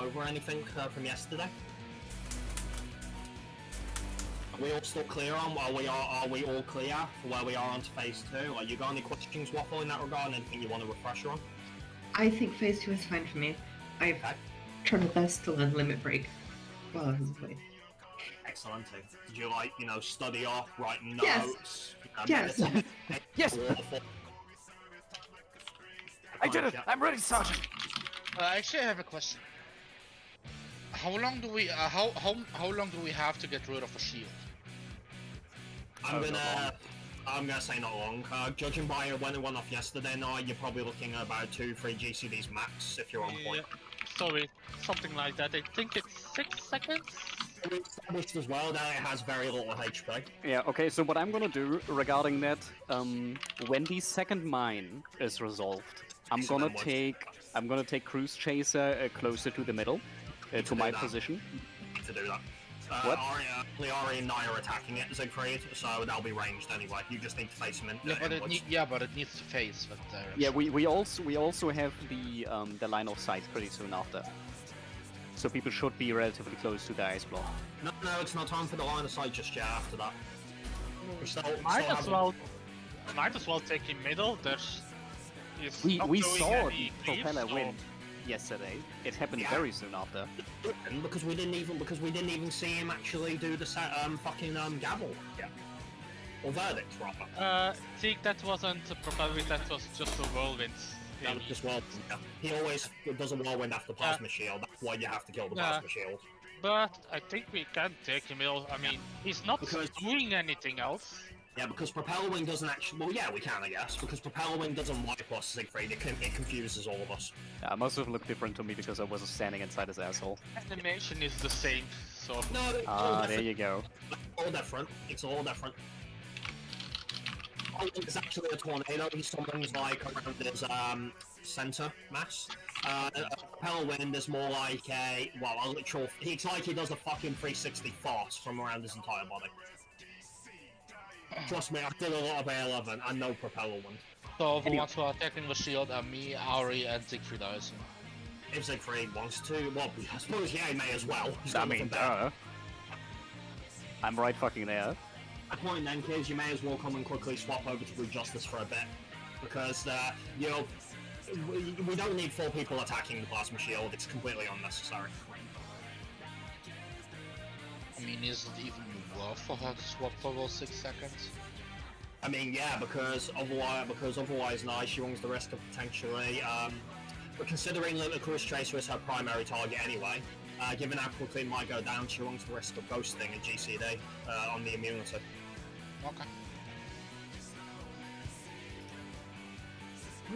over anything from yesterday? Are we all still clear on where we are? Are we all clear for where we are on to phase 2? Are you got any questions, Waffle, in that regard? Anything you want to refresh on? I think phase 2 is fine for me. I've tried my best to learn Limit Break while I was away. Excellent. Did you study off, write notes? Yes. Yes. I did it. I'm ready, Sergeant. Actually, I have a question. How long do we how long do we have to get rid of a shield? I'm gonna say not long. Judging by when it went off yesterday night, you're probably looking at about 2-3 GCDs max if you're on point. Sorry, something like that. I think it's 6 seconds. It's established as well that it has very little HP. Yeah, okay, so what I'm gonna do regarding that, when the second mine is resolved, I'm gonna take Cruise Chaser closer to the middle, to my position. To do that. What? Ari and I are attacking it, Siegfried, so they'll be ranged anyway. You just need to face them in. But it needs to face that direction. Yeah, we also have the line of sight pretty soon after. So people should be relatively close to the ice block. No, it's not time for the line of sight just yet after that. Might as well take him middle. We saw the propeller win yesterday. It happened very soon after. Because we didn't even see him actually do the fucking gavel. Yeah. Or verdict, rather. Think that wasn't a propeller, that was just a whirlwind. That was just whirlwind. Yeah. He always does a whirlwind after plasma shield. That's why you have to kill the plasma shield. But I think we can take him middle. I mean, he's not doing anything else. Yeah, because Propeller Wing doesn't actually... Well, yeah, we can, I guess. Because Propeller Wing doesn't wipe us, Siegfried. It confuses all of us. Yeah, it must have looked different to me because I wasn't standing inside his asshole. Animation is the same, so... No, there you go. It's all different. It's all different. It's actually a tornado. He summons, like, around his, center mass. Propeller Wind is more like a... Well, a literal... It's like he does a fucking 360 force from around his entire body. Trust me, I've done a lot of A11 and no Propeller Wind. So the ones who are attacking the shield are me, Ari, and Siegfried, I assume. If Siegfried wants to, well, I suppose he may as well. I mean, I'm right fucking there. At point then, kids, you may as well come and quickly swap over to Brute Justice for a bit. Because, we don't need 4 people attacking the plasma shield, it's completely unnecessary. I mean, is it even worth for her to swap for those 6 seconds? I mean, yeah, because otherwise, now she runs the risk of potentially, but considering that the Cruise Chaser is her primary target anyway, given how quickly it might go down, she runs the risk of ghosting a GCD on the immunity. Okay.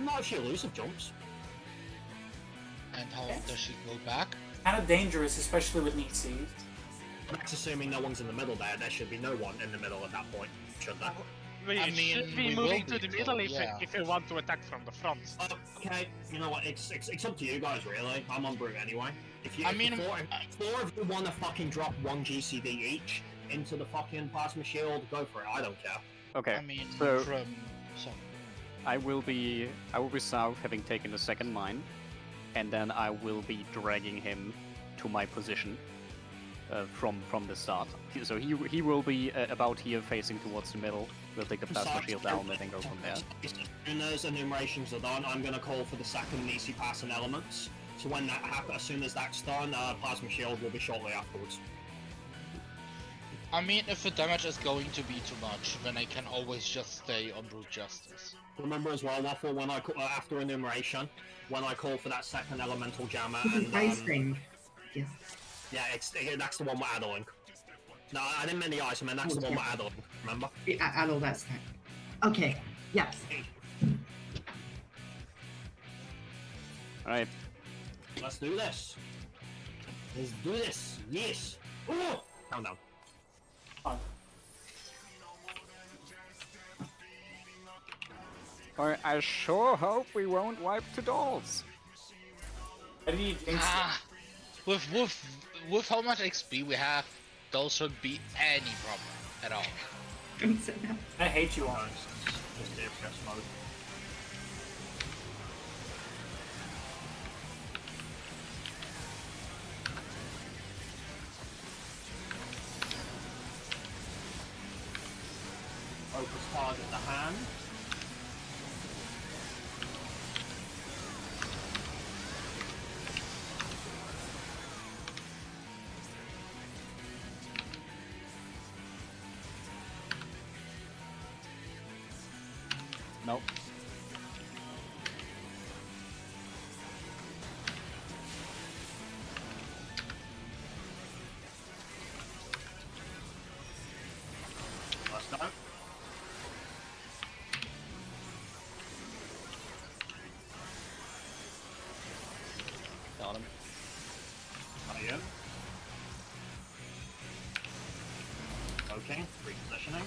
Not if she elusive jumps. And how does she go back? Kind of dangerous, especially with Neat Seed. That's assuming no one's in the middle there. There should be no one in the middle at that point, should there? We should be moving to the middle if we want to attack from the front. Okay, you know what, it's up to you guys really. I'm on Brute anyway. If four of you want to fucking drop 1 GCD each into the fucking plasma shield, go for it, I don't care. Okay, I mean, so I will be south, having taken the second mine, and then I will be dragging him to my position. From the start. So he will be about here facing towards the middle. We'll take the plasma shield down and then go from there. As soon as enumerations are done, I'm going to call for the second Nisi pass and elements. So when that happens, as soon as that's done, plasma shield will be shortly afterwards. I mean, if the damage is going to be too much, then I can always just stay on Brute Justice. Remember as well, Waffle, when I after enumeration, when I call for that second elemental jammer and ice ring. Yes. Yeah, that's the one we're addling. No, I didn't mean the ice, I meant that's the one we're addling, remember? Addle, that's that. Okay, yes. Alright. Let's do this. Let's do this. Yes. Oh! Calm down. I sure hope we won't wipe to dolls. With how much XP we have, those shouldn't be any problem at all. I hate you all. Just DPS mode. Focus target the hand. Nope. Let's go. Got him. Not Okay, repositioning.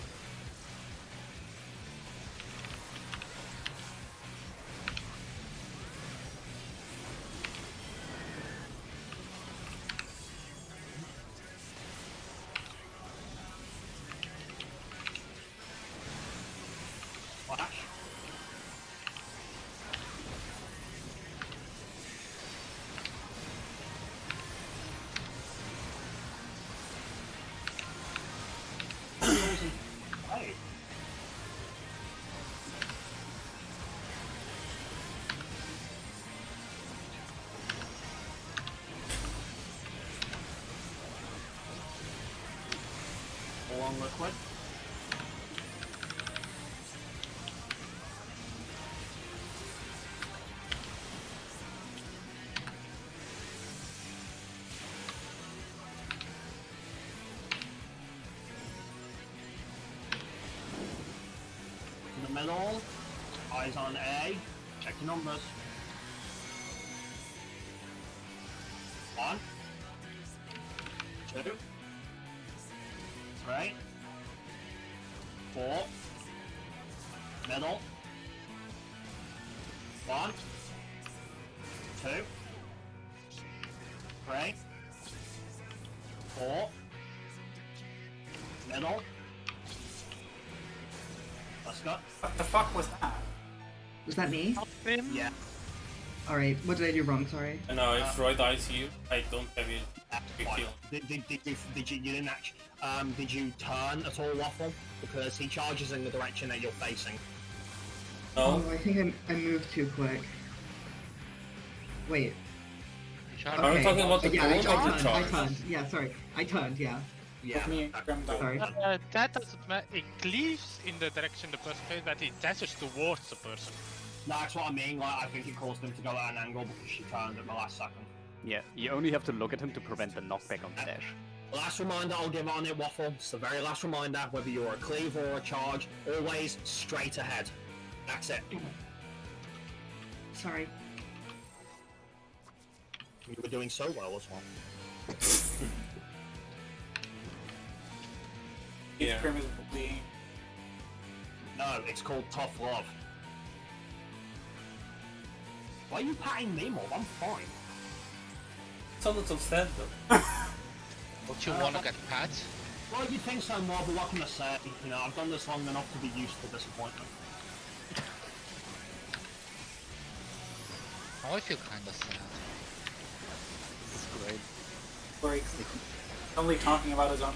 Flash. Hey. All on liquid. In the middle, eyes on A, check your numbers. 1, 2, 3, 4, middle, 1, 2, 3, 4, middle. Let's go. What the fuck was that? Was that me? Help him. Yeah. Alright, what did I do wrong? Sorry. No, if Roy dies here, I don't have it. Big Fine. deal. Did you didn't actually did you turn at all, Waffle? Because he charges in the direction that you're facing. No, Oh, I think I moved too quick. Wait. are we talking about the Yeah, I goal or the turned. I charge? turned. Yeah, sorry. I turned. Yeah. Put me in Grim down. Sorry. That doesn't matter. It cleaves in the direction the person goes, but it dashes towards the person. No, that's what I mean. Like I think it caused him to go at an angle because she turned at the last second. Yeah, you only have to look at him to prevent the knockback on the dash. Last reminder I'll give on it, Waffle. It's the very last reminder. Whether you're a cleave or a charge, always straight ahead. That's it. Sorry. You were doing so well as well. Yeah. Grim is bleeding. No, it's called tough love. Why are you patting me more? I'm fine. It's a little sad though. Don't you wanna get pat? Well, you think so more, but what can I say? You know, I've done this long enough to be used to disappointment. Oh, I feel kinda sad. It's great. Break. Only talking about his own.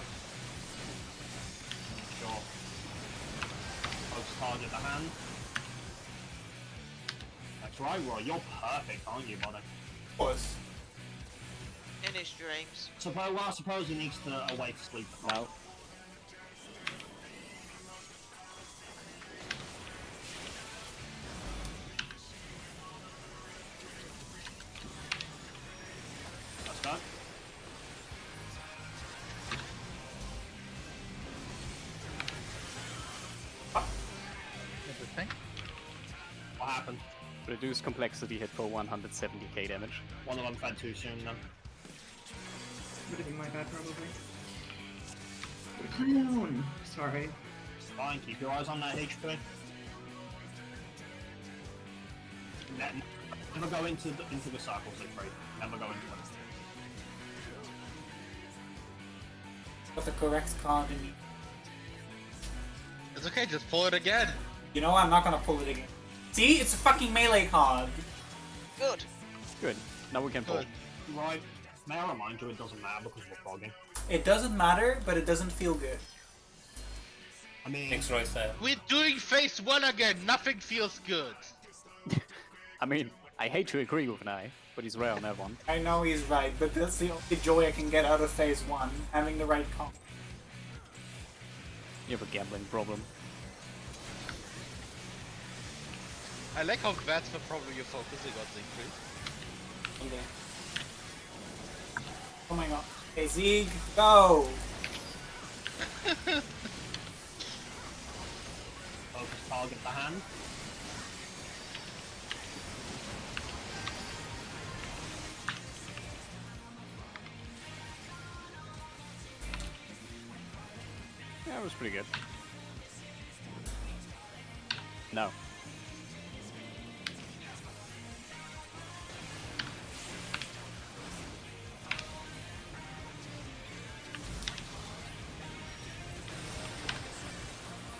Sure. Focus target the hand. That's right, Roy. You're perfect, aren't you, buddy? Was. In his dreams. Well, I suppose he needs to awake sleep. Now, Let's go. Everything? What happened? reduce complexity hit for 170k damage. One of them fed too soon then. Would have been my bad, probably. Clown! Sorry. Fine, keep your eyes on that HP. Never go into the circles, they're free. Never go into them. But the correct card in. It's okay, just pull it again. You know, I'm not gonna pull it again. See? It's a fucking melee card. Good. Good. Now we can pull. Good. Right. May I remind you, it doesn't matter because we're frogging. It doesn't matter, but it doesn't feel good. I mean, Thanks, Royce. We're doing phase 1 again. Nothing feels good. I mean, I hate to agree with Nye, but he's right on that one. I know he's right, but that's the only joy I can get out of phase 1, having the right comp. You have a gambling problem. I like how that's the problem you're focusing on, Siegfried. Okay. Oh my god. Okay, Zieg, go! focus target the hand. Yeah, it was pretty good. No.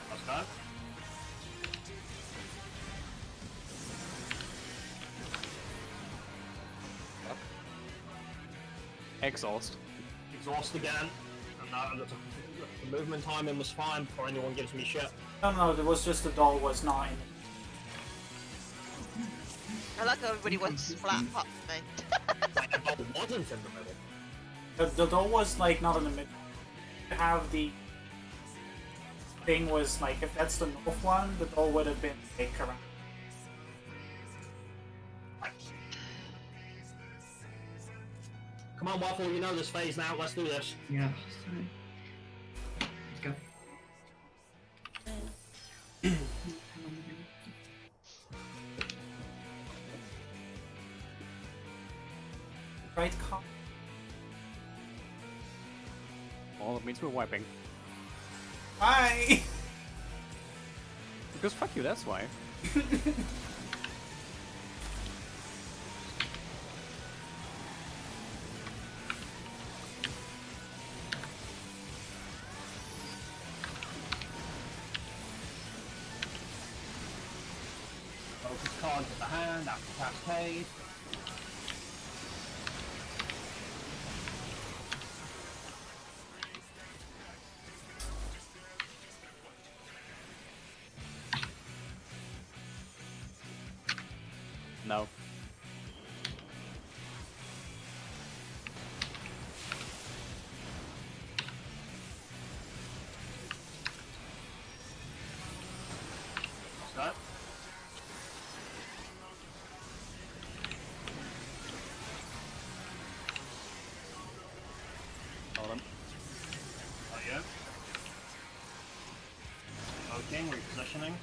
Let's go. Exhaust. Exhaust again. And the movement timing was fine before anyone gives me shit. No, it was just the doll was not in. I like how everybody went splat up me. Like, the ball wasn't in the middle. The doll was like not in the middle. To have the thing was like, if that's the north one, the doll would have been like around. Come on, Waffle, you know this phase now. Let's do this. Yeah, sorry. Let's go. Right comp. Well, it means we're wiping. Bye! Because fuck you, that's why. Focus target the hand after cascade. No. Let's go. Hold on. Oh yeah. Okay, repositioning.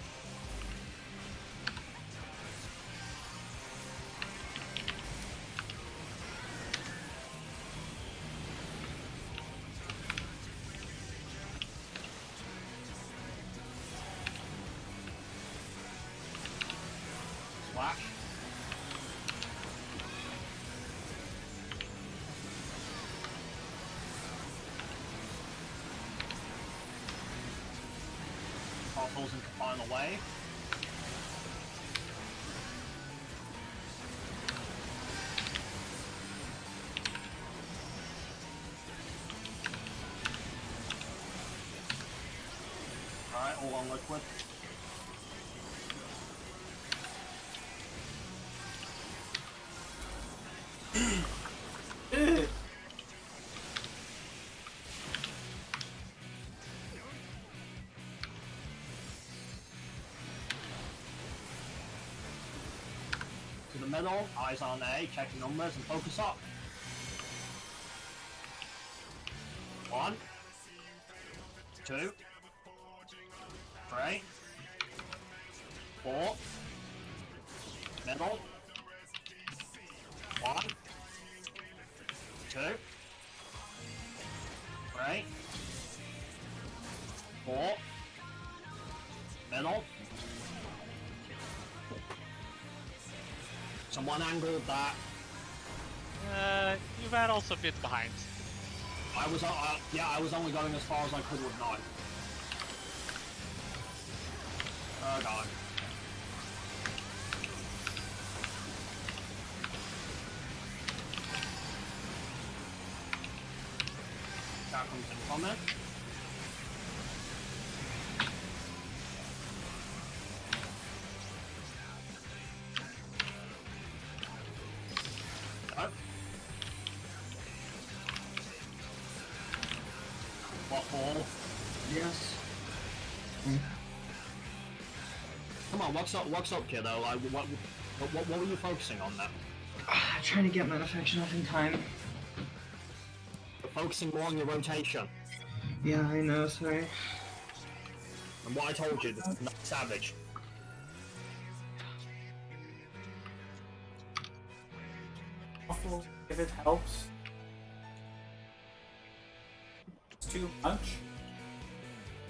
Slash. Consoles into final wave. Alright, all on liquid. Ugh. To the middle, eyes on A, check the numbers and focus up. 1, 2, 3, 4, middle, 1, 2, 3, 4, middle. Someone angled that. You've had also a bit behind. I was, yeah, I was only going as far as I could with knife. Oh god. That comes in comment. 4. Yes. Come on, what's up, kiddo? Like, what were you focusing on then? Trying to get manufacturing off in time. You're focusing more on your rotation. Yeah, I know, sorry. And what I told you, this is not savage. Waffle, if it helps. It's too much.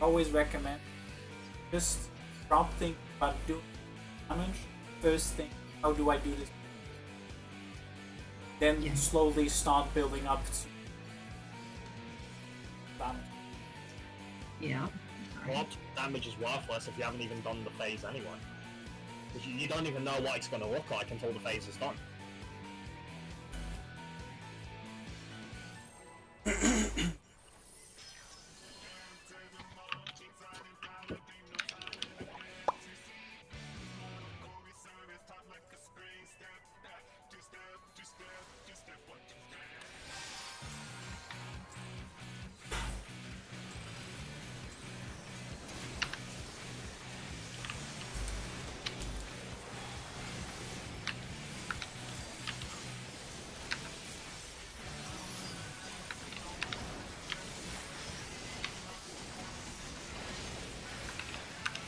I always recommend just drop think about doing damage. First thing, how do I do this? Then Yeah. slowly start building up damage. Yeah. Well, damage is worthless if you haven't even done the phase anyway. Because you don't even know what it's going to look like until the phase is done.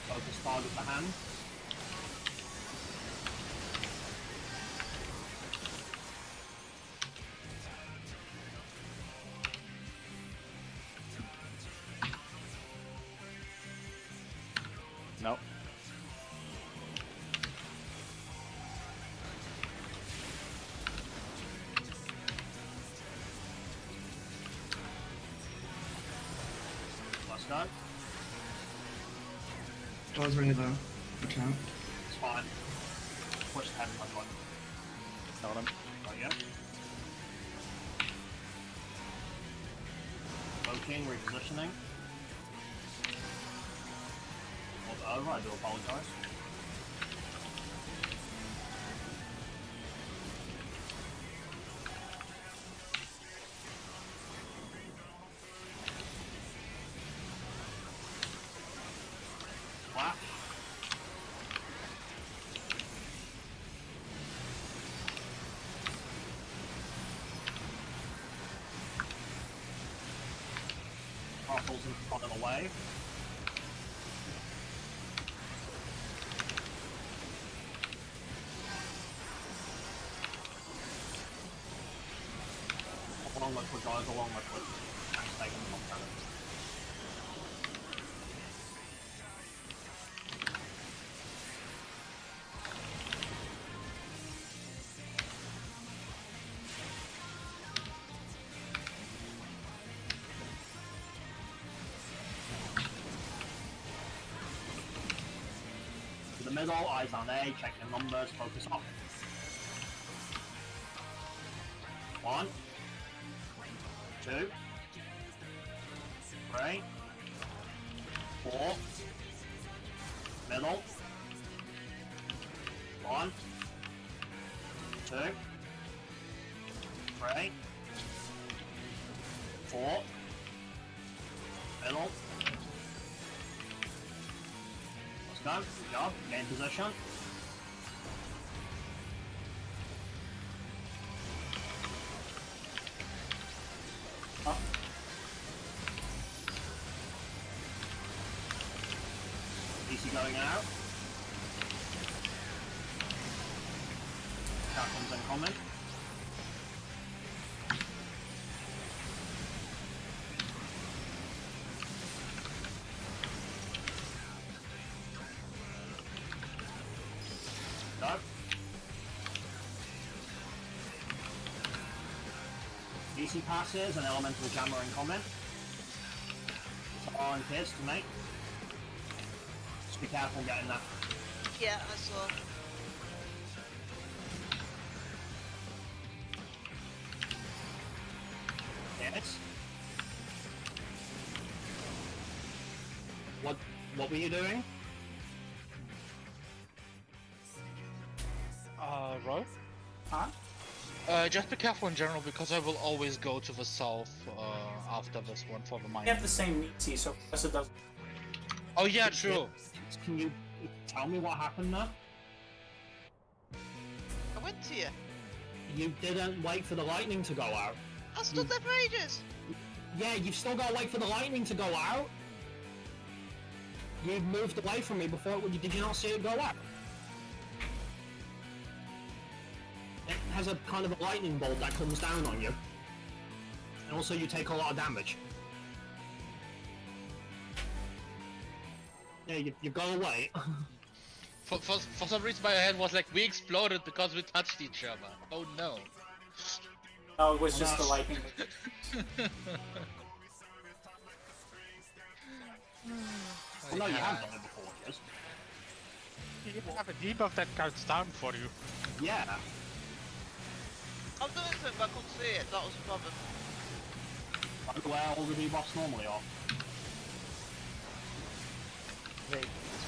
Focus target the hand. No. Let's go. That was really low. Watch out. It's fine. Push the head in my foot. Got him. There you go. Cloaking, repositioning. Over, I do apologize. Flash. Ruffles in front of the wave. Along with guys, along with tanks taking them off cannon. To the middle, eyes on A, check your numbers, focus up. 1, 2, 3, 4, middle, 1, 2, 3, 4, middle. Let's go, good job, gain position. Up. DC going out. Captain's incoming. Go. DC passes and elemental jammer incoming. It's all on kids to make. Just be careful getting that. Yeah, I saw. Hits. What were you doing? Roll? Huh? Just be careful in general because I will always go to the south after this one for the mine. We have the same meaty, so Professor doesn't. Oh yeah, true. Can you tell me what happened there? I went to you. You didn't wait for the lightning to go out. I stood there for ages. Yeah, you've still got to wait for the lightning to go out. You moved away from me before. Did you not see it go out? It has a kind of a lightning bolt that comes down on you. And also you take a lot of damage. Yeah, you go away. For some reason my head was like, we exploded because we touched each other. Oh no. No, it was just the lightning. Well, no, you have done it before, yes. You have a debuff that counts down for you. Yeah. I've done it to him, but I couldn't see it. That was the problem. Where all the debuffs normally are.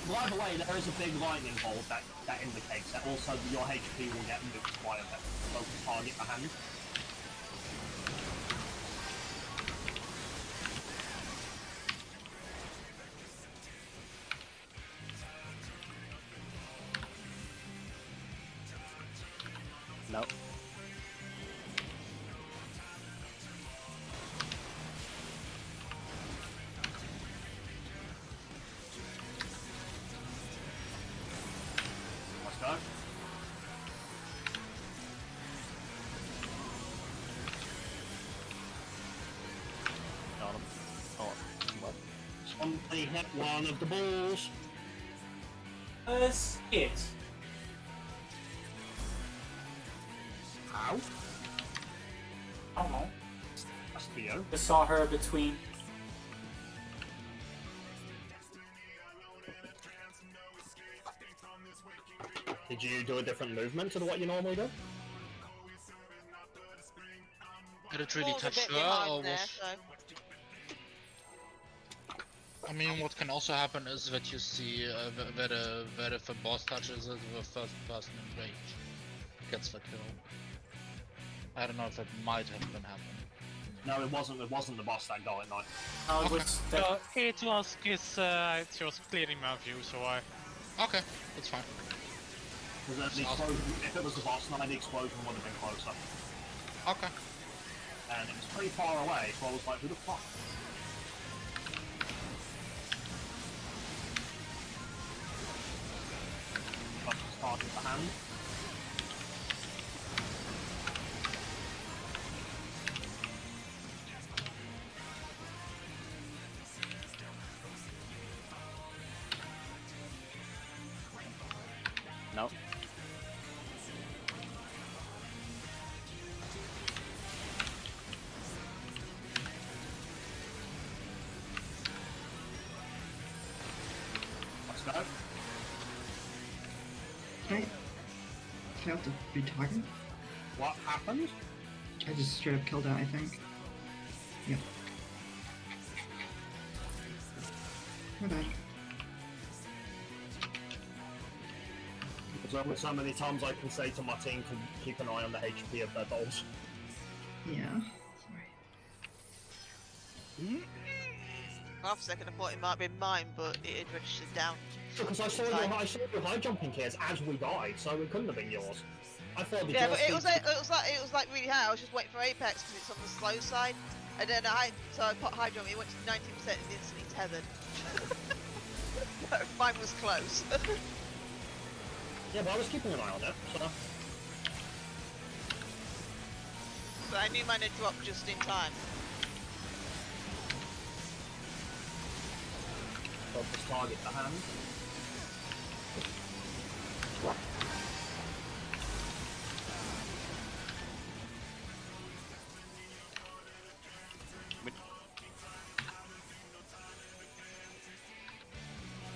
By the way, there is a big lightning bolt that indicates that also your HP will get moved quite a bit. Focus target for hand. No. Let's go. Got him. Oh, well. Somebody hit one of the balls. It. Ow. I don't know. That's Theo. Just saw her between. Did you do a different movement to what you normally do? Did it really Paul's a touch bit her behind or there, was... so. I mean, what can also happen is that you see that if a boss touches it, the first person in range gets the kill. I don't know if that might have been happening. No, it wasn't. It wasn't the boss that got it. No. No, it was So it was clearing my view, so I. Okay, that's fine. Because the explosion, if it was the boss, then the explosion would have been closer. Okay. And it was pretty far away, so I was like, who the fuck? Target the hand. No. Let's go. Can I failed to be target? What happened? I just straight up killed it, I think. Yep. My bad. There's only so many times I can say to my team to keep an eye on the HP of their dolls. Yeah. Sorry. Half a second I thought it might be mine, but it had registered down. Because I saw your high jumping kids as we died, so it couldn't have been yours. I thought the Yeah, but joystick- it was like really high. I was just waiting for Apex because it's on the slow side, and then I put high jump. It went to 90% and instantly tethered. Mine was close. Yeah, but I was keeping an eye on it, so... But I knew mine had dropped just in time. Focus target the hand.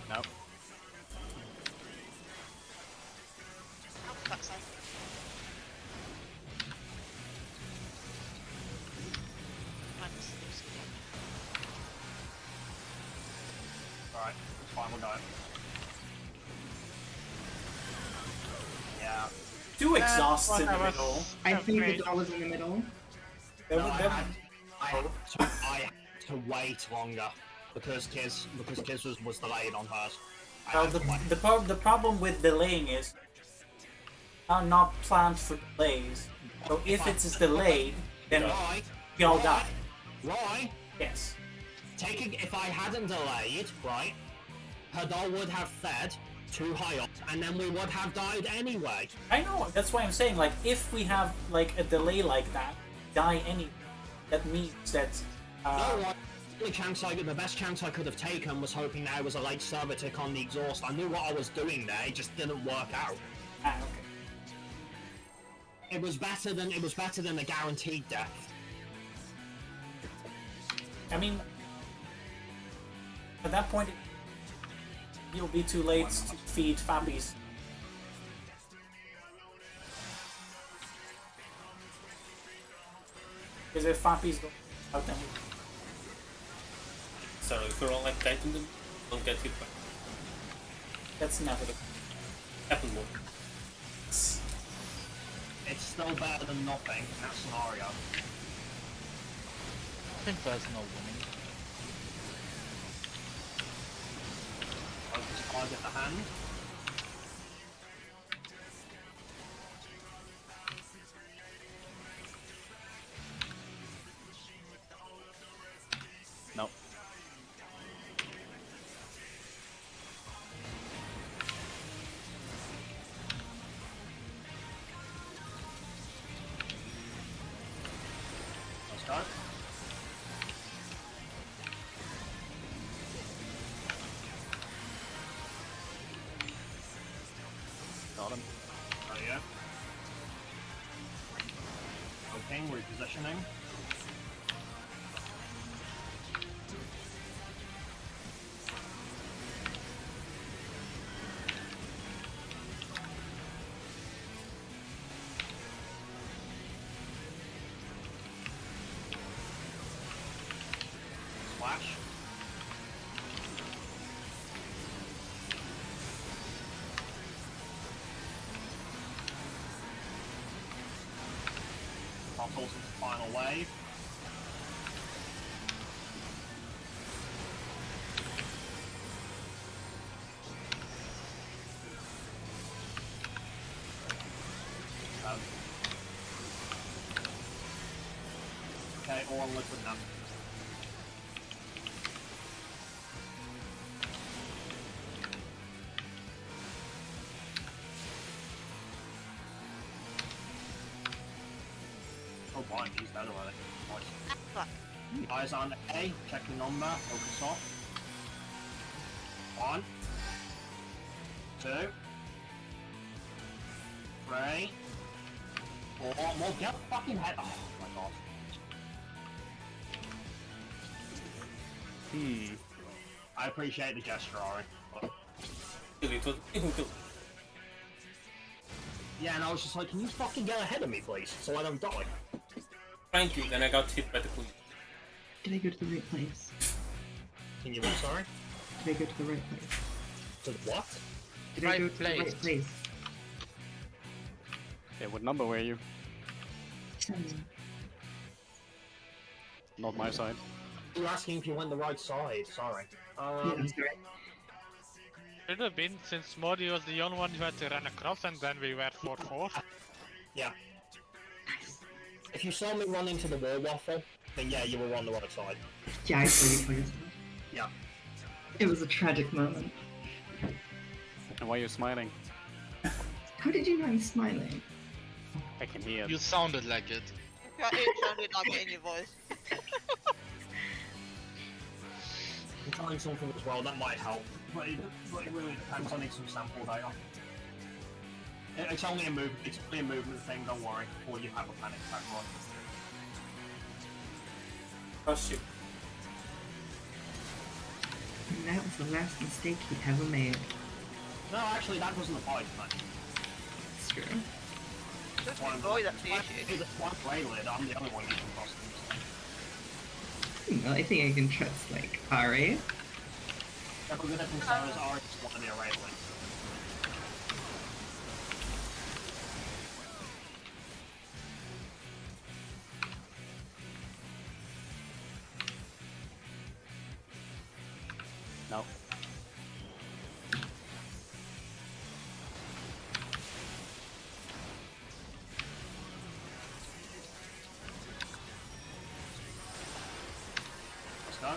No. Oh, fuck's sake. Mine was loose again. Alright, it's fine, we're going. Yeah. Do two exhausts in what the I was middle. I think the afraid. door was in the middle. There No, would- I there- had to wait longer because Kiz was delayed on hers. I Well, had to wait. the problem with delaying is are not planned for delays. So if it is delayed, then Right, we all die. right. Yes. If I hadn't delayed, right, her doll would have fed too high up, and then we would have died anyway. I know, that's why I'm saying, like, if we have, like, a delay like that, die anyway, that means that, No, like, the best chance I could have taken was hoping there was a late server tick on the exhaust. I knew what I was doing there, it just didn't work out. okay. It was better than a guaranteed death. I mean, at that point, you'll be too late to feed Fabbies. Because if Fabbies don't out, then So if you're all like tight in them, don't get hit by. that's never the Happen more. It's still better than nothing in that scenario. I think there's no winning. Focus target the hand. No. Let's go. Got him. Oh yeah. Okay, repositioning. Splash. Topples into final wave. Okay, all on liquid now. Oh, blind, he's dead already. Nice. Fuck. Eyes on A, check the number, focus off. 1, 2, 3, 4, more, get the fucking head. Oh my god. I appreciate the gesture, Ari. But It was even kill. yeah, and I was just like, can you fucking get ahead of me, please, so I don't die? Trying to, then I got hit by the queen. Did I go to the right place? Can you, sorry? Did I go to the right place? To the what? Did I Right go to the place. right place? Yeah, what number were you? 7. Not my side. You're asking if you went the right side, sorry. Yeah, I'm sorry. Should have been, since Modi was the only one who had to run across, and then we were 4-4. Yeah. If you saw me run into the wall waffle, then yeah, you were on the right side. Yeah, I saw you first. Yeah. It was a tragic moment. And why are you smiling? How did you know I'm smiling? I can hear You it. sounded like it. It sounded like it in your voice. I'm trying something as well, that might help. But it really depends, I need some sample data. It's only a movement thing, don't worry, before you have a panic attack run. Oh shoot. And that was the last mistake he ever made. No, actually that doesn't apply to me. It's true. Just avoid that's the issue. That's why Waylid, I'm the only one using costumes. Well, I think I can trust, like, Ari. If we're gonna concern as Ari just want to be a Waylid. No. Let's go.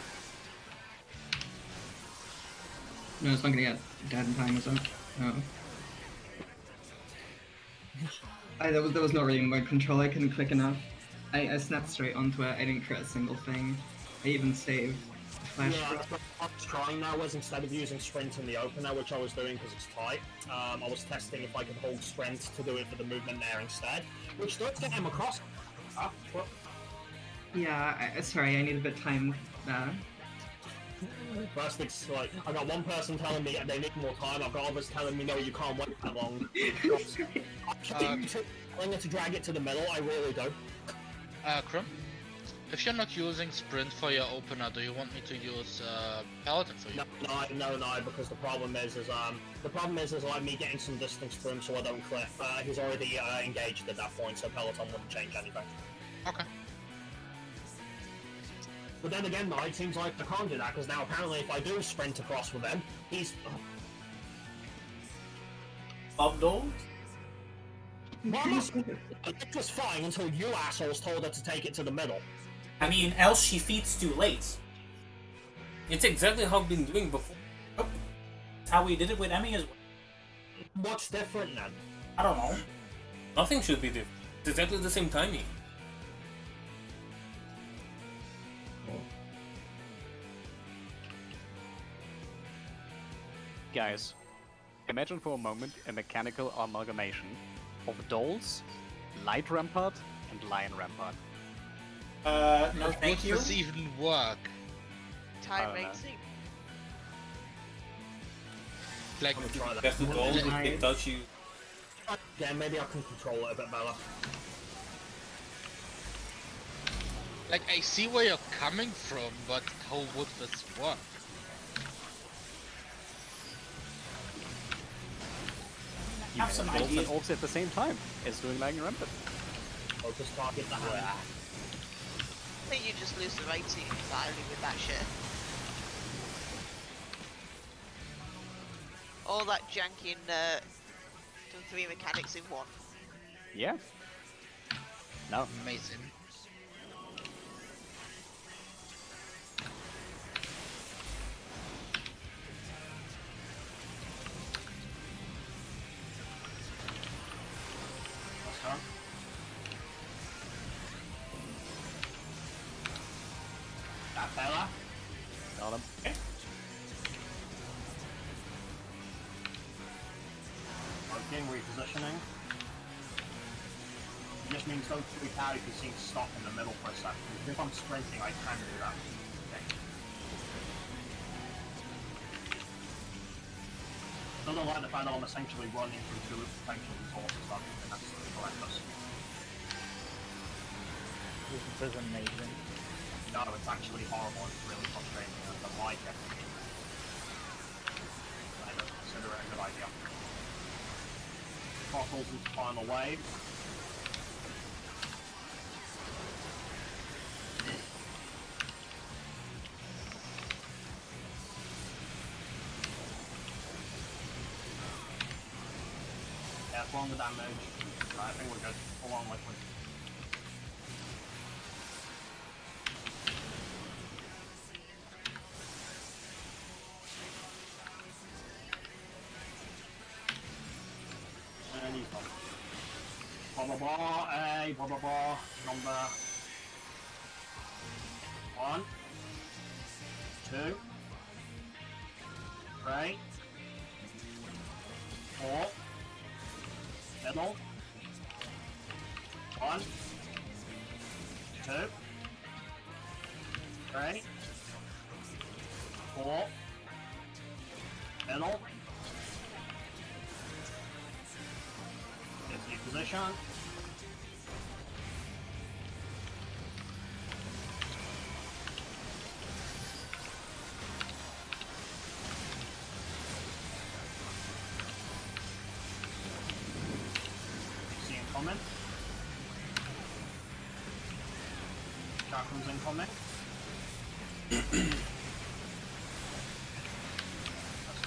No, it's not gonna get dead in time, is it? No. That was not really in my control. I couldn't click enough. I snapped straight onto it. I didn't crit a single thing. I even saved the flash. Yeah, that's what I was trying now was instead of using sprint in the opener, which I was doing because it's tight, I was testing if I could hold sprint to do it for the movement there instead, which does get him across. Well, Yeah, sorry, I need a bit time. first it's like, I got one person telling me they need more time, I've got others telling me no, you can't wait that long. I'm going to drag it to the middle, I really do. Krum, if you're not using sprint for your opener, do you want me to use paladin for you? No, because the problem is like me getting some distance from him so I don't clip. He's already engaged at that point, so Peloton wouldn't change anything. Okay. But then again, though, it seems like I can't do that because now apparently if I do sprint across with him, he's. Of those? It was fine until you assholes told her to take it to the middle. I mean, else she feeds too late. It's exactly how I've been doing before. That's how we did it with Emmy as well. What's different then? I don't know. Nothing should be different. It's exactly the same timing. Guys, imagine for a moment a mechanical amalgamation of Dolls, Light Rampart, and Lion Rampart. No thank you. Would this even work? Time I don't know. racing. Like, I'm gonna try that. That's the goal, if they touch you. Yeah, maybe I can control it a bit better. like I see where you're coming from, but how would this work? You Have some Dolls and ideas. Orcs at the same time as doing Lion Rampart. Focus target the hand. I think you just lose the rating entirely with that shit. All that janky and done 3 mechanics in one. Yeah. No. Amazing. Let's go. That fella. Got him. Okay, repositioning. It just means don't freak out if you see stop in the middle for a second. If I'm sprinting, I can do that. Okay. Still don't like the fact that I'm essentially running through 2 potential resources. I think that's horrendous. This is amazing. No, it's actually horrible. It's really frustrating. I don't like it. I don't consider it a good idea. Bottles into final wave. Careful on the damage. Right, I think we're good. Full on liquid. And he's gone. Blah blah blah, A, blah blah blah, number 1, 2, 3, 4, middle, 1, 2, 3, 4, middle, 50 position. See incoming. Chakrams incoming.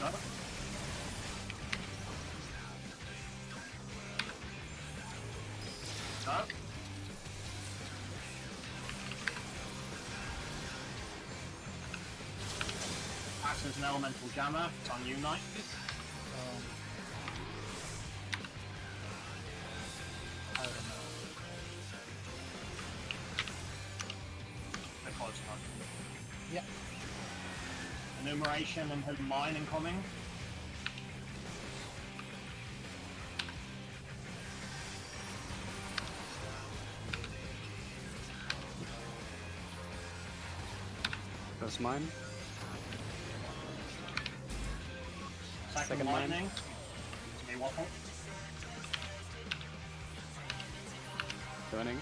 Got it. Got it. Acts as an elemental jammer. It's on you, Knight. I don't know. They're close enough. Yeah. Enumeration and hidden mine incoming. That's mine. Second mine. lightning. It's me, waffle. Turning.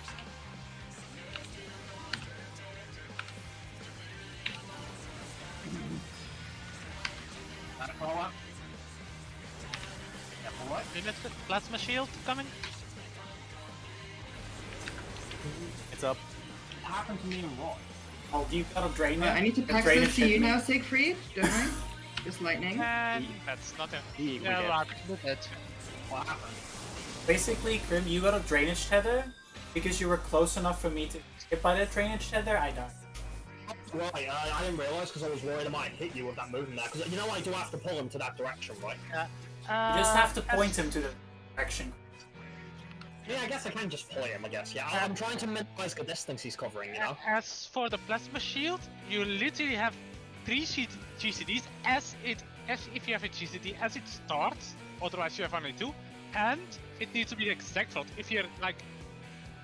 Nightcrawler. Careful, right? Minute, plasma shield coming. It's up. What happened to me and Roy? Oh, you gotta drain it. I need to The pass drainage this to you hit me. now, Siegfried, don't I? Just lightning. And that's not a. We Yeah, get. right. That. What happened? Basically, Grim, you got a drainage tether. Because you were close enough for me to get by that drainage tether, I died. Right, I didn't realise because I was worried I might hit you with that movement there. Because you know I do have to pull him to that direction, right? You just have to point him to the direction. Yeah, I guess I can just play him, I guess. Yeah, I'm trying to minimize the distance he's covering, you know? As for the plasma shield, you literally have 3 GCDs as if you have a GCD as it starts, otherwise you have only 2, and it needs to be the exact shot. If you're like,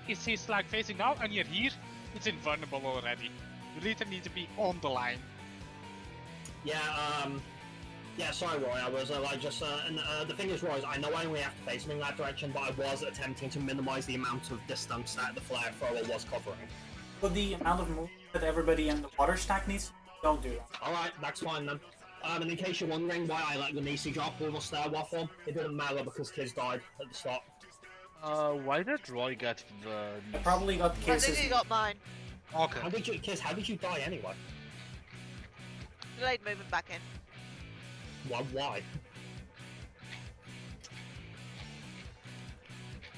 if he's like facing now and you're here, it's invulnerable already. You literally need to be on the line. Yeah, sorry, Roy. I was the thing is, Roy, is I know I only have to face him in that direction, but I was attempting to minimize the amount of distance that the flare thrower was covering. But the amount of movement that everybody in the water stack needs, don't do that. Alright, that's fine then. And in case you're wondering why I let the Nisi drop with a stair waffle, it didn't matter because kids died at the start. Why did Roy get the... I probably got I cases. think you got mine. Okay. How did you die anyway? Delayed movement back in. Why?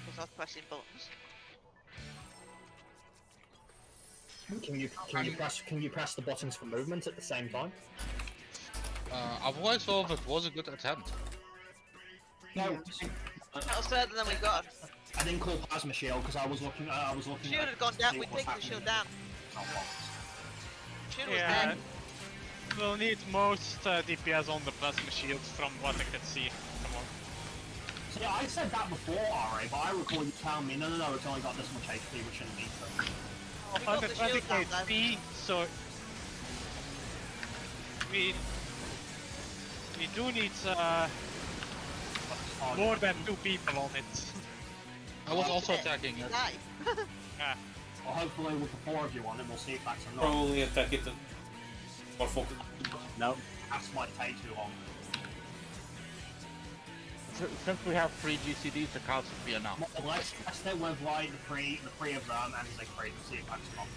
Because I was pressing buttons. Can you press the buttons for movement at the same time? Otherwise, well, it was a good attempt. No. That was further than we got. I didn't call plasma shield because I was looking. Shield had gone down. We clicked the shield down. Shield was Yeah. dead. We'll need most DPS on the plasma shields from what I can see. Come on. So yeah, I said that before, RA, but I recall you telling me, no, it's only got this much HP, we shouldn't need to. We got the 120 shield down, though. HP, so we do need more than 2 people on it. I was also attacking it. Die. Yeah. Well, hopefully with the 4 of you on it, we'll see if that's enough. Probably attack it more focus. No. That might take too long. Since we have 3 GCDs, the cost would be enough. Well, let's test it with like the three of them and Siegfried to see if that's enough.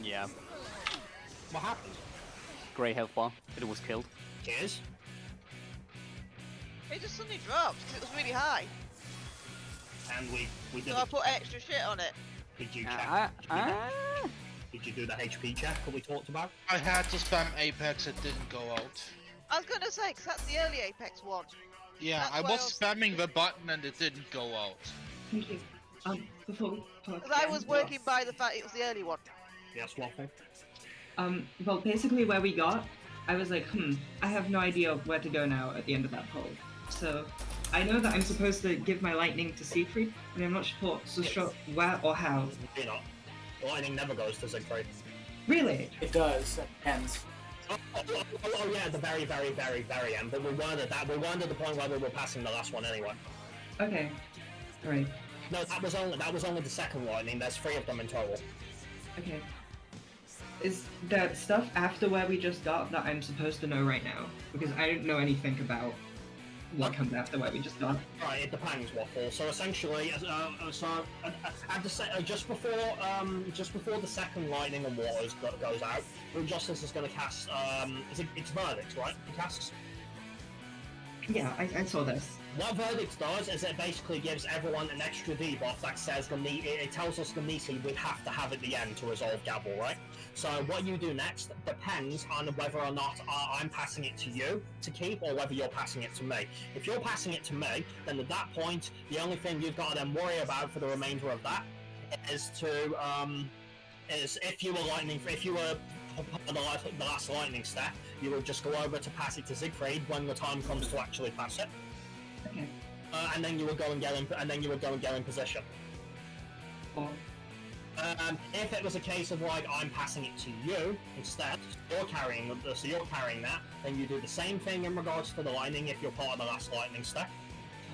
Yeah. What happened? Grey health bar. It was killed. Cheers. It just suddenly dropped because it was really high. And we did So I it. put extra shit on it. Did you check? Ah. Did you do the HP check that we talked about? I had to spam Apex, it didn't go out. I was gonna say, because that's the early Apex one. Yeah, That's I why was I was- spamming the button and it didn't go out. Thank you. Before Because I was working by the fact it was the early one. Yes, Waffle. Well, basically where we got, I was like, I have no idea where to go now at the end of that poll. So, I know that I'm supposed to give my lightning to Siegfried, but I'm not sure where or how. You're not. Lightning never goes to Siegfried. Really? It does, at ends. Oh yeah, at the very, very, very, very end. But we weren't at that. We weren't at the point where we were passing the last one anyway. Okay. Alright. No, that was only the second lightning. There's 3 of them in total. Okay. Is there stuff after where we just got that I'm supposed to know right now? Because I don't know anything about what comes after what we just got. Right, it depends, Waffle. So essentially, just before the second lightning and water goes out, Brute Justice is going to cast. It's Verdict, right? He casts. Yeah, I saw this. What Verdict does is it basically gives everyone an extra debuff that says it tells us the Nisi we have to have at the end to resolve Gabble, right? So what you do next depends on whether or not I'm passing it to you to keep or whether you're passing it to me. If you're passing it to me, then at that point, the only thing you've got to then worry about for the remainder of that is if you were the last lightning step, you will just go over to pass it to Siegfried when the time comes to actually pass it. Okay. And then you will go and get in position. Or If it was a case of like I'm passing it to you instead, you're carrying that, then you do the same thing in regards to the lightning if you're part of the last lightning step.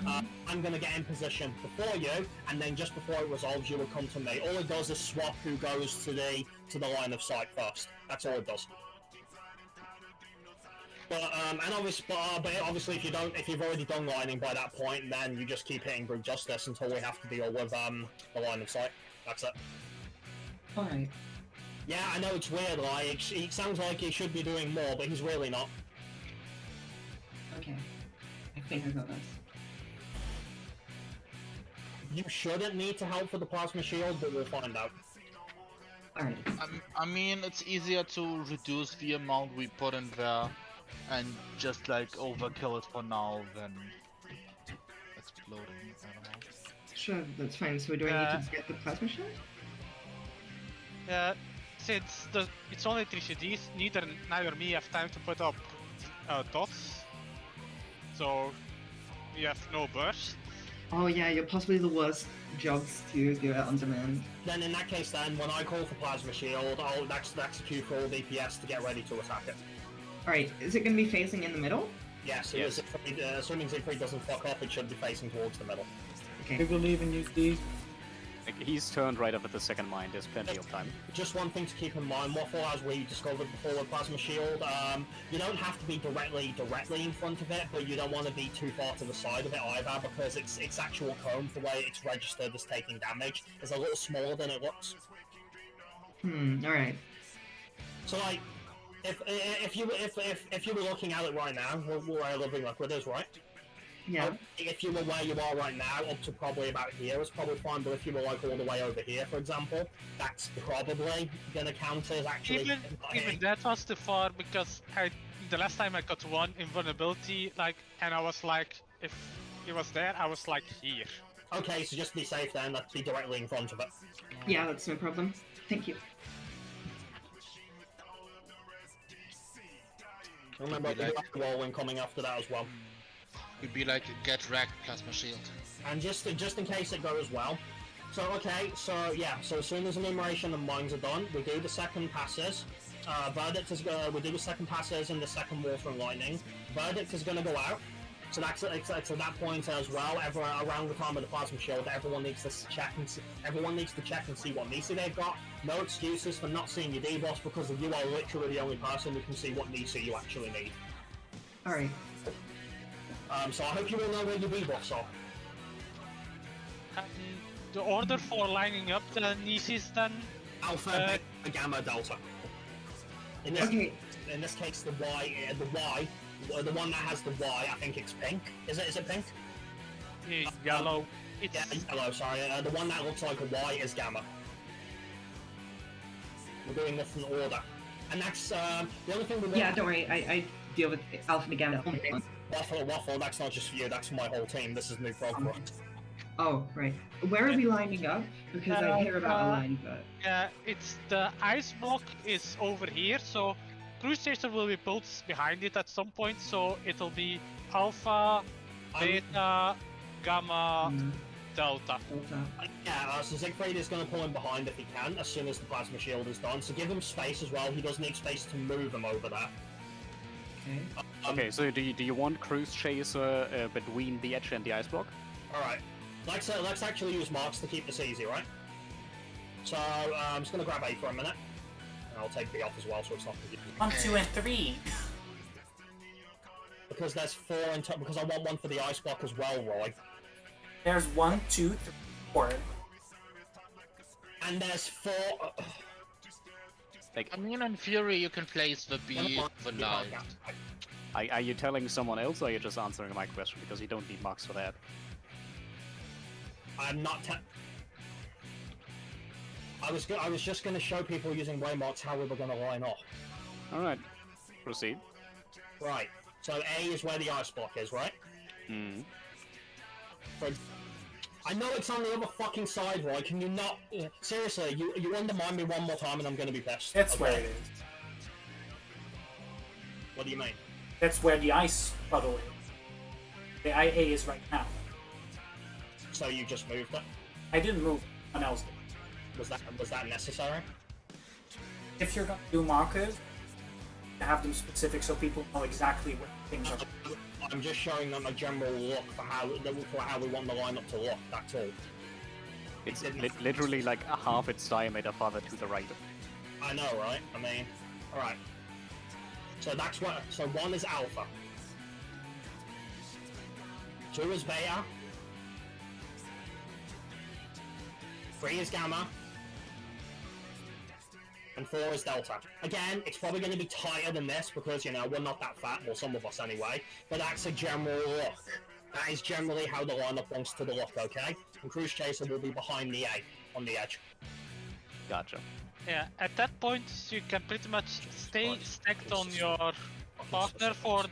I'm gonna get in position before you, and then just before it resolves, you will come to me. All it does is swap who goes to the line of sight first. That's all it does. But obviously, if you've already done lightning by that point, then you just keep hitting Brute Justice until we have to deal with the line of sight. That's it. alright. Yeah, I know it's weird. Like it sounds like he should be doing more, but he's really not. Okay. I think I got this. You shouldn't need to help for the plasma shield, but we'll find out. Alright. I mean, it's easier to reduce the amount we put in there and just like overkill it for now than exploding. I don't know. Sure, that's fine. So do I need to get the plasma shield? Since it's only 3 CDs, neither me have time to put up dots, so we have no burst. Oh yeah, you're possibly the worst jobs to do it on demand. Then in that case, when I call for plasma shield, that's the cue for all DPS to get ready to attack it. Alright, is it going to be facing in the middle? Yes. Yes. Assuming Siegfried doesn't fuck up, it should be facing towards the middle. We Okay. believe in you, Steve. Like, he's turned right up at the second mine. There's plenty of time. Just one thing to keep in mind, Waffle, as we discovered before with plasma shield, you don't have to be directly in front of it, but you don't want to be too far to the side of it either, because its actual cone, the way it's registered as taking damage, is a little smaller than it looks. Alright. So like, if you were looking at it right now, we're living like with us, right? Yeah. If you were where you are right now, up to probably about here, it's probably fine. But if you were like all the way over here, for example, that's probably gonna count as actually. Even that was too far because the last time I got one invulnerability, and I was like, if he was there, I was like here. Okay, so just to be safe then, let's be directly in front of it. Yeah, that's no problem. Thank you. Remember, Could be like- the whirlwind coming after that as well. It'd be like get wrecked plasma shield. And just in case it goes well. So okay, so as soon as enumeration and mines are done, we do the second passes. Verdict is we do the second passes and the second water and lightning. Verdict is gonna go out. So that's at that point as well. Around the time of the plasma shield, everyone needs to check and see what Nisi they've got. No excuses for not seeing your debuffs because you are literally the only person who can see what Nisi you actually need. Alright. So I hope you all know where your debuffs are. The order for lining up the Nisis then. Alpha, Beta, Gamma, Delta. In this, Okay. in this case, the one that has the Y, I think it's pink. Is it pink? Yellow. It's Yeah, yellow, sorry. The one that looks like a Y is Gamma. We're doing this in order. And that's, the only thing we want... Yeah, don't worry. I deal with Alpha and Gamma. Waffle, that's not just for you, that's for my whole team. This is new progress. Oh, right. Where are we lining up? Because I hear about a line, but... it's the ice block is over here, so Cruise Chaser will be built behind it at some point, so it'll be Alpha, Beta, Gamma, Delta. Yeah, so Siegfried is going to pull him behind if he can, as soon as the plasma shield is done. So give him space as well, he does need space to move him over there. Okay. Okay, so do you want Cruise Chaser between the edge and the ice block? Alright, let's actually use marks to keep this easy, right? So, I'm just going to grab A for a minute. And I'll take B off as well, so it's not confusing. 1, 2, and 3. because there's 4 in total, because I want one for the ice block as well, Roy. There's 1, 2, 3, 4. And there's 4... Like, I mean, in theory, you can place the B, the light. are you telling someone else, or are you just answering my question? Because you don't need marks for that. I'm not I was just going to show people using waymarks how we were going to line up. Alright, proceed. Right, so A is where the ice block is, right? Hmm. I know it's on the other fucking side, Roy. Can you not... seriously, you undermine me one more time and I'm going to be pissed. That's okay? where it is. What do you mean? That's where the ice puddle is. The IA is right now. So you just moved it? I didn't move. Someone else did. Was that necessary? If you're gonna do markers, to have them specific so people know exactly what things are. I'm just showing them a general look for how we want the lineup to look. That's all. It's literally like a half its diameter farther to the right. I know, right? I mean, all right. So that's what. So 1 is alpha. 2 is beta. 3 is gamma. And 4 is delta. Again, it's probably going to be tighter than this because, you know, we're not that fat, well, some of us anyway, but that's a general look. That is generally how the lineup wants to look, okay? And Cruise Chaser will be behind the A, on the edge. Gotcha. Yeah, at that point you can pretty much stay stacked on your partner for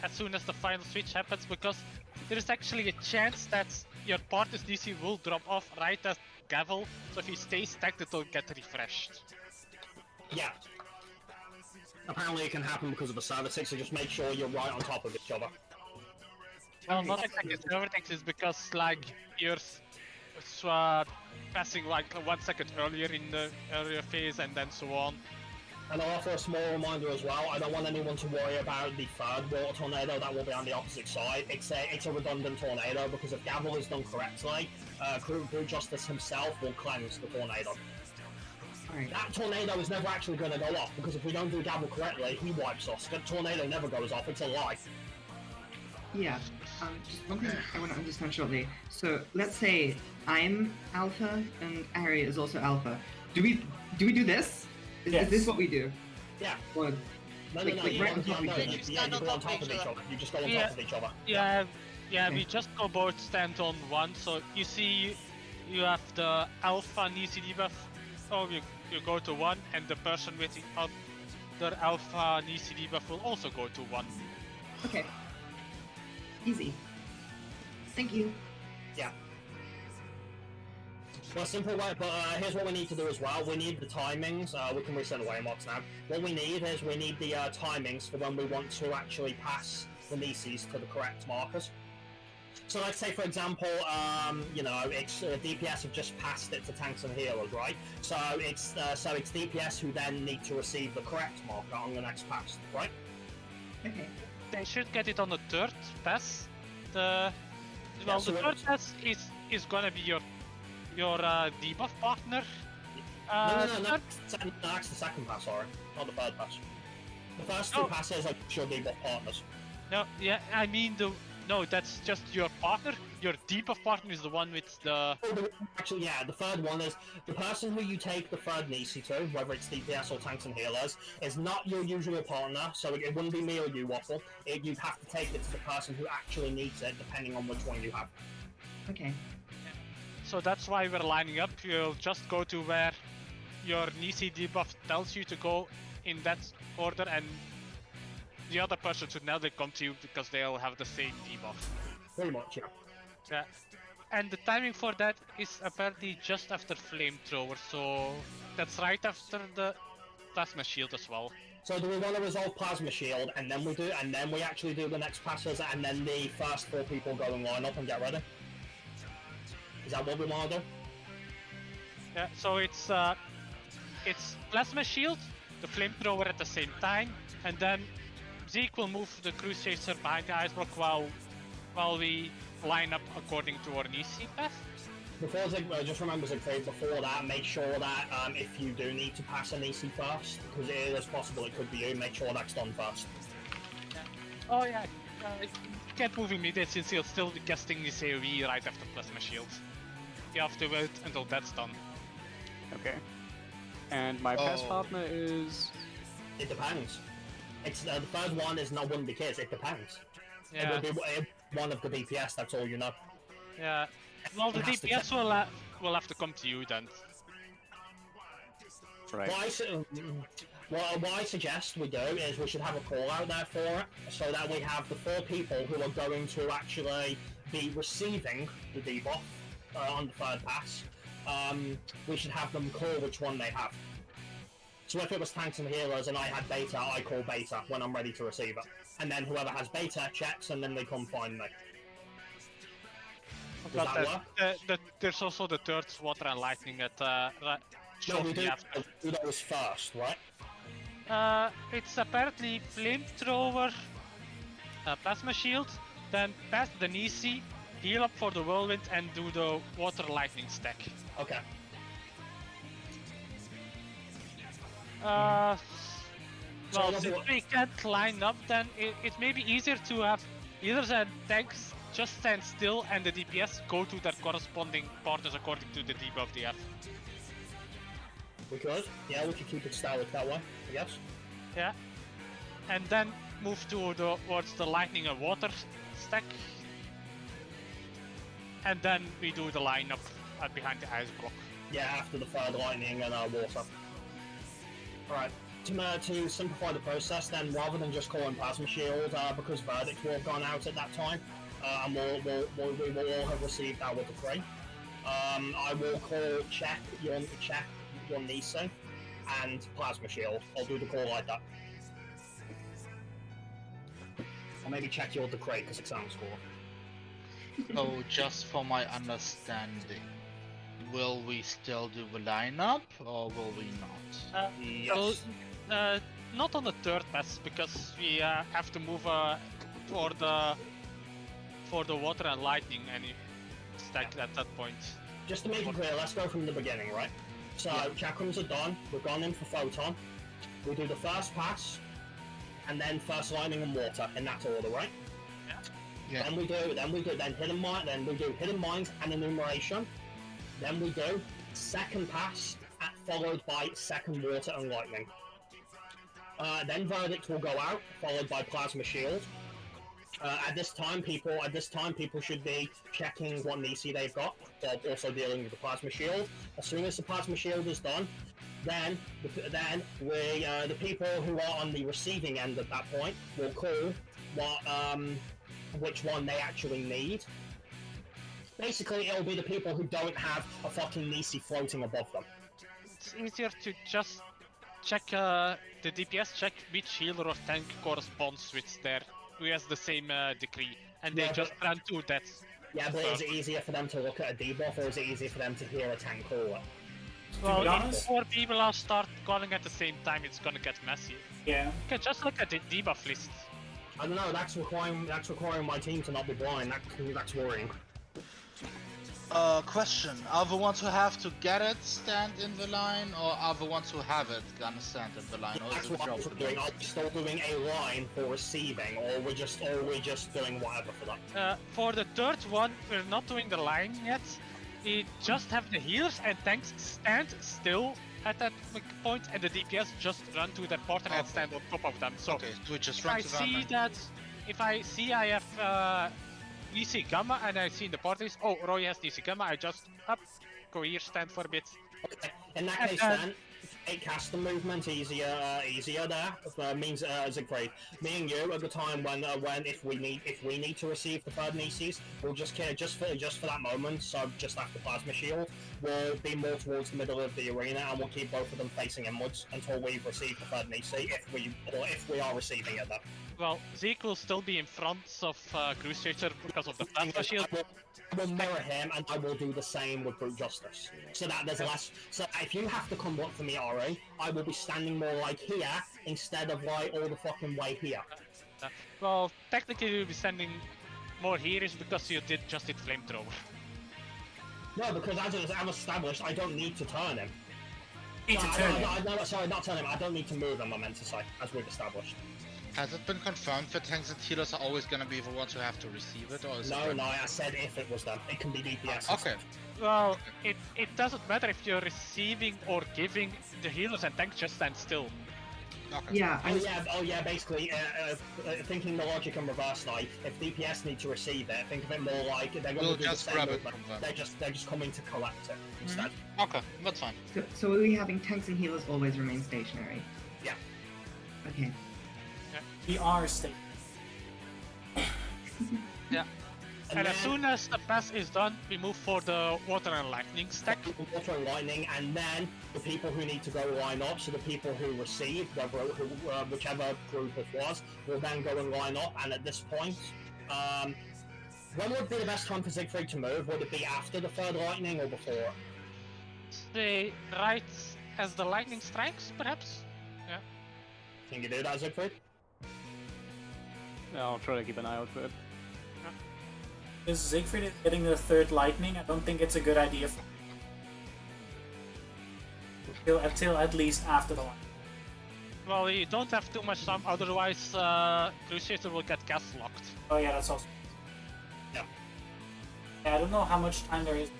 as soon as the final switch happens, because there is actually a chance that your partner's DC will drop off right as Gavel, so if you stay stacked it will get refreshed. Yeah. Apparently it can happen because of the services, so just make sure you're right on top of each other. Well, not exactly everything is because like you're passing like 1 second earlier in the earlier phase and then so on. And I'll offer a small reminder as well, I don't want anyone to worry about the third water tornado that will be on the opposite side. It's a redundant tornado because if Gavel is done correctly, Crew Justice himself will cleanse the tornado. Alright. That tornado is never actually going to go off because if we don't do Gavel correctly, he wipes us. The tornado never goes off, it's a lie. Yeah. Just one thing I want to understand shortly. So let's say I'm alpha and Ari is also alpha. Do we do this? Yes. Is this what we do? Yeah. Or, No, like, you right on top of each other. You stand go on on top top of of each each other. other. You just go on Yeah. top of each other. Yeah, Okay. we just go both stand on one, so you see you have the alpha and EC debuff, so you go to 1, and the person with the other alpha and EC debuff will also go to 1. Okay. Easy. Thank you. Yeah. Well, simple way, but here's what we need to do as well. We need the timings. We can reset the waymarks now. What we need is we need the timings for when we want to actually pass the Nices to the correct markers. So let's say, for example, you know, it's DPS have just passed it to tanks and healers, right? So it's DPS who then need to receive the correct marker on the next pass, right? Okay. They should get it on the 3rd pass. The so third pass is gonna be your debuff partner. No, that's the second pass, sorry, not the third pass. The first two passes are your debuff partners. No, yeah, I mean no, that's just your partner. Your debuff partner is the one with the. Actually, yeah, the third one is the person who you take the third Nisi to, whether it's DPS or tanks and healers, is not your usual partner, so it wouldn't be me or you, Waffle. You'd have to take it to the person who actually needs it, depending on which one you have. Okay. So that's why we're lining up. You'll just go to where your Nisi debuff tells you to go in that order, and the other person should now come to you because they'll have the same debuff. Pretty much, yeah. Yeah. And the timing for that is apparently just after flamethrower, so that's right after the plasma shield as well. So do we want to resolve plasma shield, and then we actually do the next passes, and then the first 4 people go and line up and get ready? Is that what we want to do? Yeah. So it's plasma shield, the flamethrower at the same time, and then Zeke will move the cruise chaser behind the ice block while we line up according to our Nisi path. Before Zig, just remember Zigfried, before that, make sure that if you do need to pass a Nisi first, because it is possible it could be you, make sure that's done first. Yeah. Oh yeah, You can't move immediately since you're still casting this AoE right after Plasma Shield. You have to wait until that's done. Okay. And my pass Oh. partner is... It depends. It's the third one is not one of the kids. It depends. It Yeah, will be one of the DPS. That's all you know. yeah. Well, the It has to DPS will have to come to you then. Right. What I suggest we do is we should have a call out there for it, so that we have the 4 people who are going to actually be receiving the debuff on the third pass. We should have them call which one they have. So if it was tanks and healers and I had beta, I call beta when I'm ready to receive it. And then whoever has beta checks and then they come find me. Does But that work? there's also the third water and lightning that No, we shortly do after. those first, right? It's apparently flamethrower, plasma shield, then pass the Nisi, heal up for the whirlwind, and do the water lightning stack. Okay. Well, So since we can't line up, then it may be easier to have healers and tanks just stand still and the DPS go to their corresponding partners according to the debuff they have. We could. Yeah, we could keep it static that way, I guess. Yeah. And then move towards the lightning and water stack. And then we do the lineup behind the ice block. Yeah, after the third lightning and water. Alright, to simplify the process then, rather than just calling Plasma Shield, because Verdict will have gone out at that time, and we will all have received our decree. I will call check your Nisi and Plasma Shield. I'll do the call like that. Or maybe check your decree, because it sounds cool. Oh, just for my understanding, will we still do the lineup or will we not? Yes. Not on the third pass because we have to move for the water and lightning any stack at that point. Just to make it clear, let's go from the beginning, right? So, chakrams are done, we've gone in for Photon, we do the first pass, and then first lightning and water, in that order, right? Yeah. Then we do hidden mines and enumeration. Then we do second pass, followed by second water and lightning. Then Verdict will go out, followed by Plasma Shield. At this time, people should be checking what Nisi they've got, while also dealing with the Plasma Shield. As soon as the Plasma Shield is done, then the people who are on the receiving end at that point will call which one they actually need. Basically, it'll be the people who don't have a fucking Nisi floating above them. It's easier to just check the DPS check which healer or tank corresponds with who has the same decree, and they Yeah, just run to that. Yeah, but is it easier for them to look at a debuff, or is it easier for them to hear a tank call it? Well, be if honest- 4 people are start calling at the same time, it's gonna get messy. Yeah. You can just look at the debuff list. I don't know. That's requiring my team to not be blind. That's worrying. Question. Are the ones who have to get it stand in the line, or are the ones who have it gonna stand in the line? Or That's is it what I'm joke? doing. Are we still doing a line for receiving, or we're just doing whatever for that? For the third one, we're not doing the line yet. We just have the healers and tanks stand still at that point, and the DPS just run to their partner and Okay. stand on top of them. So Okay, so we just if run I to them. see and- that, if I see I have Nisi Gamma and I see in the parties, oh, Roy has Nisi Gamma, I just go here, stand for a bit. Okay. In that And case, then, make caster movement easier there. Means Siegfried, me and you at the time when if we need to receive the third Nisis, we'll just for that moment. So just after Plasma Shield, we'll be more towards the middle of the arena, and we'll keep both of them facing inwards until we've received the third Nisi. If we are receiving it, then. Well, Zeke will still be in front of Cruise Chaser because of the Plasma Shield. I will mirror him, and I will do the same with Brute Justice. So that there's less. So if you have to come look for me, Ari, I will be standing more like here instead of like all the fucking way here. Well, technically you'll be standing more here is because you just did Flamethrower. No, because as I've established, I don't need to turn him. Need to turn it. Sorry, not turn him. I don't need to move him, I meant to say, as we've established. Has it been confirmed that tanks and healers are always gonna be the ones who have to receive it, or is No, it? no, I said if it was them. It can be DPS. Okay. Well, it doesn't matter if you're receiving or giving. The healers and tanks just stand still. Okay. Yeah, Oh yeah. Basically, thinking the logic in reverse, like if DPS need to receive it, think of it more like they're going We'll to do the just same grab it movement. from them. They're just coming to collect it instead. Okay, that's fine. so are we having tanks and healers always remain stationary? Yeah. Okay. We are stable. Yeah. And as soon as the pass is done, we move for the water and lightning stack. Water and lightning, and then the people who need to go line up, so the people who receive, whichever group it was, will then go and line up. And at this point, when would be the best time for Siegfried to move? Would it be after the third lightning or before? Say right as the lightning strikes, perhaps? Yeah. Can you do that, Siegfried? Yeah, I'll try to keep an eye out for it. If Siegfried is getting the third lightning, I don't think it's a good idea for until at least after the lightning. Well, you don't have too much time, otherwise Crusader will get gas locked. Oh yeah, that's also. Yeah. Yeah, I don't know how much time there is.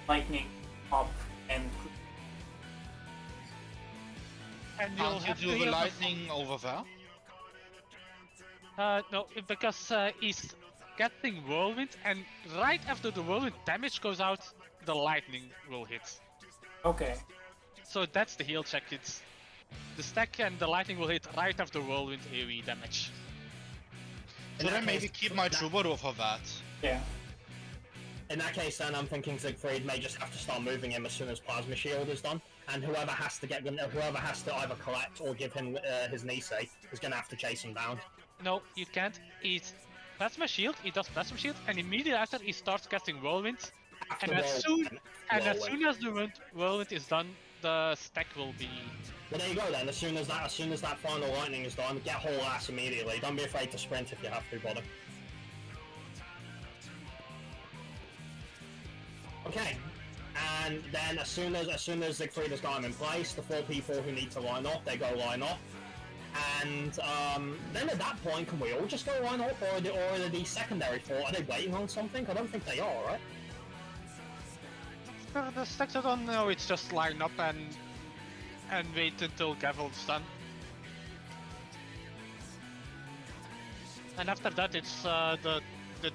Lightning, up, and And you'll Can't you have to do the heal lightning over there? No, because he's getting whirlwind, and right after the whirlwind damage goes out, the lightning will hit. okay. So that's the heal check. It's the stack and the lightning will hit right after whirlwind AoE damage. So then maybe keep my troubadour for that. Yeah. In that case, then I'm thinking Siegfried may just have to start moving him as soon as Plasma Shield is done, and whoever has to either collect or give him his Nisei is going to have to chase him down. No, you can't. It's Plasma Shield, he does Plasma Shield, and immediately after he starts casting Whirlwind. After And as soon Whirlwind. as the Whirlwind is done, the stack will be... Well, there you go then. As soon as that final lightning is done, get whole ass immediately. Don't be afraid to sprint if you have to, brother. Okay. And then as soon as Siegfried has got him in place, the 4 people who need to line up, they go line up. And then at that point, can we all just go line up, or are the secondary 4? Are they waiting on something? I don't think they are, right? The stacks I don't know, it's just line up and wait until Gavel's done. And after that it's the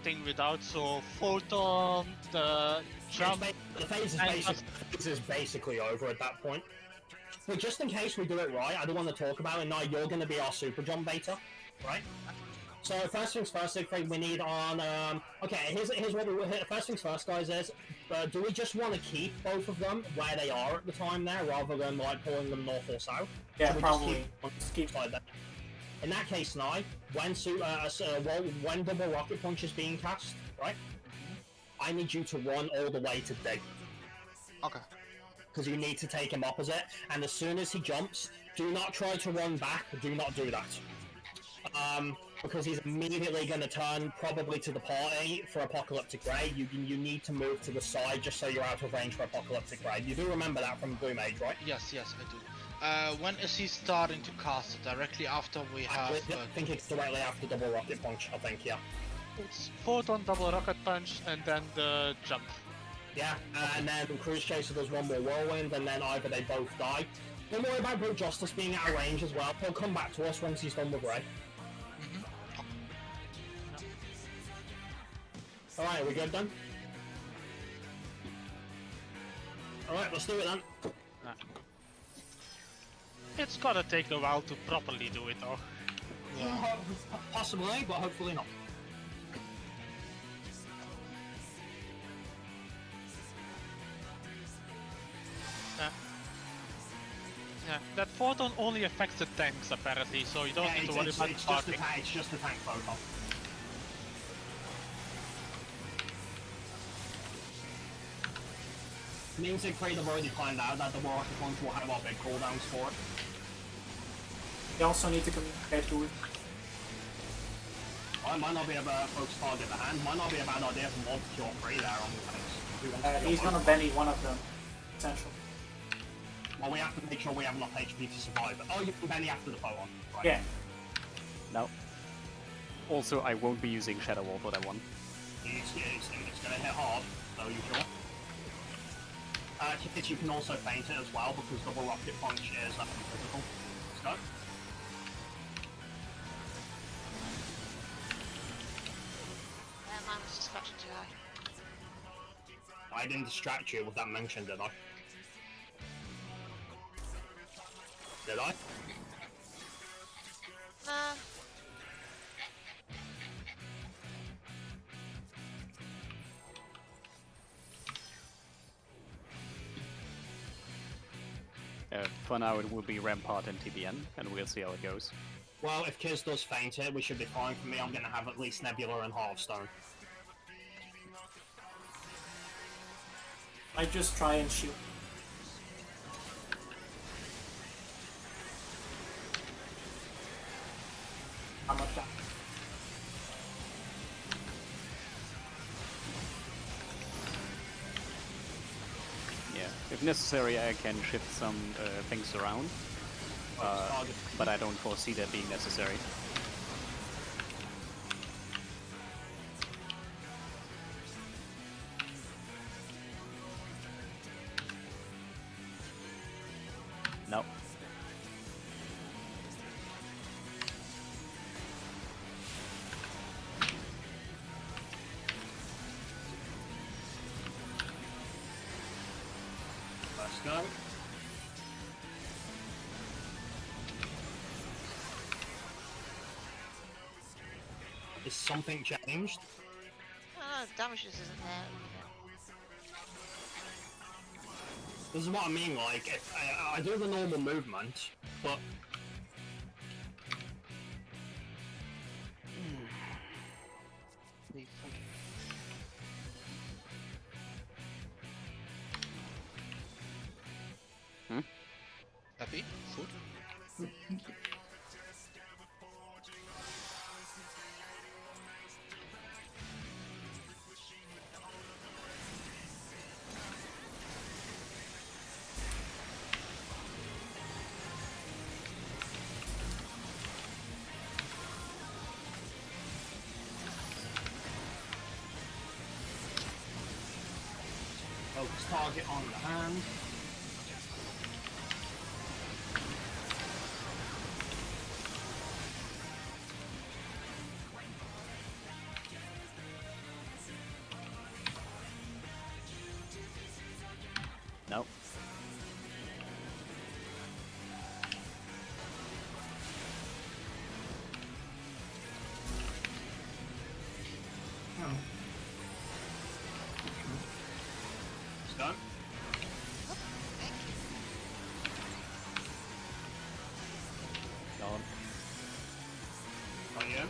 thing without, so Photon, the jump... The phase is basically over at that point. But just in case we do it right, I don't want to talk about it now. You're going to be our super jump beta, right? So first things first, Siegfried, we need on. Okay, here's what first things first, guys. Is do we just want to keep both of them where they are at the time there, rather than like pulling them north or south? Yeah, Should we probably. just keep like that? In that case, now when double rocket punch is being cast, right? I need you to run all the way to dig. Okay. Because you need to take him opposite, and as soon as he jumps, do not try to run back, do not do that. Because he's immediately going to turn probably to the party for Apocalyptic Ray. You need to move to the side just so you're out of range for Apocalyptic Ray. You do remember that from Blue Mage, right? Yes, I do. When is he starting to cast it? Directly after we have... I think it's directly after Double Rocket Punch, I think, yeah. It's Photon, double rocket punch, and then the jump. Yeah, and then Cruise Chaser does one more Whirlwind, and then either they both die. Don't worry about Brute Justice being out of range as well. He'll come back to us once he's done with Ray. Alright, are we good then? Alright, let's do it then. It's gonna take a while to properly do it though. Yeah. Possibly, but hopefully not. Yeah, that photon only affects the tanks apparently, so you don't need to worry about parking. It's just a tank photon. Me and Siegfried have already planned out that the rocket punch will have our big cooldowns for it. You also need to communicate to it. Well, it might not be a focus target at hand. Might not be a bad idea for Mod to kill 3 there on the tanks. He's gonna Benny one of them, essentially. Well, we have to make sure we have enough HP to survive it. Oh, you can Benny after the photon. Right. Yeah. No. Also, I won't be using Shadow Wall for that one. It's gonna hit hard, so you sure? Kids, you can also feint it as well because double rocket punch is physical. Let's go. Yeah, mine was just scratching too high. I didn't distract you with that mention, did I? Did I? Nah. For now, it will be Rampart and TBN, and we'll see how it goes. Well, if Kiz does feint it, we should be fine. For me, I'm gonna have at least Nebula and Hearthstone. I just try and shoot. How much damage? Yeah, if necessary, I can shift some things around, but I don't foresee that being necessary. No. Let's go. Is something changed? Oh, damage just isn't there. This is what I mean, like, if I do the normal movement, but... Happy? Food? Focus target on the hand. No. Oh. Let's go. Gone. On you.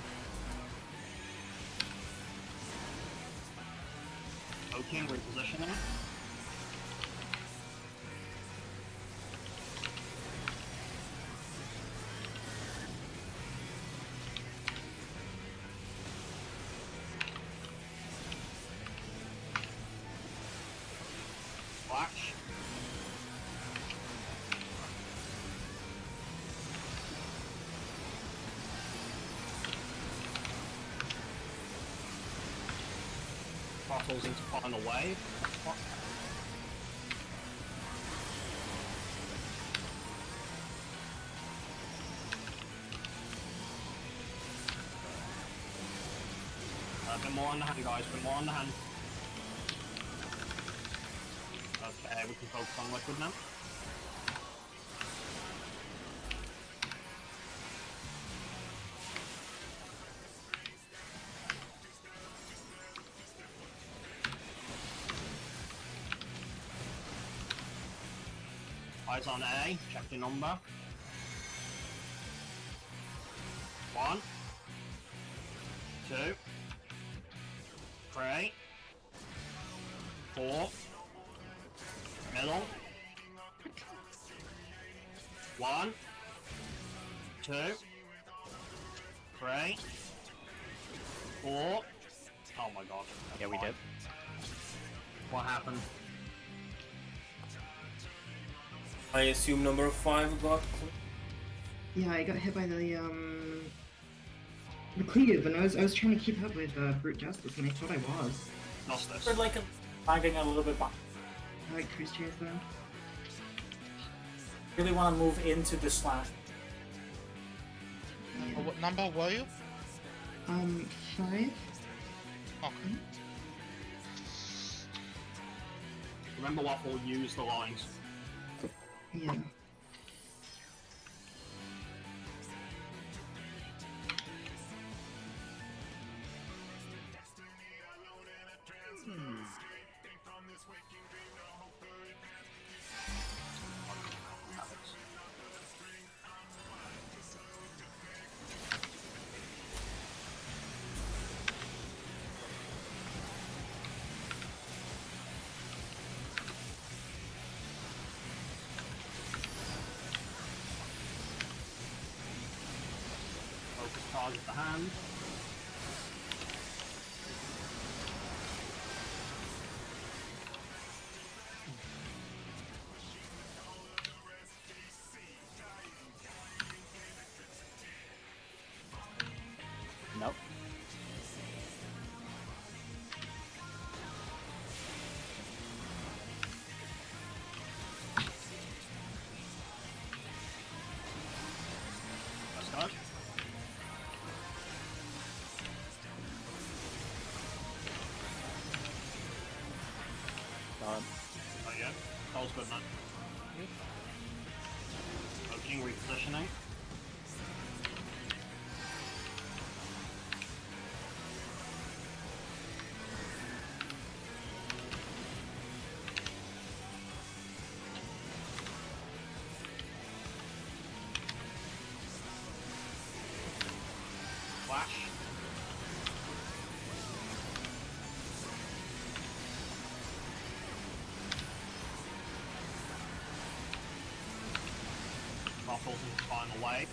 Okay, repositioning. Flash. Bottles into final wave. A bit more on the hand, guys. A bit more on the hand. Okay, we can focus on liquid now. Eyes on A, check your number. 1, 2, 3, 4, middle. 1, 2, 3, 4. Oh my god. Yeah, we did. What happened? I assume number 5 got. Yeah, I got hit by the the cleave, and I was trying to keep up with Brute Justice, and I thought I was. Lost this. They're like lagging a little bit back. I like cruise chase though. Really want to move into the slash. Oh, what number were you? 5. Okay. Remember waffle, use the lines. Yeah. Focus target the hand. Nope. Let's go. Done. Oh yeah, that was good, man. Opening, repositioning. Flash. Ruffles in the final wave.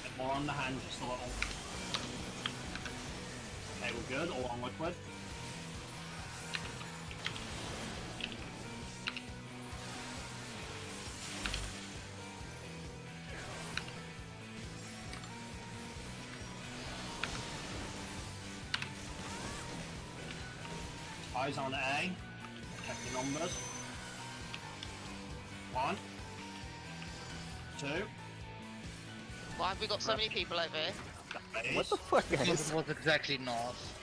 Bit more on the hand, just a little. Okay, we're good, all on liquid. Eyes on A. Check the numbers. 1, 2. Why have we got so many people over here? What the fuck, Because guys? it was exactly north.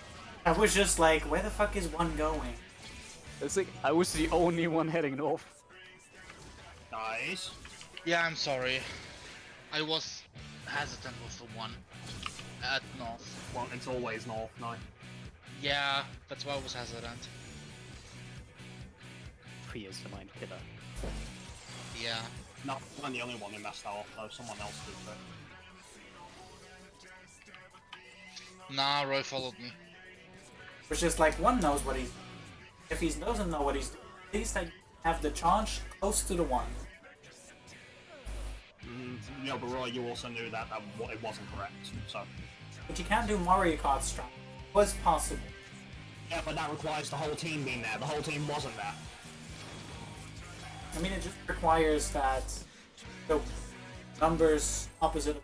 I was just like, where the fuck is one going? It's like I was the only one heading north. Nice. Yeah, I'm sorry. I was hesitant with the one at north. Well, it's always north, no. Yeah, that's why I was hesitant. Fierce mind killer. Yeah. No, I'm the only one who messed that up, though. Someone else did it. Nah, Roy followed me. It's just like one knows what he's. If he doesn't know what he's doing, at least I have the charge close to the one. Yeah, but Roy, you also knew that it wasn't correct, so. But you can't do Mario Kart strat. It was possible. Yeah, but that requires the whole team being there. The whole team wasn't there. I mean, it just requires that the numbers opposite of.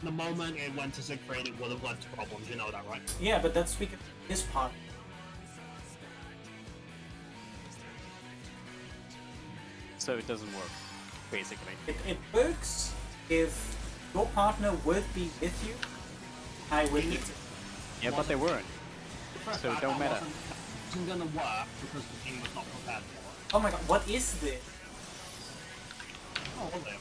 The moment it went to Siegfried, it would have led to problems, you know that, right? Yeah, but that's because this part. So it doesn't work, basically. It works if your partner would be with you. I would be. Yeah, but they weren't. So it don't matter. Wasn't gonna work because the team was not prepared for it. Oh my god, what is this? Oh, well, there.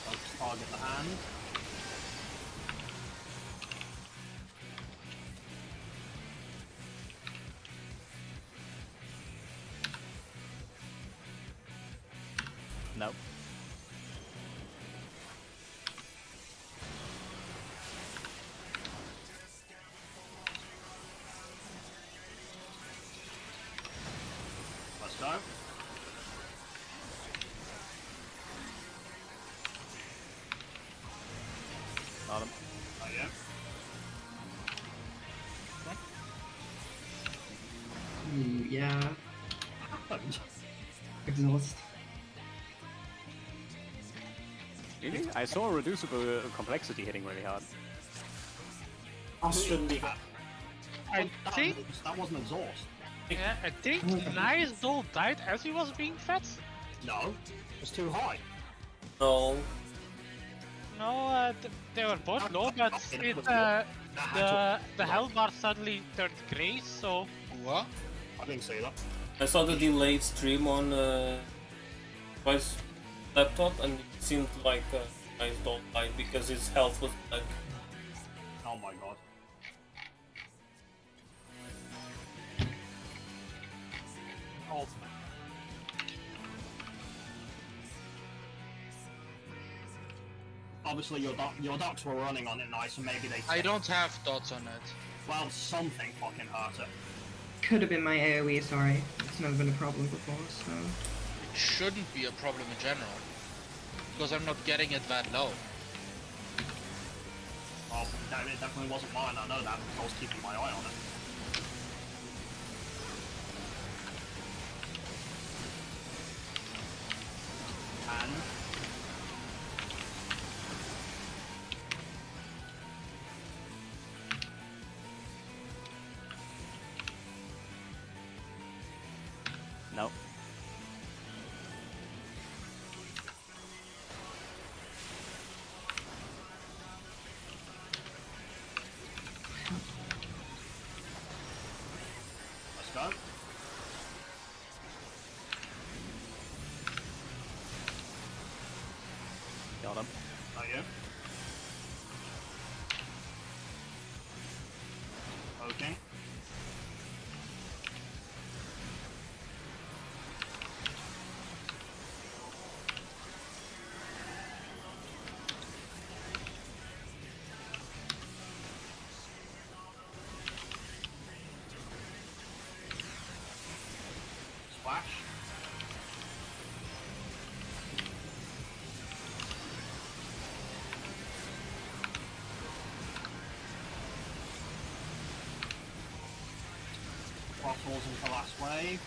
Focus target the hand. Nope. Let's go. exhaust. Really? I saw reducible complexity hitting really hard. I shouldn't be. I think, that wasn't exhaust. yeah, I think Nice Doll died as he was being fed. No, it's too high. No. No, they were both low, but the hell bar suddenly turned grey, so What? I didn't see that. I saw the delayed stream on my laptop, and it seemed like Nice Doll died because his health was like. Oh my god. Oh. Obviously your ducks were running on it nice, and maybe they. I don't have dots on it. Well, something fucking hurt it. Could have been my AoE, sorry. It's never been a problem before, so... It shouldn't be a problem in general. Because I'm not getting it that low. Well, it definitely wasn't mine. I know that because I was keeping my eye on it. And No. let's go. Got him. Not you. Okay. Splash. Waffles into last wave.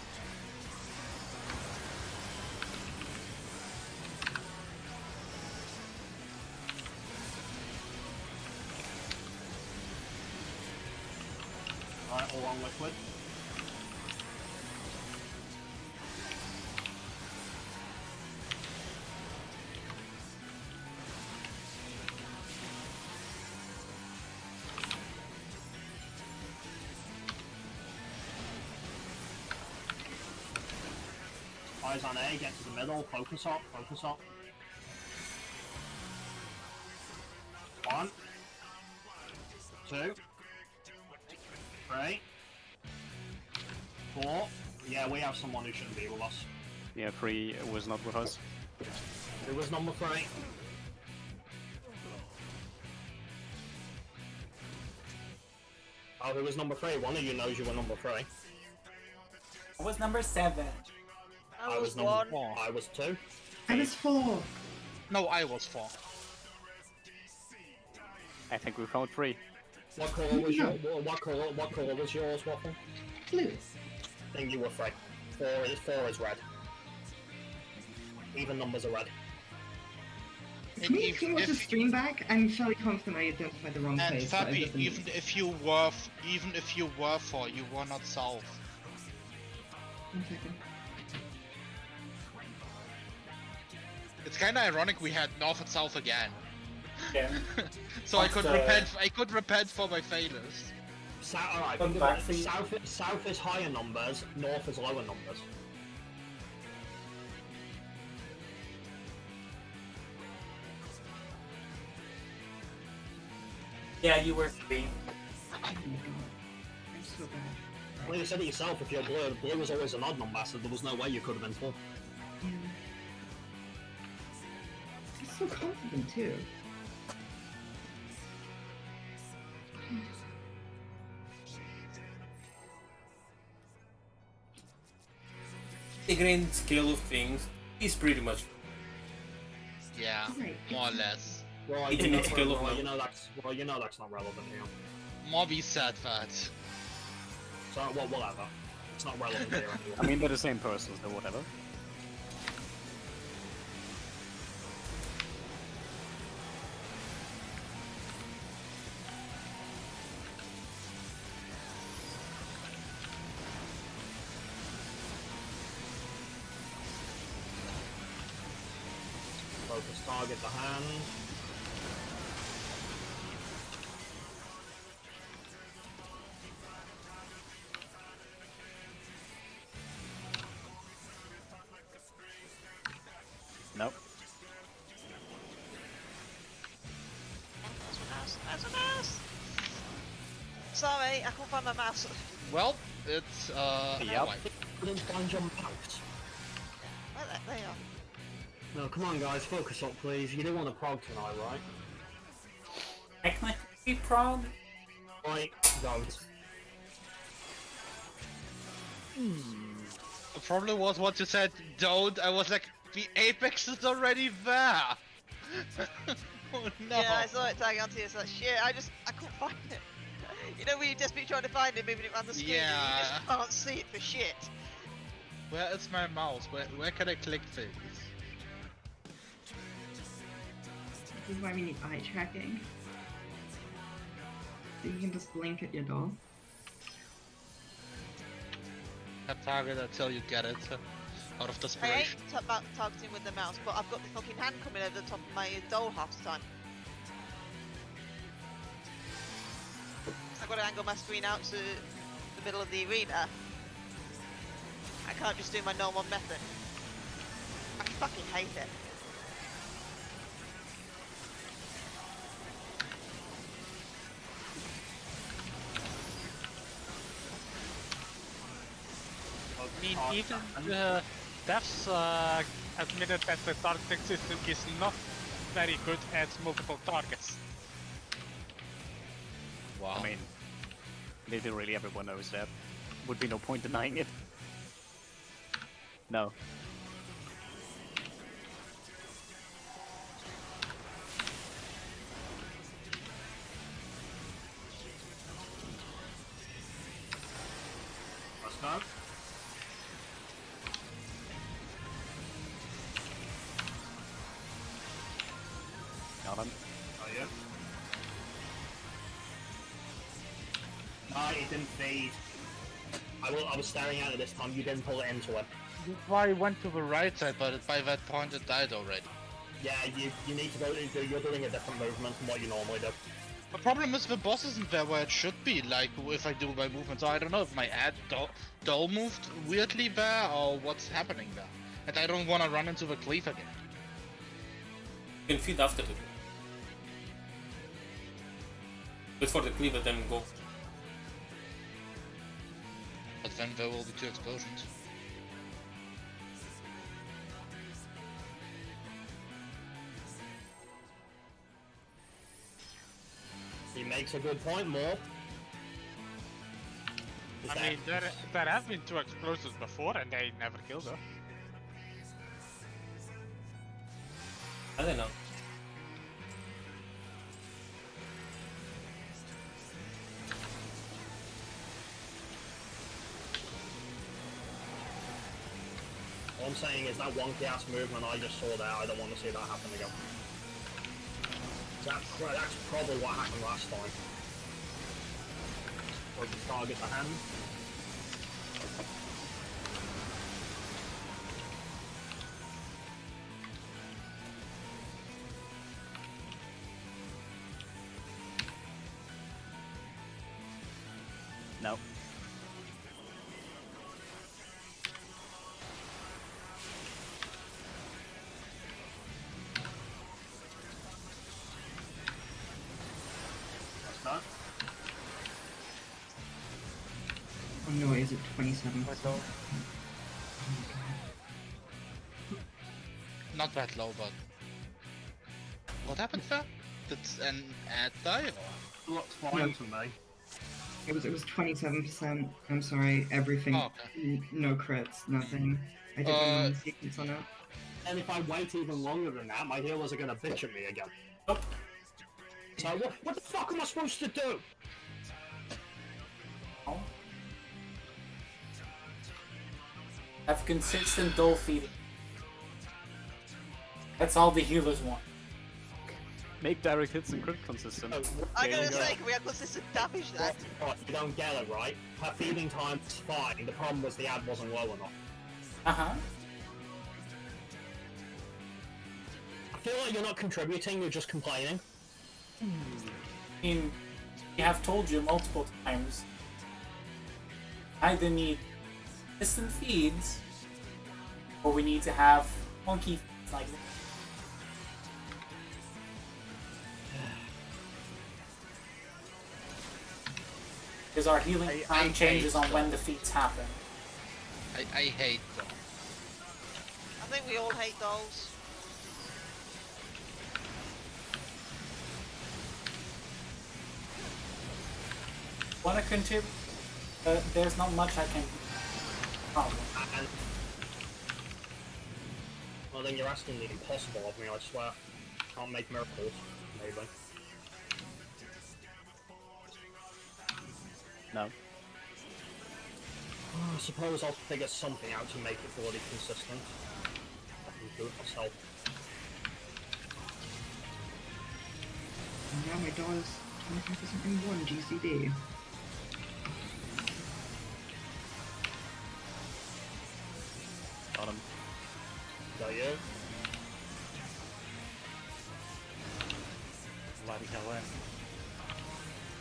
Right, all on liquid. Eyes on A, get to the middle, focus up, focus up. 1, 2, 3, 4. Yeah, we have someone who shouldn't be with us. Yeah, 3 was not with us. Who was number 3? Oh, who was number 3? One of you knows you were number 3. I was number 7. I was number 1. 4. I was 2. I was 4! No, I was 4. I think we found 3. What colour was your, what colour was yours, Waffle? Blue. I think you were 3. 4 is red. Even numbers are red. Can you watch the stream back? I'm fairly confident I identified the wrong And place. but I Fabi, just- even if you were 4, you were not south. 1 second. It's kinda ironic we had north and south again. Yeah. So I could What's, repent for my failures. Alright, Come back for you. south is higher numbers, north is lower numbers. Yeah, you were 3. Oh my god. I'm so bad. Well, you said it yourself, if you're blue was always an odd number, so there was no way you could have been 4. Yeah. I'm so confident too. The grand scale of things is pretty much. Yeah, Right. more or less. Well, It's you not know, skill of well, mine. you know that's not relevant here. Mobby said that. So, well, whatever. It's not relevant here I anyway. mean, they're the same person, so whatever. Focus target the hand. Nope. There's a mouse! Sorry, I can't find my mouse. Well, it's Yep. anyway. Couldn't find your mouse. Where they are. No, come on guys, focus up please. You didn't want to prog tonight, right? Technically prog. Right, don't. The problem was what you said, don't. I was like, the apex is already there. Oh no. Yeah, I saw it tagging onto you, so shit, I couldn't find it. You know when you just be trying to find it, moving it around the screen, and you just can't see it for shit. Where is my mouse? Where can I click things? This is why we need eye tracking. So you can just blink at your doll. Tap target until you get it out of I desperation. ain't targeting with the mouse, but I've got the fucking hand coming over the top of my doll half the time. I've got to angle my screen out to the middle of the arena. I can't just do my normal method. I fucking hate it. I mean, even the devs admitted that the targeting system is not very good at multiple targets. Wow. I mean, literally everyone knows that. Would be no point denying it. No. Let's go. Got him. Oh yeah. No, it didn't fade. I was staring at it this time, you didn't pull it into it. That's why I went to the right side, but by that point it died already. Yeah, you need to go into, you're doing a different movement from what you normally do. The problem is the boss isn't there where it should be, like if I do my movement, so I don't know if my doll moved weirdly there or what's happening there. And I don't want to run into the cleave again. You can feed after it. Wait for the cleaver, then go. But then there will be 2 explosions. He makes a good point, more. I mean, there have been 2 explosions before and they never killed her. I don't know. All I'm saying is that wonky ass movement I just saw there, I don't want to see that happen again. That's probably what happened last time. Focus target the hand. No. That's done. Oh no, is it 27? Not that low, but... What happened there? Did an ad die or? Looks fine to me. It was 27%. I'm sorry, everything. Oh, okay. No crits, nothing. I didn't know the sequence on it. And if I wait even longer than that, my healers are gonna bitch at me again. So what the fuck am I supposed to do? Have consistent doll feeding. That's all the healers want. Make direct hits and crit consistent. I There gotta you go. say, can we have consistent damage then? Right, you don't get it, right? Her feeding time is fine, the problem was the ad wasn't low enough. Uh-huh. feel like you're not contributing, you're just complaining. I mean, we have told you multiple times. Either need consistent feeds, or we need to have funky feeds like this. Because our healing time changes on when the feats happen. I hate them. I think we all hate dolls. Wanna contribute? There's not much I can do. Problem. And well, then you're asking the impossible of me, I swear. Can't make miracles, maybe. No. I suppose I'll figure something out to make it bloody consistent. I can do it myself. And now my doll is 25% in 1 GCD. Got him. Is that you? Bloody hell,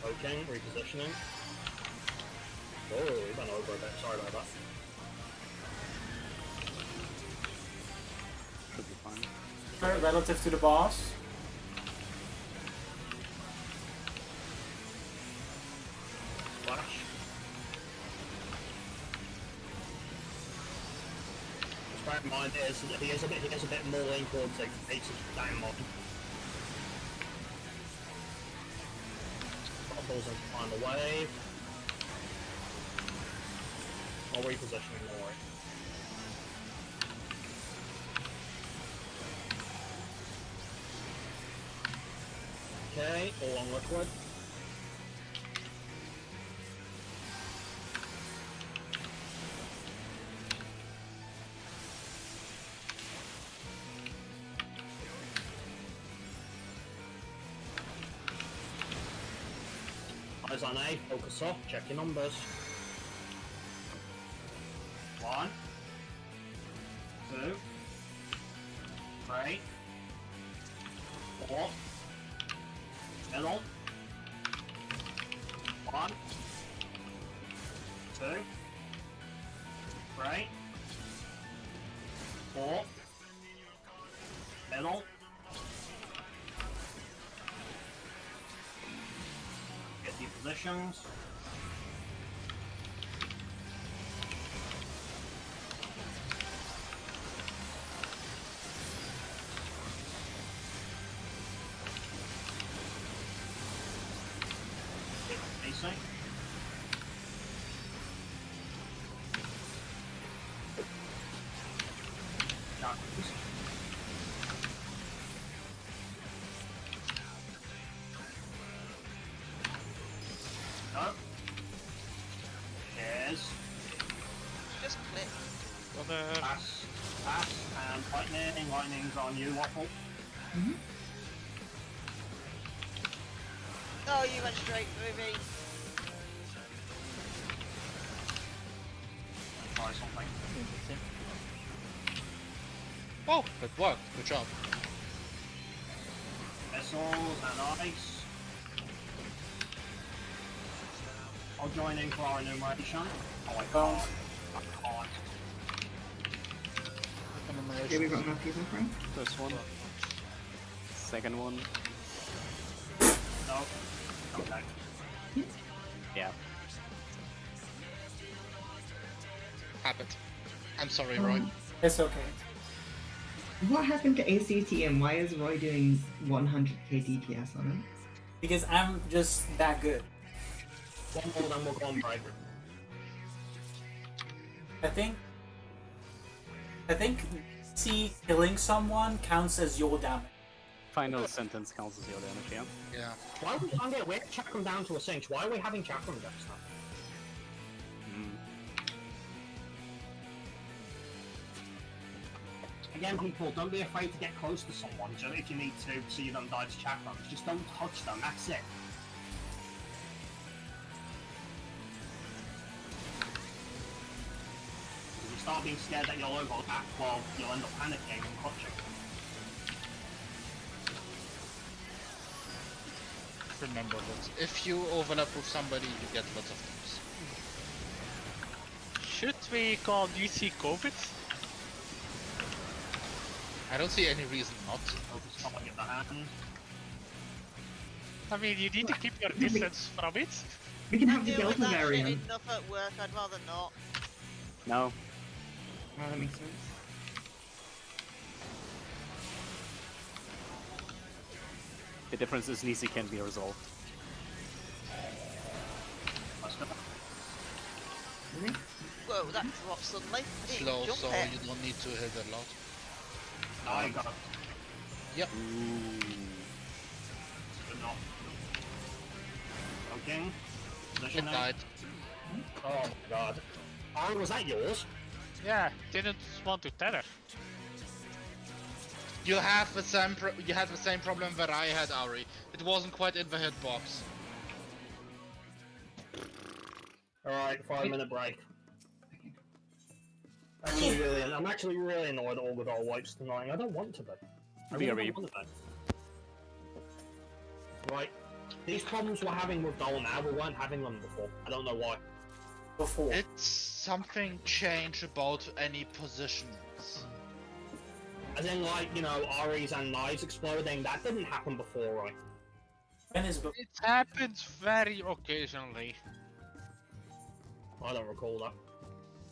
Poking, repositioning. Oh, we went over a bit, sorry about that. Should be fine. Relative to the boss. Flash. Just bear in mind, he is a bit more lean towards the basic down mod. Waffles into final wave. I'll reposition him, don't worry. Okay, all on liquid. Eyes on A, focus up, check your numbers. 1, 2, 3, 4, middle, 1, 2, 3, 4, middle, get the positions. Facing. Chakras. No. There's Just click. pass, and lightning. Lightning's on you, Waffle. Oh, you went straight through me. Try something. Oh, it worked. Good job. Missiles and ice. I'll join in for our enumeration. Oh, I can't. I can't. Okay, we've got enough people, friend. First one. Second one. No. Okay. Yeah. Happened. I'm sorry, Roy. It's okay. What happened to ACT and why is Roy doing 100k DPS on him? Because I'm just that good. One more, then we'll go on break. I think see killing someone counts as your damage. Final sentence counts as your damage, yeah? Yeah. Why are we trying to get Chakram down to a cinch? Why are we having Chakram decks now? Again, people, don't be afraid to get close to someone just if you need to see them die to Chakrams. Just don't touch them, that's it. If you start being scared that you'll overlap, well, you'll end up panicking and clutching. remember that if you overlap with somebody, you get lots of things. Should we call DC COVID? I don't see any reason not. Focus on get the hand. I mean, you need to keep your distance from it. We can have the Deal with Delta that shit variant. enough at work, I'd rather not. No. Oh, that makes sense. The difference is Nisi can be resolved. Let's go. Really? Whoa, that dropped suddenly. I didn't Slow, jump so it. you don't need to hit a lot. I got it. Yep. Good enough. Okay. It Position now. died. Oh my god. Oh, was that yours? Yeah, didn't want to tether. You have the same you had the same problem that I had, Ari. It wasn't quite in the hitbox. Alright, 5-minute break. I'm actually really annoyed all with our wipes tonight. I don't want to be. I really Very. don't want to be. Right. These problems we're having with Dole now, we weren't having them before. I don't know why. Before. It's something changed about any positions. As in, like, you know, Aries and knives exploding, that didn't happen before, right? When is It happens very occasionally. I don't recall that.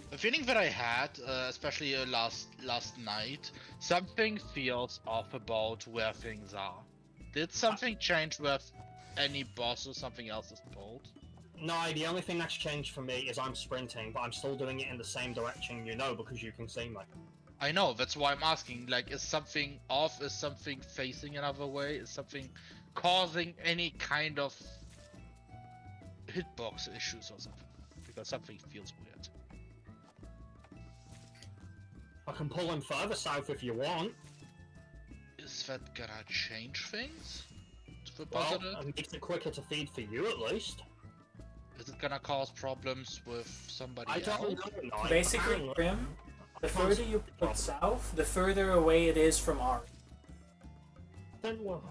The feeling that I had, especially last night, something feels off about where things are. Did something change with any boss or something else is pulled? No, the only thing that's changed for me is I'm sprinting, but I'm still doing it in the same direction, you know, because you can see me. I know, that's why I'm asking, like, is something off? Is something facing another way? Is something causing any kind of hitbox issues or something? Because something feels weird. I can pull him further south if you want. Is that gonna change things? For Well, positive? it makes it quicker to feed for you at least. Is it gonna cause problems with somebody I else? don't know. Knife. basically Apparently- Grim? The further you put south, the further away it is from Ari. Then well,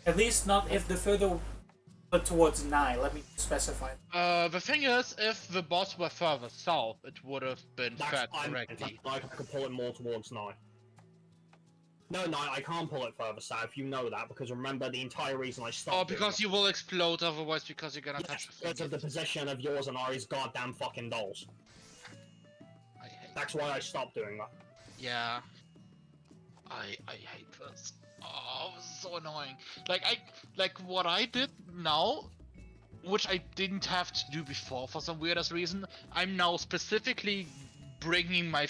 At least not if the further put towards 9. Let me specify. The thing is, if the boss were further south, it would have been fed correctly. I could pull it more towards 9. No, I can't pull it further south. You know that because remember the entire reason I stopped. Oh, because you will explode otherwise because you're gonna touch the because of the thing. position of yours and Ari's goddamn fucking dolls. I hate. That's why I stopped doing that. Yeah. I hate this. Oh, this is so annoying. Like what I did now, which I didn't have to do before for some weirdest reason. I'm now specifically bringing my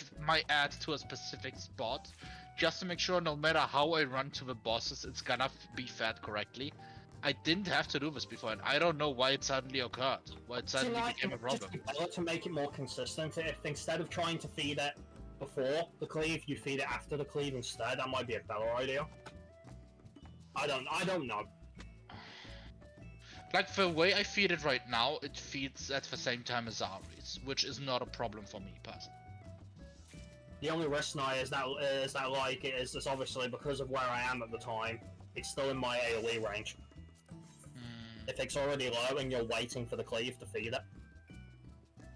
ad to a specific spot, just to make sure no matter how I run to the bosses, it's gonna be fed correctly. I didn't have to do this before, and I don't know why it suddenly occurred. Why it suddenly became a problem. To make it more consistent, if instead of trying to feed it before the cleave, you feed it after the cleave instead, that might be a better idea. I don't know. Like the way I feed it right now, it feeds at the same time as Ari's, which is not a problem for me personally. The only risk now is that like it's obviously because of where I am at the time, it's still in my AoE range. If it's already low and you're waiting for the cleave to feed it.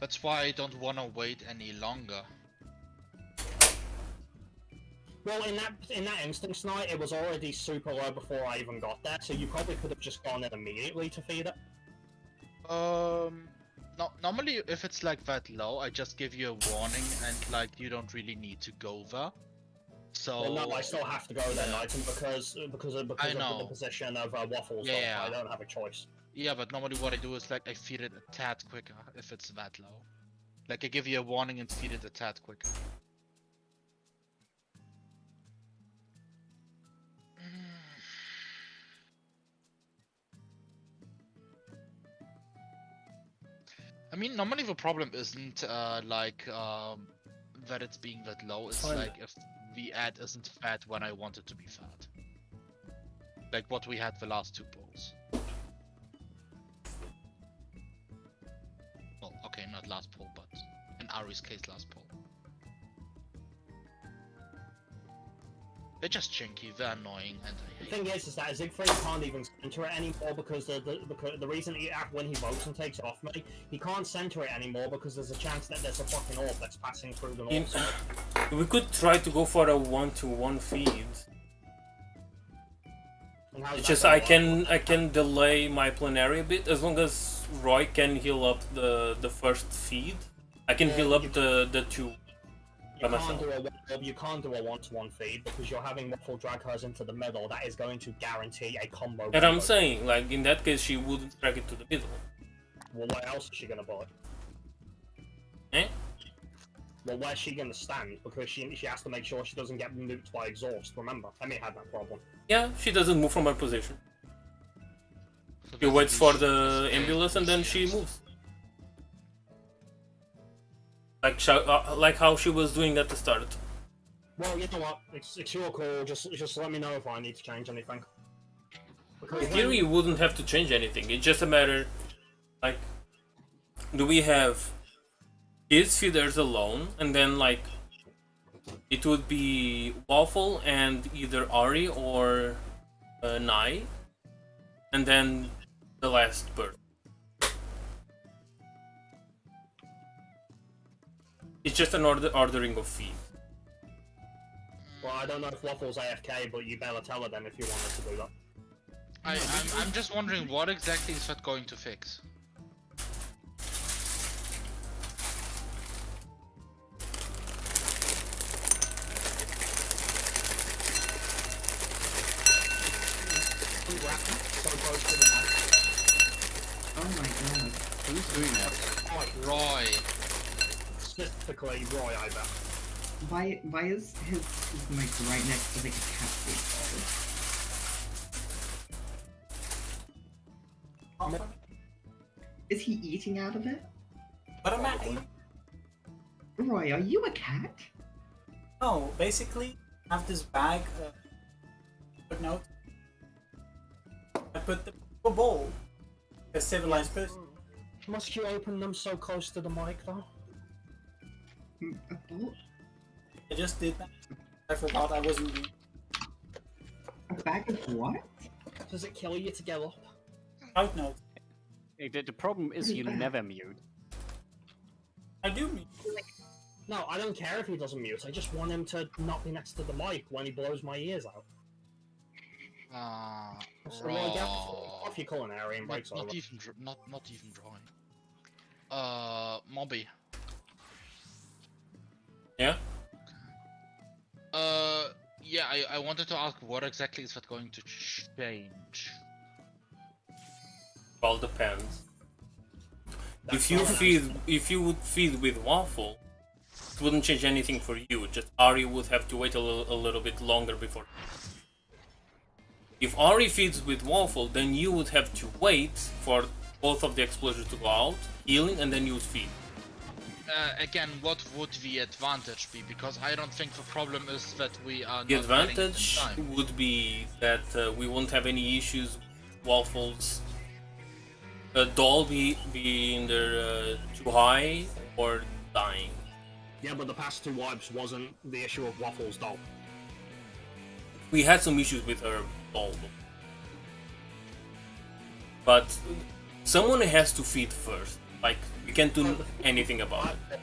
That's why I don't want to wait any longer. Well, in that instance, Knight, it was already super low before I even got there, so you probably could have just gone in immediately to feed it. No, normally if it's like that low, I just give you a warning and like you don't really need to go there. So Well, no, I still have to go there, Knight, and because of the position of waffles, Yeah. I don't have a choice. yeah, but normally what I do is like I feed it a tad quicker if it's that low. Like I give you a warning and feed it a tad quicker. I mean, normally the problem isn't that it's being that low. It's Fine. like if the ad isn't fed when I want it to be fed. Like what we had the last 2 polls. Well, okay, not last poll, but in Ari's case, last poll. They're just chinky, they're annoying, and I The hate thing is that Siegfried can't even center it anymore because the reason when he votes and takes it off me, he can't center it anymore because there's a chance that there's a fucking orb that's passing through the north side. We could try to go for a 1-to-1 feed. And how's It's that just gonna I can delay my plenary a bit as long as Roy can heal up the first feed. I can heal up the two. You can't do a one-to-one feed because you're having Waffle drag hers into the middle. That is going to guarantee a combo. And I'm saying, like, in that case, she wouldn't drag it to the middle. Well, what else is she gonna buy? Eh? Well, where's she gonna stand? Because she has to make sure she doesn't get nuked by exhaust. Remember, Emmy had that problem. Yeah, she doesn't move from her position. So She waits for basically the she- ambulance and then she moves. Like how she was doing at the start. Well, you know what? It's your call. Just let me know if I need to change anything. Because In theory, you wouldn't have to change anything. It's just a matter, like, do we have his feeders alone, and then like it would be Waffle and either Ari or Nai, and then the last bird. It's just an ordering of feed. Well, I don't know if Waffle's AFK, but you better tell her then if you want her to do that. I'm just wondering what exactly is that going to fix? So close to the mic. Oh my god. Who's doing that? Roy. Specifically, Roy, I bet. Why is his mic right next to like a cat food bowl? Is he eating out of it? What am I? Roy, are you a cat? No, basically, I have this bag. Footnote. I put the bowl. A civilized person. Must you open them so close to the mic, though? A bowl? I just did that. I forgot I wasn't. A bag of what? Does it kill you to get up? Footnote. The problem is you never mute. I do mean. No, I don't care if he doesn't mute. I just want him to not be next to the mic when he blows my ears out. So well, get off your culinary and breaks over. Not even drawing. Mobby. Yeah. Yeah, I wanted to ask what exactly is that going to change? All depends. That's If you would feed with Waffle, it wouldn't change anything for you. Just Ari would have to wait a little bit longer before. If Ari feeds with Waffle, then you would have to wait for both of the explosions to go out, healing, and then you would feed. Again, what would the advantage be? Because I don't think the problem is that we are The not getting it in advantage time. would be that we won't have any issues with Waffle's doll being either too high or dying. Yeah, but the past two wipes wasn't the issue of Waffle's doll. We had some issues with her doll, but someone has to feed first. Like, you can't do anything about it.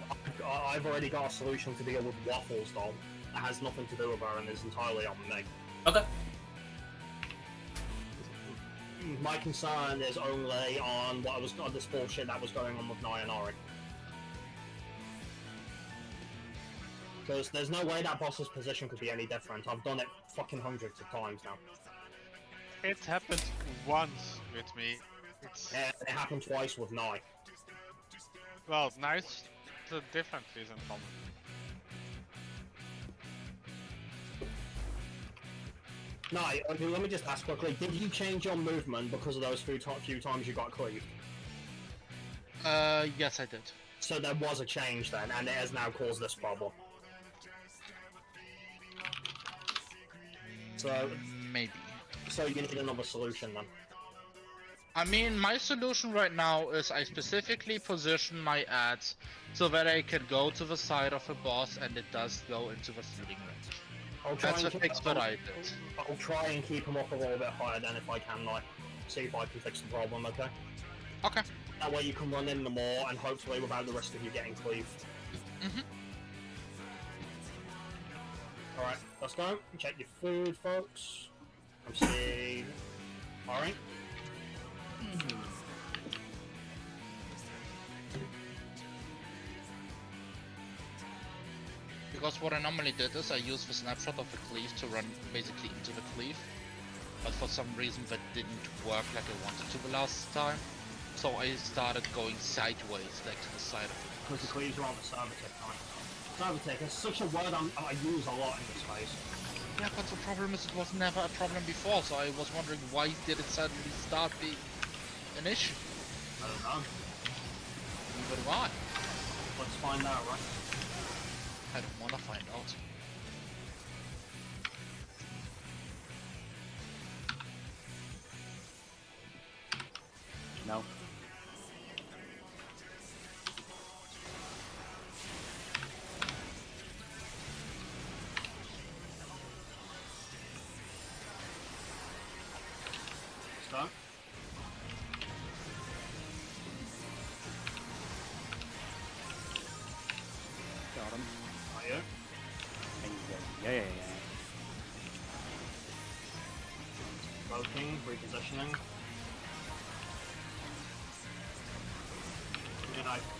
I've already got a solution to deal with Waffle's doll. It has nothing to do with her and is entirely on me. Okay. My concern is only on this bullshit that was going on with Nyanari. Because there's no way that boss's position could be any different. I've done it fucking hundreds of times now. It happened once with me. It's Yeah, it happened twice with Nai. well, nice. The different reason from. Nai, let me just ask quickly, did you change your movement because of those few times you got cleaved? Yes, I did. So there was a change then, and it has now caused this problem. So Maybe. So you need another solution then. I mean, my solution right now is I specifically position my ads so that I can go to the side of a boss and it does go into the feeding range. That's and the fix that I did. I'll try and keep him up a little bit higher then if I can, like, see if I can fix the problem, okay? Okay. That way you can run in the more and hopefully without the rest of you getting cleaved. Alright, let's go. Check your food, folks. I'm seeing... Alright. Because what I normally did is I use the snapshot of the cleave to run basically into the cleave. But for some reason that didn't work like I wanted to the last time. So I started going sideways, like to the side of it. Because the cleaves are on the server tech time. Server tech is such a word I use a lot in this space. Yeah, but the problem is it was never a problem before, so I was wondering why did it suddenly start being an issue? I don't know. But why? Let's find out, right? I don't wanna find out. No. Start. Got him. Are you? Yeah. Voting, repositioning.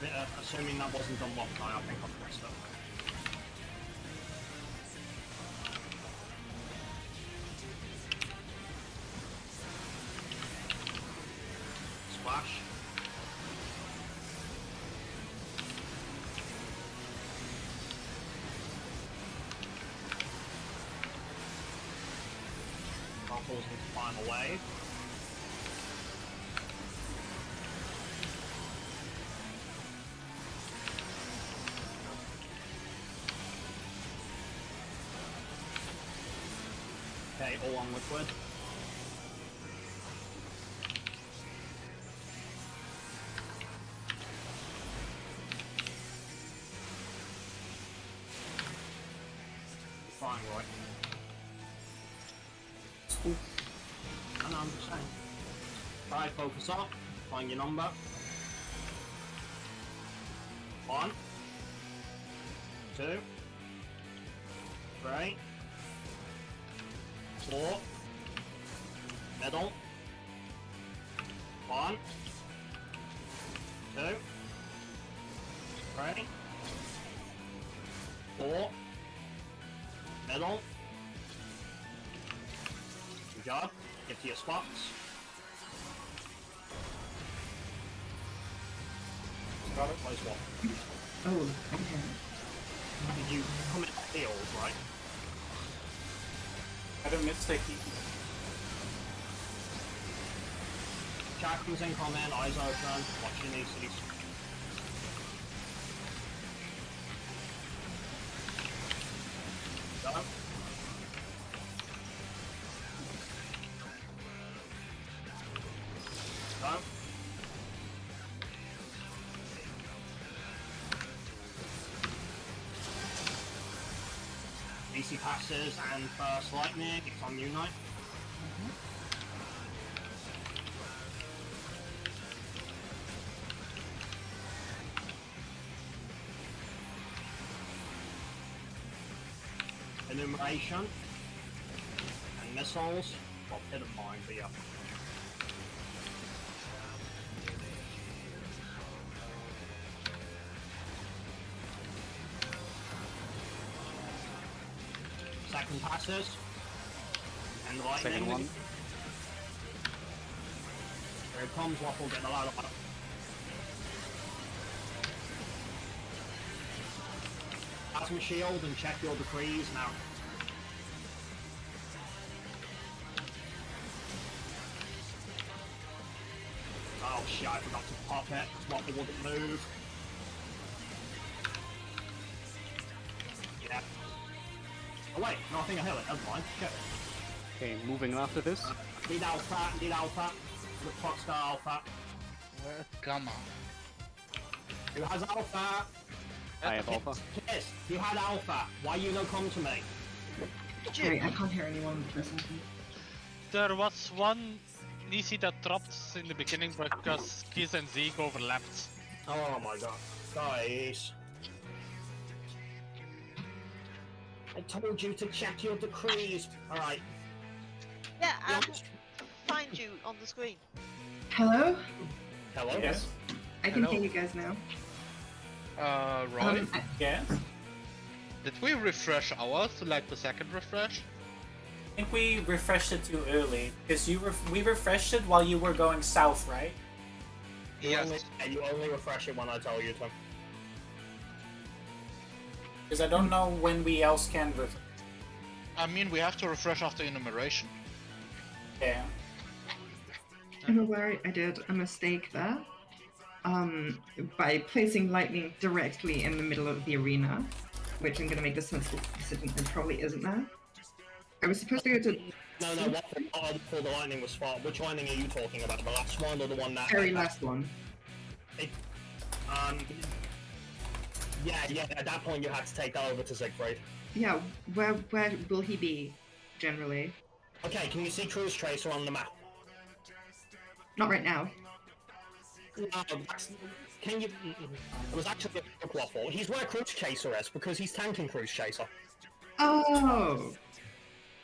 Yeah, assuming that wasn't done last night, I think I've fixed it. Splash. Waffles into final wave. Okay, all on liquid. Fine, right? I know, I'm just saying. Try, focus up, find your number. 1, 2, 3, 4, middle. 1, 2, 3, 4, middle. Good job. Get to your spots. Got it. Close one. Oh, okay. Did you come in field, right? I had a mistake. Chat comes in, comment, eyes open, watch your nieces. Go. Go. DC passes and first lightning, it's on you, Knight. Enumeration and missiles. Well, hit of mine, but yeah. Second passes and lightning. Second one. Here it comes, Waffle, get the ladder up. Plasma shield and check your decrees now. Oh shit, I forgot to pop it, Waffle wouldn't move. Yeah. Oh wait, no, I think I hit it, never mind, shit. Okay, moving after this. Need alpha, need alpha. The clock's got alpha. Where's Gamma? Who has alpha? I have alpha. Yes, you had alpha. Why you no come to me? Did you? Sorry, I can't hear anyone for a second. There was one Nisi that dropped in the beginning because Kiz and Zeke overlapped. Oh my god. Guys. I told you to check your decrees. Alright. Yeah, find you on the screen. Hello? Hello? Yes. I can Hello. hear you guys now. Roy, Yes. did we refresh ours, like the second refresh? I think we refreshed it too early because we refreshed it while you were going south, right? You only refresh it when I tell you to. Because I don't know when we else can refresh. I mean, we have to refresh after enumeration. Yeah. I'm aware I did a mistake there. By placing lightning directly in the middle of the arena, which I'm gonna make the sensible decision it probably isn't there. I was supposed to go to No, what for the lightning was far. Which lightning are you talking about? The last one or the one that... very last one. Yeah, at that point you had to take that over to Siegfried. Yeah, where will he be, generally? Okay, can you see Cruise Tracer on the map? Not right now. Can you... It was actually a waffle. He's where Cruise Chaser is, because he's tanking Cruise Chaser. Oh!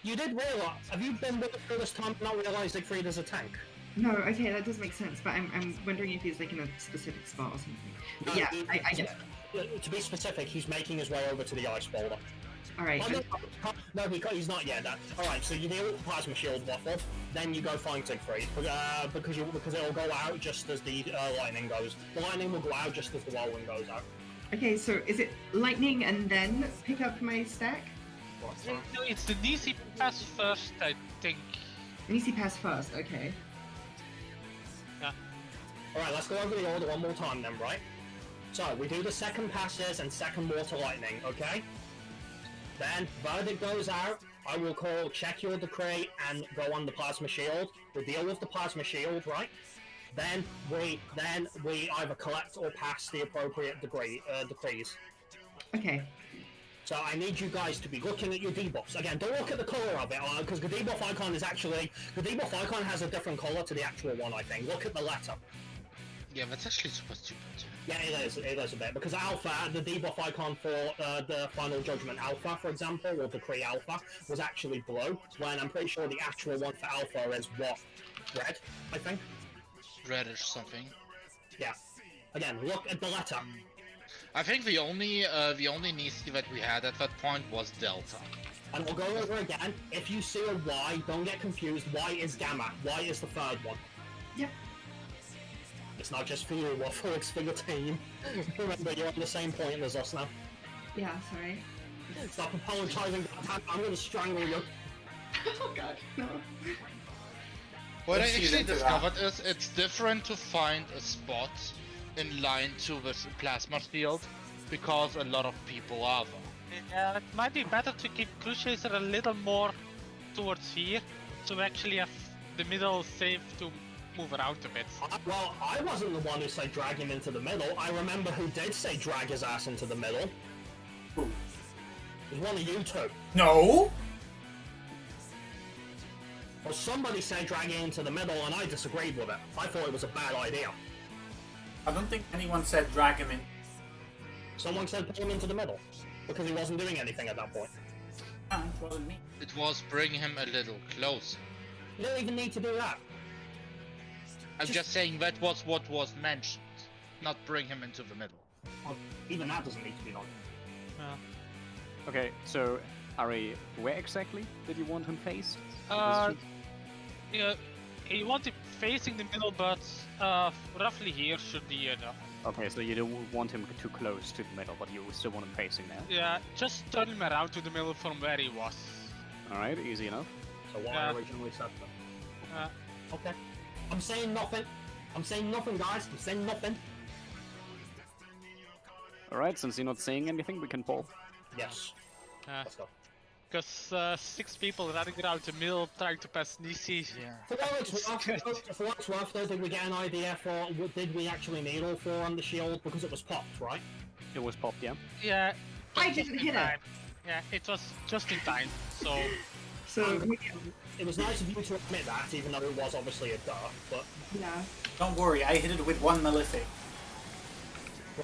You did realize... Have you been with it for this time and not realized Siegfried is a tank? No, okay, that does make sense, but I'm wondering if he's like in a specific spot or something. But yeah, I get it. To be specific, he's making his way over to the ice boulder. Alright, Oh, no, he's not yet. Alright, so you deal with the plasma shield waffle, then you go find Siegfried, because it'll go out just as the lightning goes. The lightning will go out just as the whirlwind goes out. okay, so is it lightning and then pick up my stack? No, it's the Nisi pass first, I think. Nisi pass first, okay. Alright, let's go over the order one more time then, right? So, we do the second passes and second water lightning, okay? Then, verdict goes out, I will call check your decree and go on the plasma shield. We deal with the plasma shield, right? Then we either collect or pass the appropriate decrees. Okay. So I need you guys to be looking at your debuffs. Again, don't look at the color of it, because the debuff icon is actually... The debuff icon has a different color to the actual one, I think. Look at the letter. Yeah, that's actually super stupid. Yeah, it is a bit, because Alpha, the debuff icon for the Final Judgment Alpha, for example, or Decree Alpha, was actually blue, when I'm pretty sure the actual one for Alpha is what? Red, I think? Reddish something. Yeah. Again, look at the letter. I think the only Nisi that we had at that point was Delta. And we'll go over again. If you see a Y, don't get confused. Y is Gamma. Y is the third one. Yep. It's not just for you, Waffle, it's for your team. Remember, you're on the same point as us now. Yeah, sorry. Stop apologizing. I'm gonna strangle you. Oh god, no. What I Let's see actually into discovered is it's different to find a spot in line to the plasma field because a lot of people are there. Yeah, it might be better to keep Cruise Chaser a little more towards here, so we actually have the middle safe to move around a bit. Well, I wasn't the one who said drag him into the middle. I remember who did say drag his ass into the middle. Who? It was one of you two. No! Well, somebody said drag him into the middle, and I disagreed with it. I thought it was a bad idea. I don't think anyone said drag him in. Someone said put him into the middle, because he wasn't doing anything at that point. Ah, it wasn't me. It was bring him a little closer. You don't even need to do that. I'm just saying that was what was mentioned, not bring him into the middle. Well, even that doesn't need to be done. Okay, so Ari, where exactly did you want him faced? Yeah, you want him facing the middle, but roughly here should be enough. Okay, so you don't want him too close to the middle, but you still want him facing there. Yeah, just turn him around to the middle from where he was. Alright, easy enough. So what I originally said then. Okay. I'm saying nothing. I'm saying nothing, guys. I'm saying nothing. Alright, since you're not saying anything, we can pull. Yes. Let's go. Because 6 people running around the middle trying to pass Nisi. Yeah. For what it's worth, though, did we get an idea for did we actually need all 4 on the shield because it was popped, right? It was popped, yeah? Yeah. I just didn't in hit it. time. Yeah, it was just in time. So So It was nice of you to admit that, even though it was obviously a duh, but... yeah. Don't worry, I hit it with one Malefic.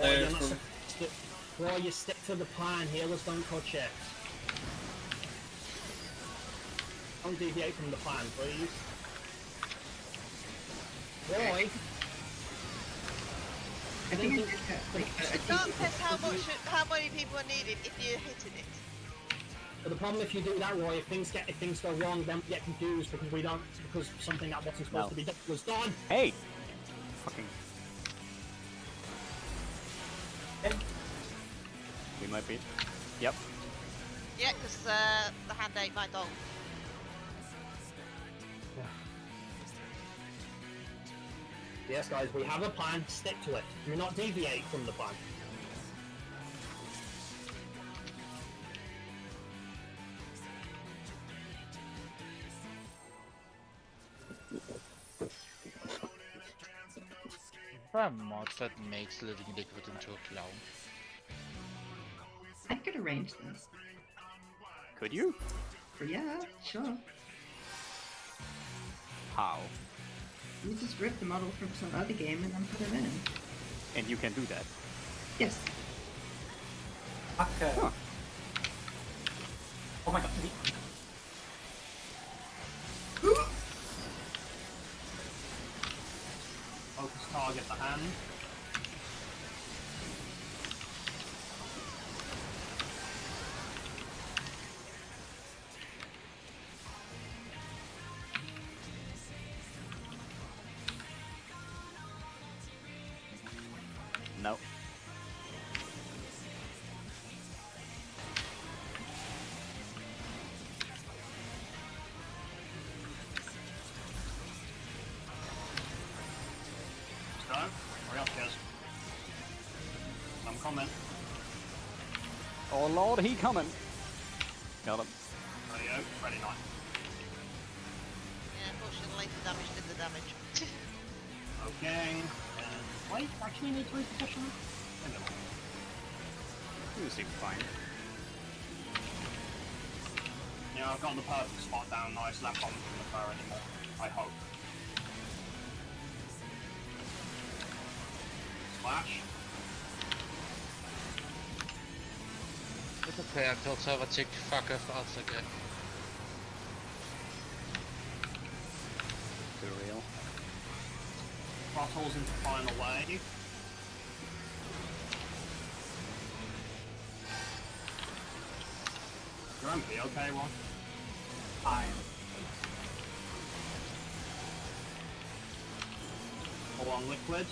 Roy, you're not supposed to... Roy, you stick to the plan, healers don't touch it. Don't deviate from the plan, please. Roy! I think I did get like a Can't test how many people are needed if you're hitting it. But the problem if you do that, Roy, if things go wrong, then we get confused because something that wasn't supposed to be done was done. Hey! Fucking. We might be. Yep. Yeah, because the hand ate my dog. Yes, guys, we have a plan. Stick to it. Do not deviate from the plan. There are mods that makes living liquid into a clown. I could arrange this. Could you? Yeah, sure. How? You just rip the model from some other game and then put it in. And you can do that. Yes. Okay. Huh. Oh my god. Focus target the hand. No. Let's go. Hurry up, guys. I'm coming. Oh lord, he coming. Got him. Ready out. Ready not. Yeah, unfortunately the damage did the damage. Okay. Wait, actually need to reposition him? You seem fine. Yeah, I've got the perfect spot down now, so that problem's going to occur anymore. I hope. Splash. It's okay until server check fuck us again. Too real. Throttles into final wave. Your MP, okay, Ron? Fine. Full on liquid.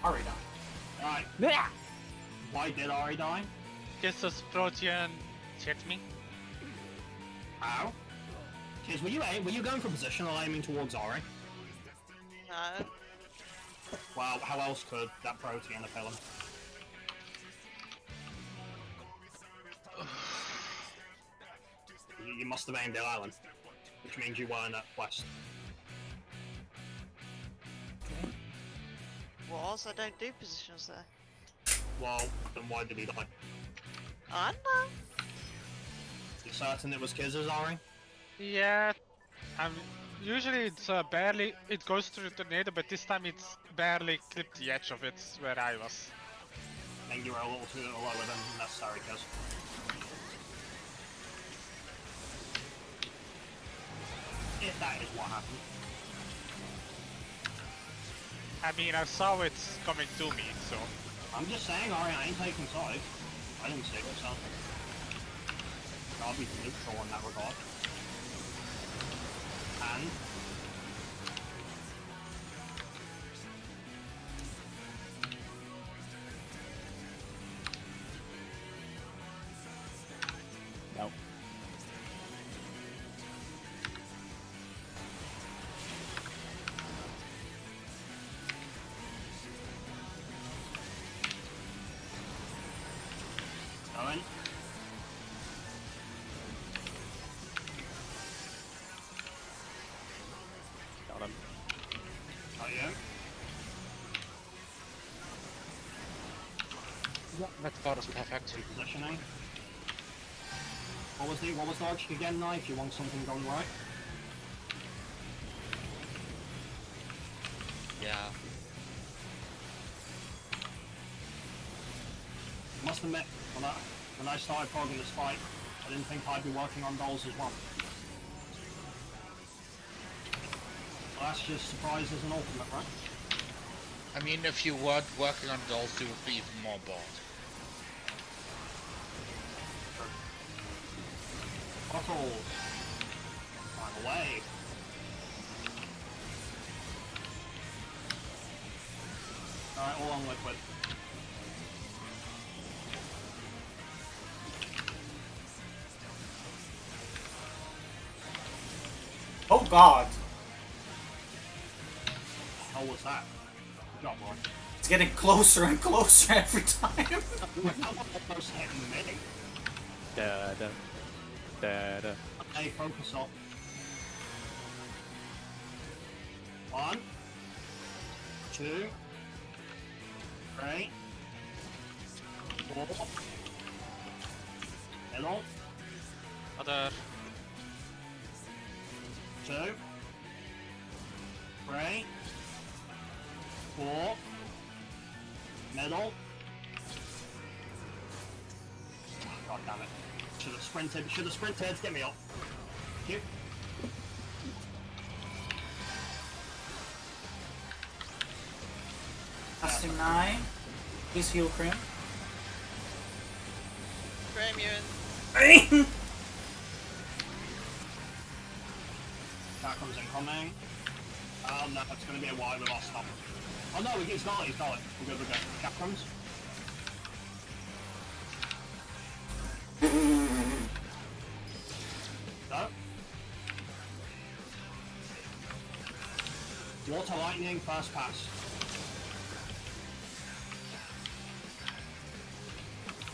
Ari died. Right. Why did Ari die? guess this Protean checked me. How? Kiz, were you going for position or aiming towards Ari? No. Well, how else could that Protean have him? You must have aimed at Island, which means you weren't at West. Was? I don't do positions there. Well, then why did he die? I don't know. You certain it was Kiz's, Ari? Yeah, usually it's barely, it goes through the tornado, but this time it's barely clipped the edge of it where I was. I think you were a little too lower than necessary, Kiz. If that is what happened. I mean, I saw it coming to me, so... I'm just saying, Ari, I ain't taking sides. I didn't see it, so... I'll be neutral in that regard. And... No. Going. That part is perfect. Positioning. What was the logic again, now, if you want something going right? Yeah. I must admit, when I started progging this fight, I didn't think I'd be working on dolls as well. Well, that's just surprised as an ultimate, right? I mean, if you weren't working on dolls, you would be even more bored. Bottles. Final wave. Alright, all on liquid. Oh god! How was that? Good job, boy. It's getting closer and closer every time. Almost hitting me. Da da da da. Hey, focus up. 1, 2, 3, 4. Middle. Other. 2, 3, 4. Middle. God damn it. Should have sprinted, get me up. Thank you. Casting 9. Please heal Crim. Graham, you're in. That comes incoming. No, it's going to be a while with our stop. Oh no, he's got it. We're good. Cap comes. Go. Water lightning, first pass.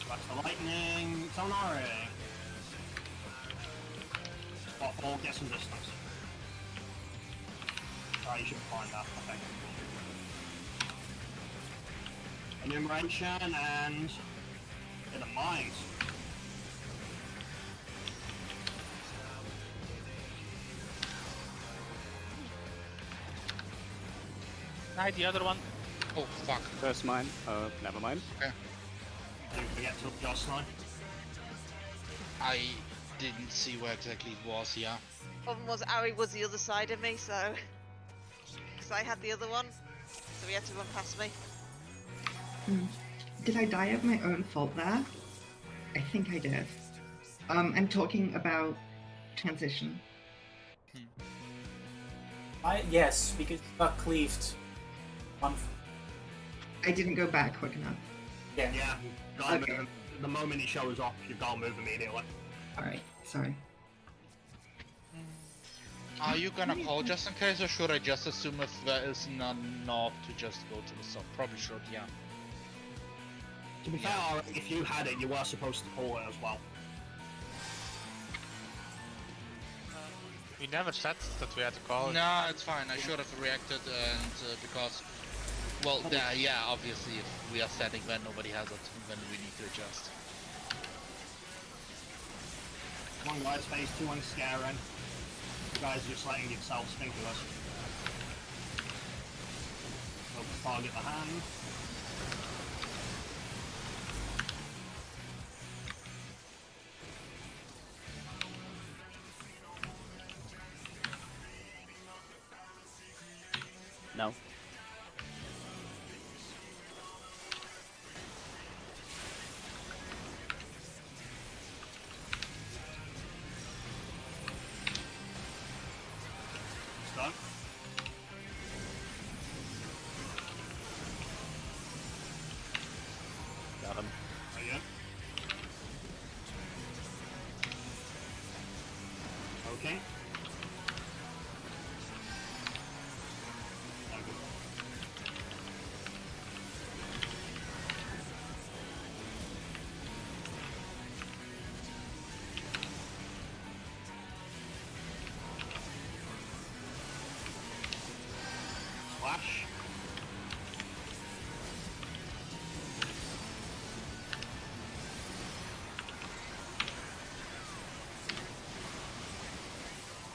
That's the lightning, Sonari. Waffle, get some distance. Alright, you should find that, I think. Enumeration and in the mines. Night, the other one. Oh, fuck. First mine. Never mind. Didn't forget to adjust now. I didn't see where exactly it was, yeah. Problem was Ari was the other side of me, so... Because I had the other one, so he had to run past me. Did I die of my own fault there? I think I did. I'm talking about transition. Yes, because you got cleaved. I didn't go back quick enough. Yeah. Yeah, gotta Okay. move. The moment he shows up, you've got to move immediately. Alright, sorry. Are you gonna call just in case, or should I just assume if there is none north to just go to the south? Probably should, yeah. To be fair, if you had it, you were supposed to call it as well. We never said that we had to call it. No, it's fine. I should have reacted, and because, well, yeah, obviously, if we are standing when nobody has it, then we need to adjust. Come on, guys, phase 2 and scaring. You guys are just letting yourselves think of us. Focus target the hand. No. Stop. Got him. There you go. Okay. Flash.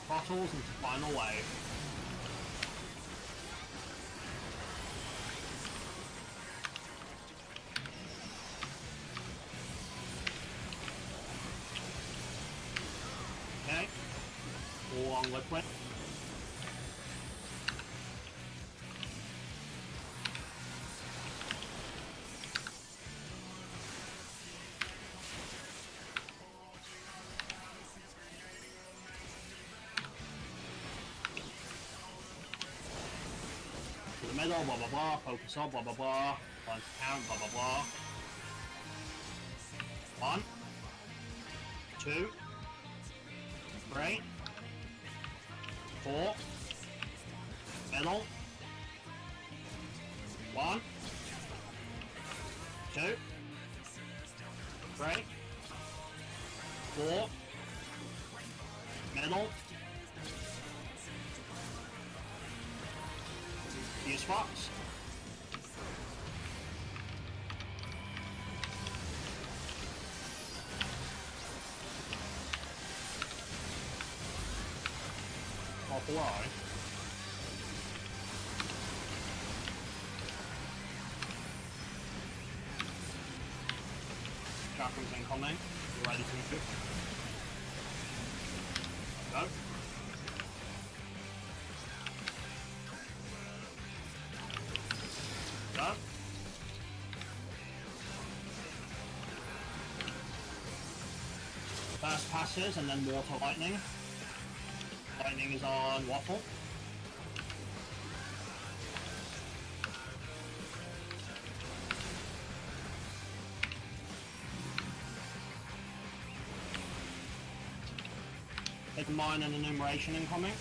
bottles into final wave. Okay. All on liquid. To the middle, blah blah blah, focus on, blah blah blah, one count, blah blah blah. 1, 2, 3, 4, middle, 1, 2, 3, 4, middle, fuse spots. Off the line. Chakrams incoming. You ready to move? Go. Go. First passes and then water lightning. Lightning is on waffle. Take a mine and enumeration incoming.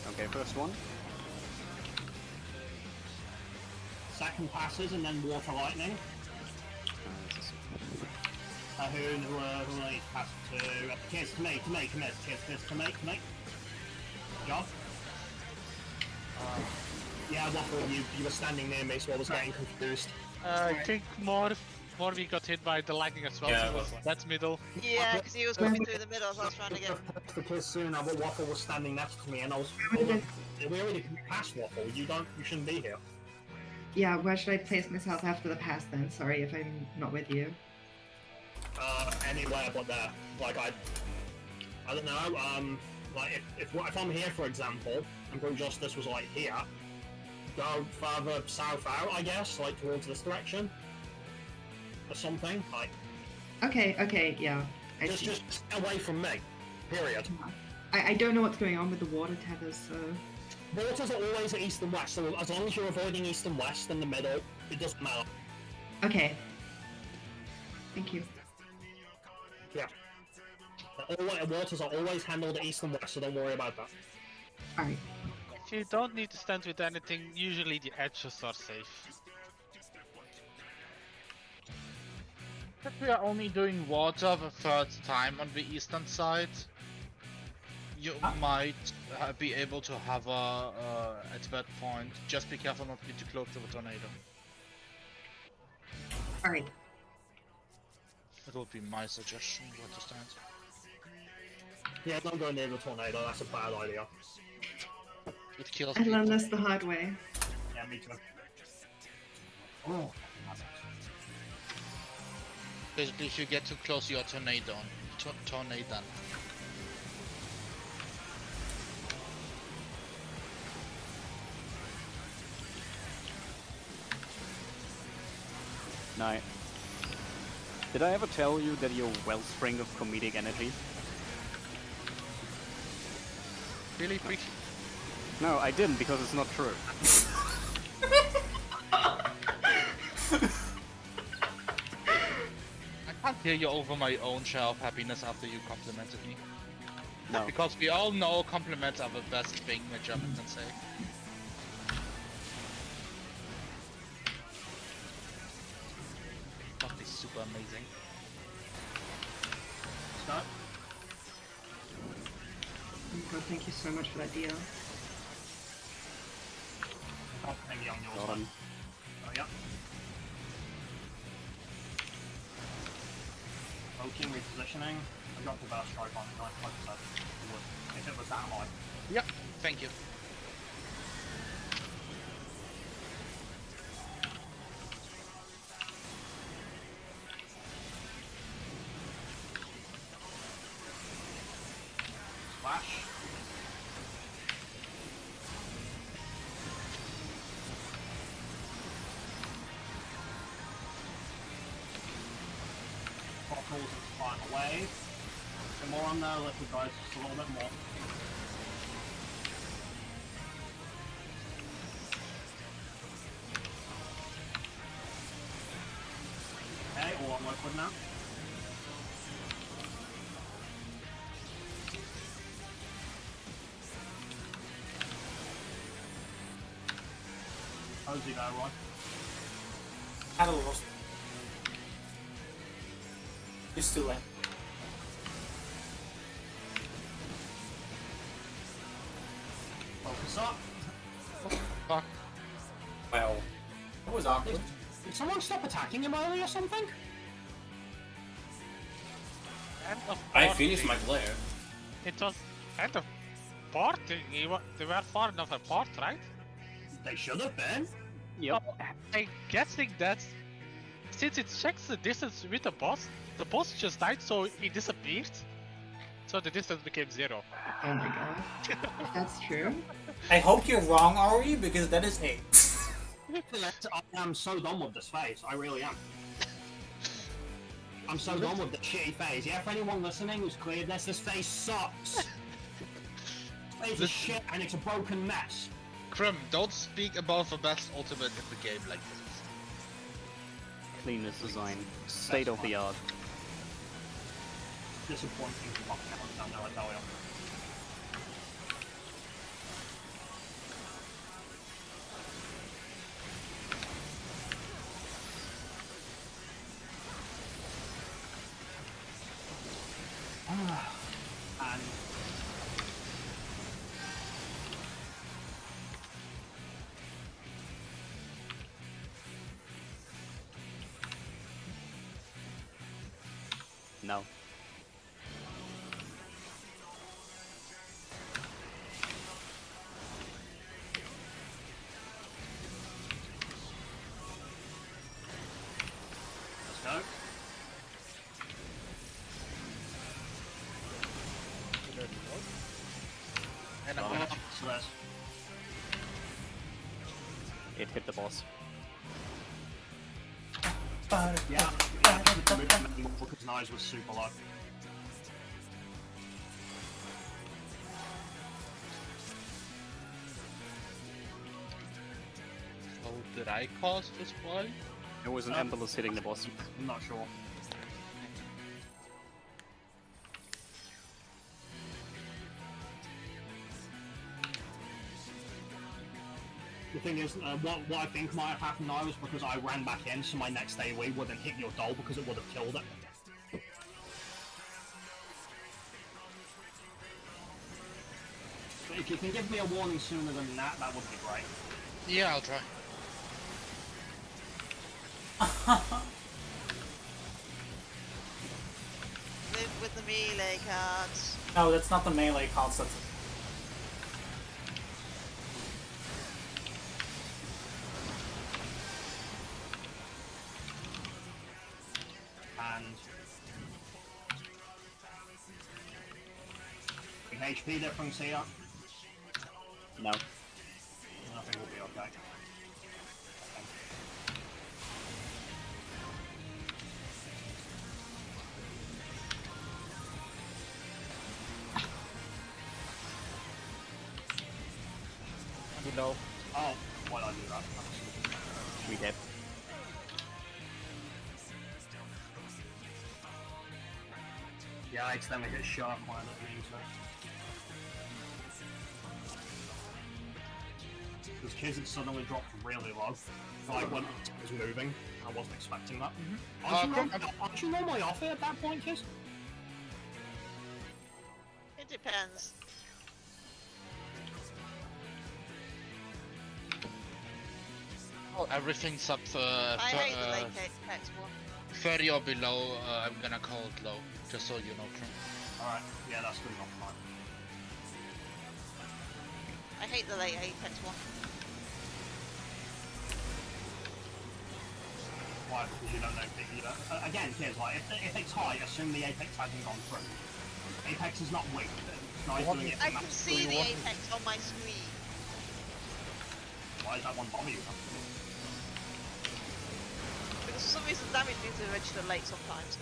Okay, first one. Second passes and then water lightning. Who will pass to? Kids to me, commit. Kids to me. Job. Yeah, waffle. You were standing near me, so I was getting confused. I think more we got hit by the lightning as well. Yeah, So Waffle. that's middle. Yeah, because he was coming through the middle, so I was trying to get. The kids sooner, but waffle was standing next to me, and I was. We already passed waffle. You shouldn't be here. Yeah, where should I place myself after the pass then? Sorry if I'm not with you. Anywhere but there. Like I don't know. Like if I'm here, for example, and Brew Justice was like here, go further south out, I guess, like towards this direction, or something. Like Okay, yeah. I just see. just stay away from me. Period. I don't know what's going on with the water tethers, so... Waters are always at east and west, so as long as you're avoiding east and west in the middle, it doesn't matter. Okay. Thank you. Yeah. Waters are always handled at east and west, so don't worry about that. Alright. If you don't need to stand with anything, usually the edges are safe. If we are only doing water the third time on the eastern side, you might be able to hover at that point. Just be careful not to be too close to the tornado. Alright. That would be my suggestion. What to stand? Yeah, don't go near the tornado, that's a bad idea. It kills I people. learned this the hard way. Yeah, me too. Oh. Basically, if you get too close, you are tornado. Tornado. Night. Did I ever tell you that you're a wellspring of comedic energy? Really quick. No, I didn't, because it's not true. I can't hear you over my own share of happiness after you complimented me. No. Because we all know compliments are the best thing a German can say. Must be super amazing. Start. Oh my god, thank you so much for that deal. Maybe on your Got him. Oh, yeah. Poking, repositioning. I got the burst strike on it, like I said. It would, if it was that high. Yep, thank you. Splash. Bottles into final wave. Some more on there, liquid guys, just a little bit more. Okay, all on liquid now. How's he go, Rod? Had a little. Just too late. Focus up. Fuck. Well, that was awkward. Did someone stop attacking him early or something? End of I party. finished my glare. It was end of party. They were far enough apart, right? They should have been. Yep. I'm guessing that since it checks the distance with the boss just died, so he disappeared. So the distance became 0. Oh my god. If that's true. I hope you're wrong, Ari, because that is hate. I am so done with this phase. I really am. I'm so done with the shitty phase. Yeah, for anyone listening who's cleared this phase sucks. This phase is shit and it's a broken mess. Krim, don't speak about the best ultimate in the game like this. Cleanest design. State of the art. Disappointing fucking out down there, I tell you. And No. let's go. And I'm Oh, gonna so that's It hit the boss. yeah. Because his eyes was super low. Oh, did I cause this play? It was an ambulance hitting the boss. I'm not sure. The thing is, what I think might have happened now is because I ran back in, so my next AoE wouldn't hit your doll because it would have killed it. But if you can give me a warning sooner than that, that would be great. Yeah, I'll try. Live with the melee cards. No, that's not the melee concept. And big HP difference here. No. I think we'll be okay. You know. Oh, why did I do that? We did. Yeah, I accidentally hit sharp when I didn't mean to. Because Kiz had suddenly dropped really low. Like when it was moving, I wasn't expecting that. Aren't you normally off it at that point, Kiz? It depends. Everything's up I hate the late text one. 30 or below, I'm gonna call it low, just so you know. Alright, yeah, that's good enough for mine. I hate the late Apex one. Why? Because you don't know if again, kids, like, if it's high, assume the Apex hasn't gone through. Apex is not weak. It's nice doing it I from can that see screen. the Apex on my screen. Why is that one bother you? Because for some reason damage needs to register late sometimes.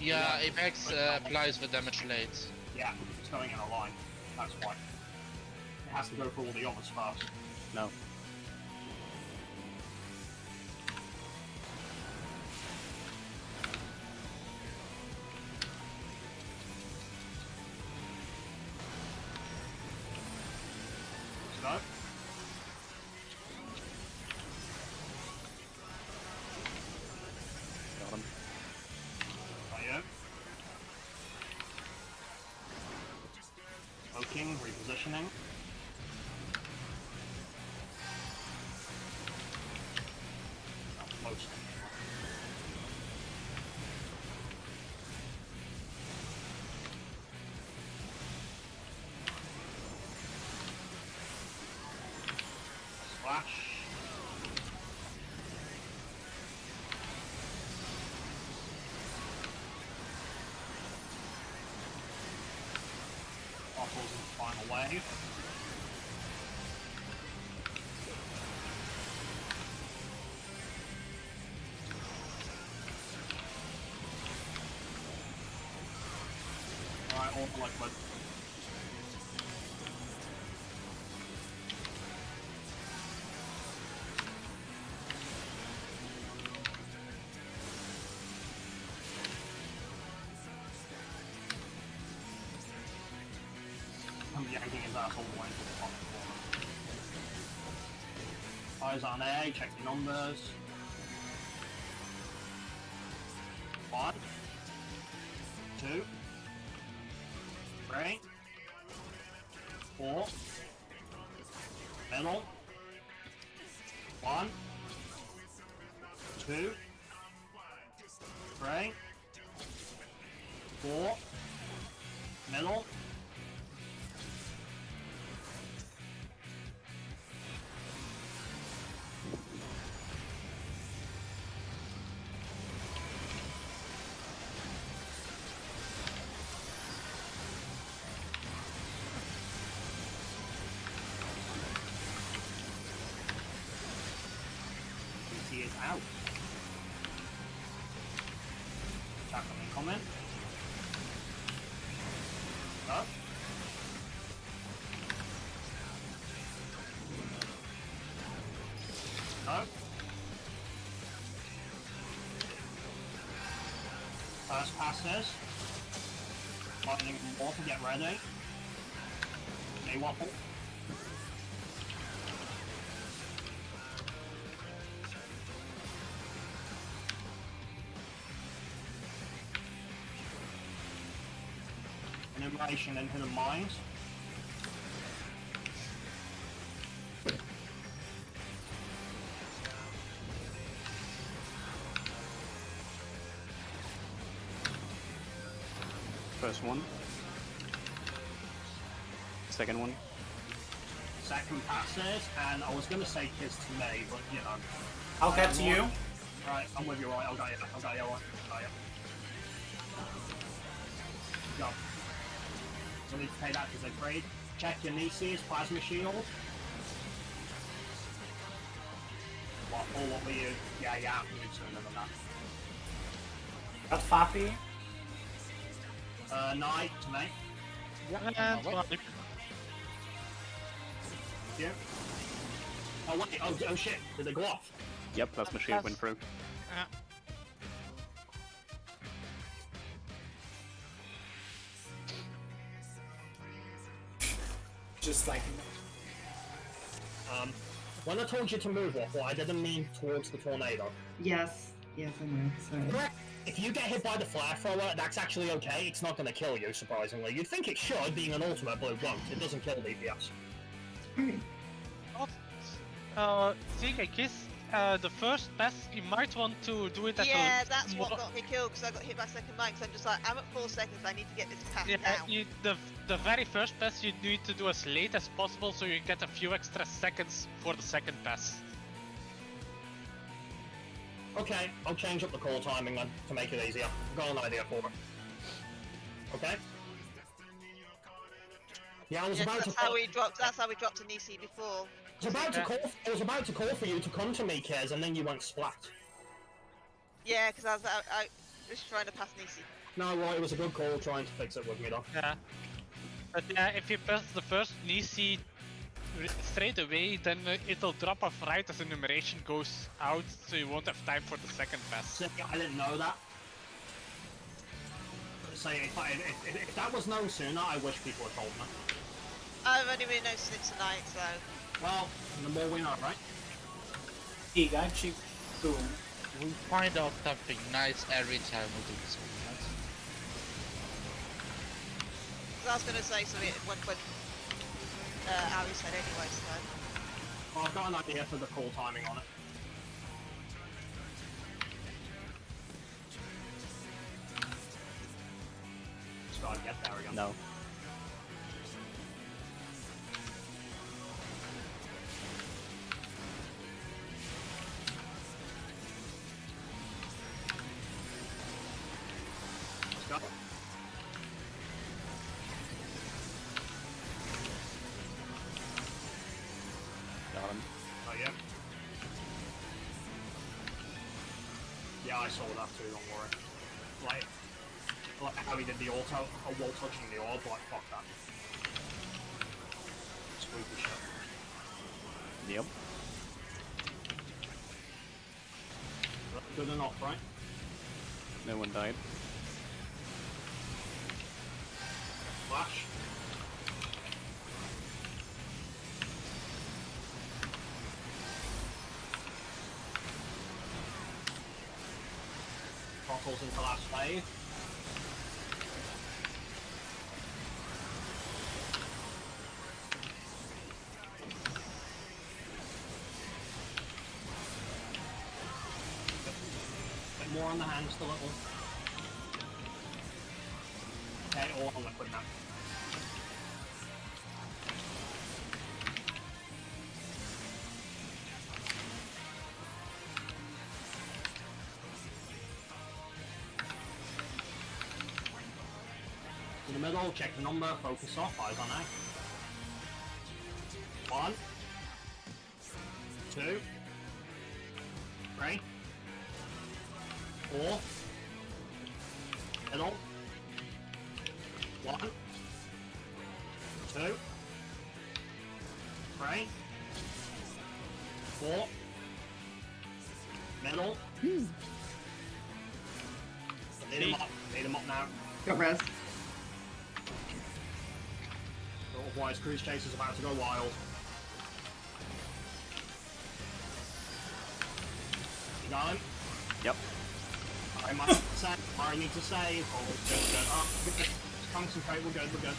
Yeah, Apex applies the damage late. Yeah, it's going in a line. That's why. It has to go through all the others first. No. Let's go. Got him. Right, poking, repositioning. Close. Splash. Waffles in the final wave. Alright, all for like blood. I'm yanking his ass all the way to the top corner. Eyes on A, check the numbers. 1, 2, 3, 4, middle, 1, 2, 3, 4, middle. He is out. Attack on incoming. Up. Up. First passes. Lightning waffle, get ready. A waffle. Enumeration and hidden mines. First one. Second one. Second passes, and I was gonna say kiss to me, but you know. I'll get to you. Right, I'm with you, right? I'll got you, right? Got you. Go. So need to pay that because they prayed. Check your nieces, plasma shield. What were you? Yeah, you did sooner than that. Got Fappy. Knight to me. And What? Yeah. Oh wait, oh shit, did they go off? Yep, plasma shield went through. Just like When I told you to move, Waffle, I didn't mean towards the tornado. Yes, yes, I know. Sorry. Correct. If you get hit by the flare thrower, that's actually okay. It's not going to kill you, surprisingly. You'd think it should, being an ultimate, but it won't. It doesn't kill DPS. Alright. Think I guess the first pass you might want to do it at Yeah, a that's more... what got me killed because I got hit by second mine. So I'm just like, I'm at 4 seconds. I need to get this pass Yeah, down. the very first pass you need to do as late as possible so you get a few extra seconds for the second pass. Okay, I'll change up the call timing then to make it easier. Got an idea for it. Okay. Yeah, I was about to. That's how we dropped. That's how we dropped an EC before. I was about to call for you to come to me, Kez, and then you went splat. Yeah, because I was trying to pass an EC. No, well, it was a good call trying to fix it with me, though. Yeah. But yeah, if you press the first Nisi straight away, then it'll drop off right as the numeration goes out, so you won't have time for the second pass. See, I didn't know that. So if that was known sooner, I wish people had told me. I've only been noticing it tonight, so. Well, the more we know, right? Gigachi, boom. We find out something nice every time we do this one, Cause I was gonna say something when Ari said anyway, so. Well, I've got an idea for the call timing on it. Just gotta get there again. No. Let's go. Got him. Oh, yeah. Yeah, I saw that too, don't worry. Like how he did the auto, wall touching the orb, like, fuck that. Squeaky shit. Yep. Good enough, right? No one died. Flash. Bottles into last wave. Bit more on the hands, the little. Okay, all on liquid now. In the middle, check the number, focus off, eyes on A. 1, 2, 3, 4, middle, 1, 2, 3, 4, middle. Need him up now. Got res. Otherwise, Cruise Chase is about to go wild. You got him? Yep. I must say, I need to save. Oh, good, good. Oh, good. Just concentrate, we're good, we're good.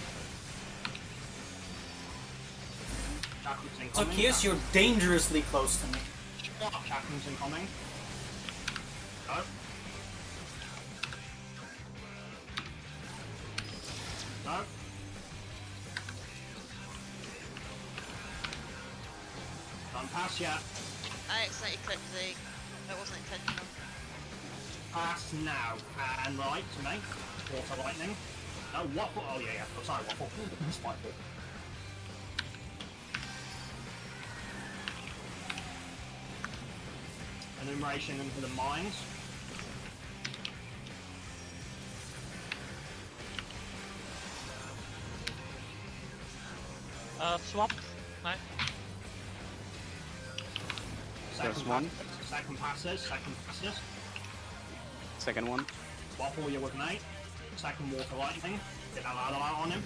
Shackle's So incoming. Kius, you're dangerously close to me. Shut up, Shackle's incoming. Go. Go. Don't pass yet. I accidentally clicked Z. That wasn't intentional. Pass now. And right to me. Water lightning. No, waffle. Oh, yeah, yeah. Oh, sorry, waffle. Spiteful. Enumeration into the mines. Swap. Nice. First one. Second passes. Second passes. Second one. Waffle, you're with me. Second water lightning. Get that ladder out on him.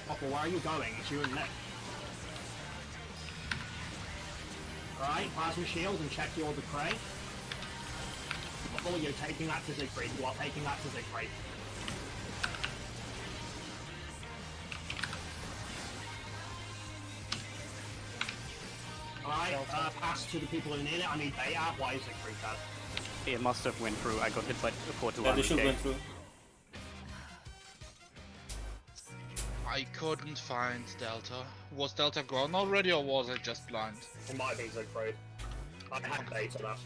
Waffle, where are you going? It's you and Nick. Right, plasma shield and check your decree. Waffle, you're taking that to Siegfried. You are taking that to Siegfried. Alright, pass to the people who need it. I need data. Why is it free card? It must have went through. I got hit by for Yeah, they should 200k. went through. I couldn't find Delta. Was Delta gone already, or was it just blind? It might be Siegfried. I had data that.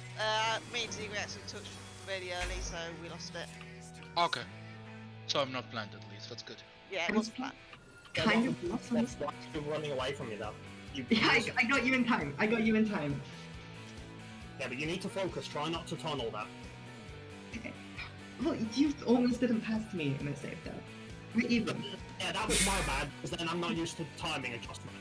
Me and Ziggy actually touched really early, so we lost it. Okay. So I'm not blind at least, that's good. Yeah, it was planned. Kind of lost on this. Why are you running away from me though? Yeah, I got you in time. I got you in time. Yeah, but you need to focus. Try not to tunnel that. Okay. Well, you almost didn't pass me in a save though. We're even. Yeah, that was my bad, because then I'm not used to timing adjustment.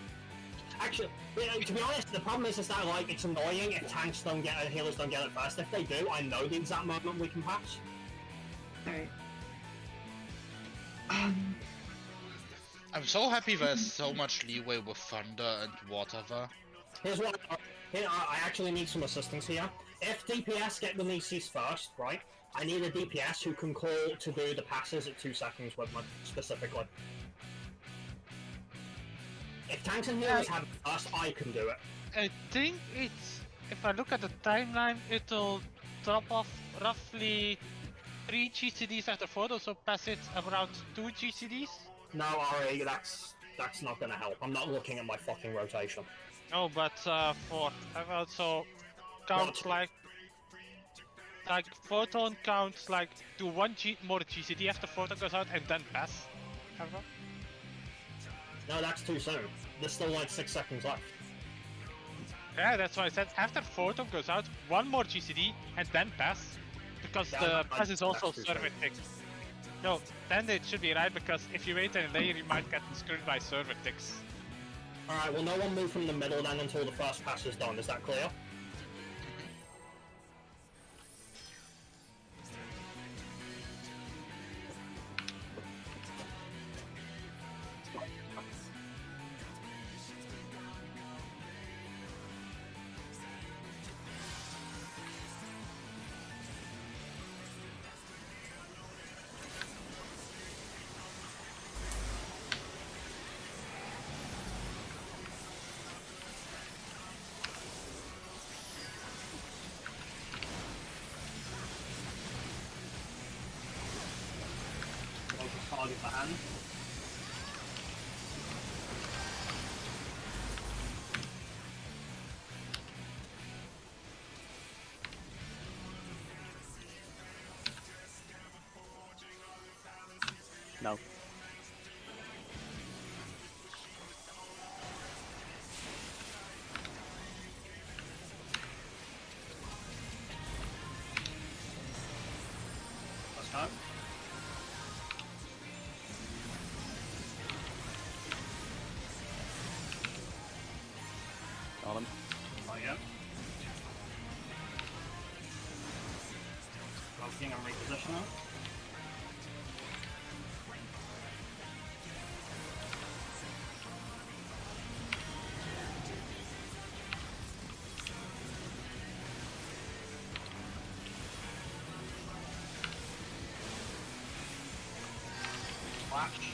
Actually, to be honest, the problem is that like it's annoying if tanks don't get it, healers don't get it first. If they do, I know the exact moment we can pass. Alright. I'm so happy there's so much leeway with Thunder and whatever. Here's what. I actually need some assistance here. If DPS get the Nieces first, right? I need a DPS who can call to do the passes at 2 seconds with me, specifically. If tanks and healers have it first, I can do it. I think it's, if I look at the timeline, it'll drop off roughly 3 GCDs after photo, so pass it around 2 GCDs. No, Ari, that's not gonna help. I'm not looking at my fucking rotation. No, but for I've also count like photon counts like do 1 more GCD after photon goes out and then pass. Ever? No, that's too soon. There's still like 6 seconds left. Yeah, that's why I said after photon goes out, 1 more GCD and then pass, because the pass is also server ticks. No, then it should be right, because if you wait any later, you might get screwed by server ticks. Alright, well no one move from the middle then until the first pass is done, is that clear? Target the hand. No. Let's go. Got him. Oh yeah. Looking and repositioning. Flash.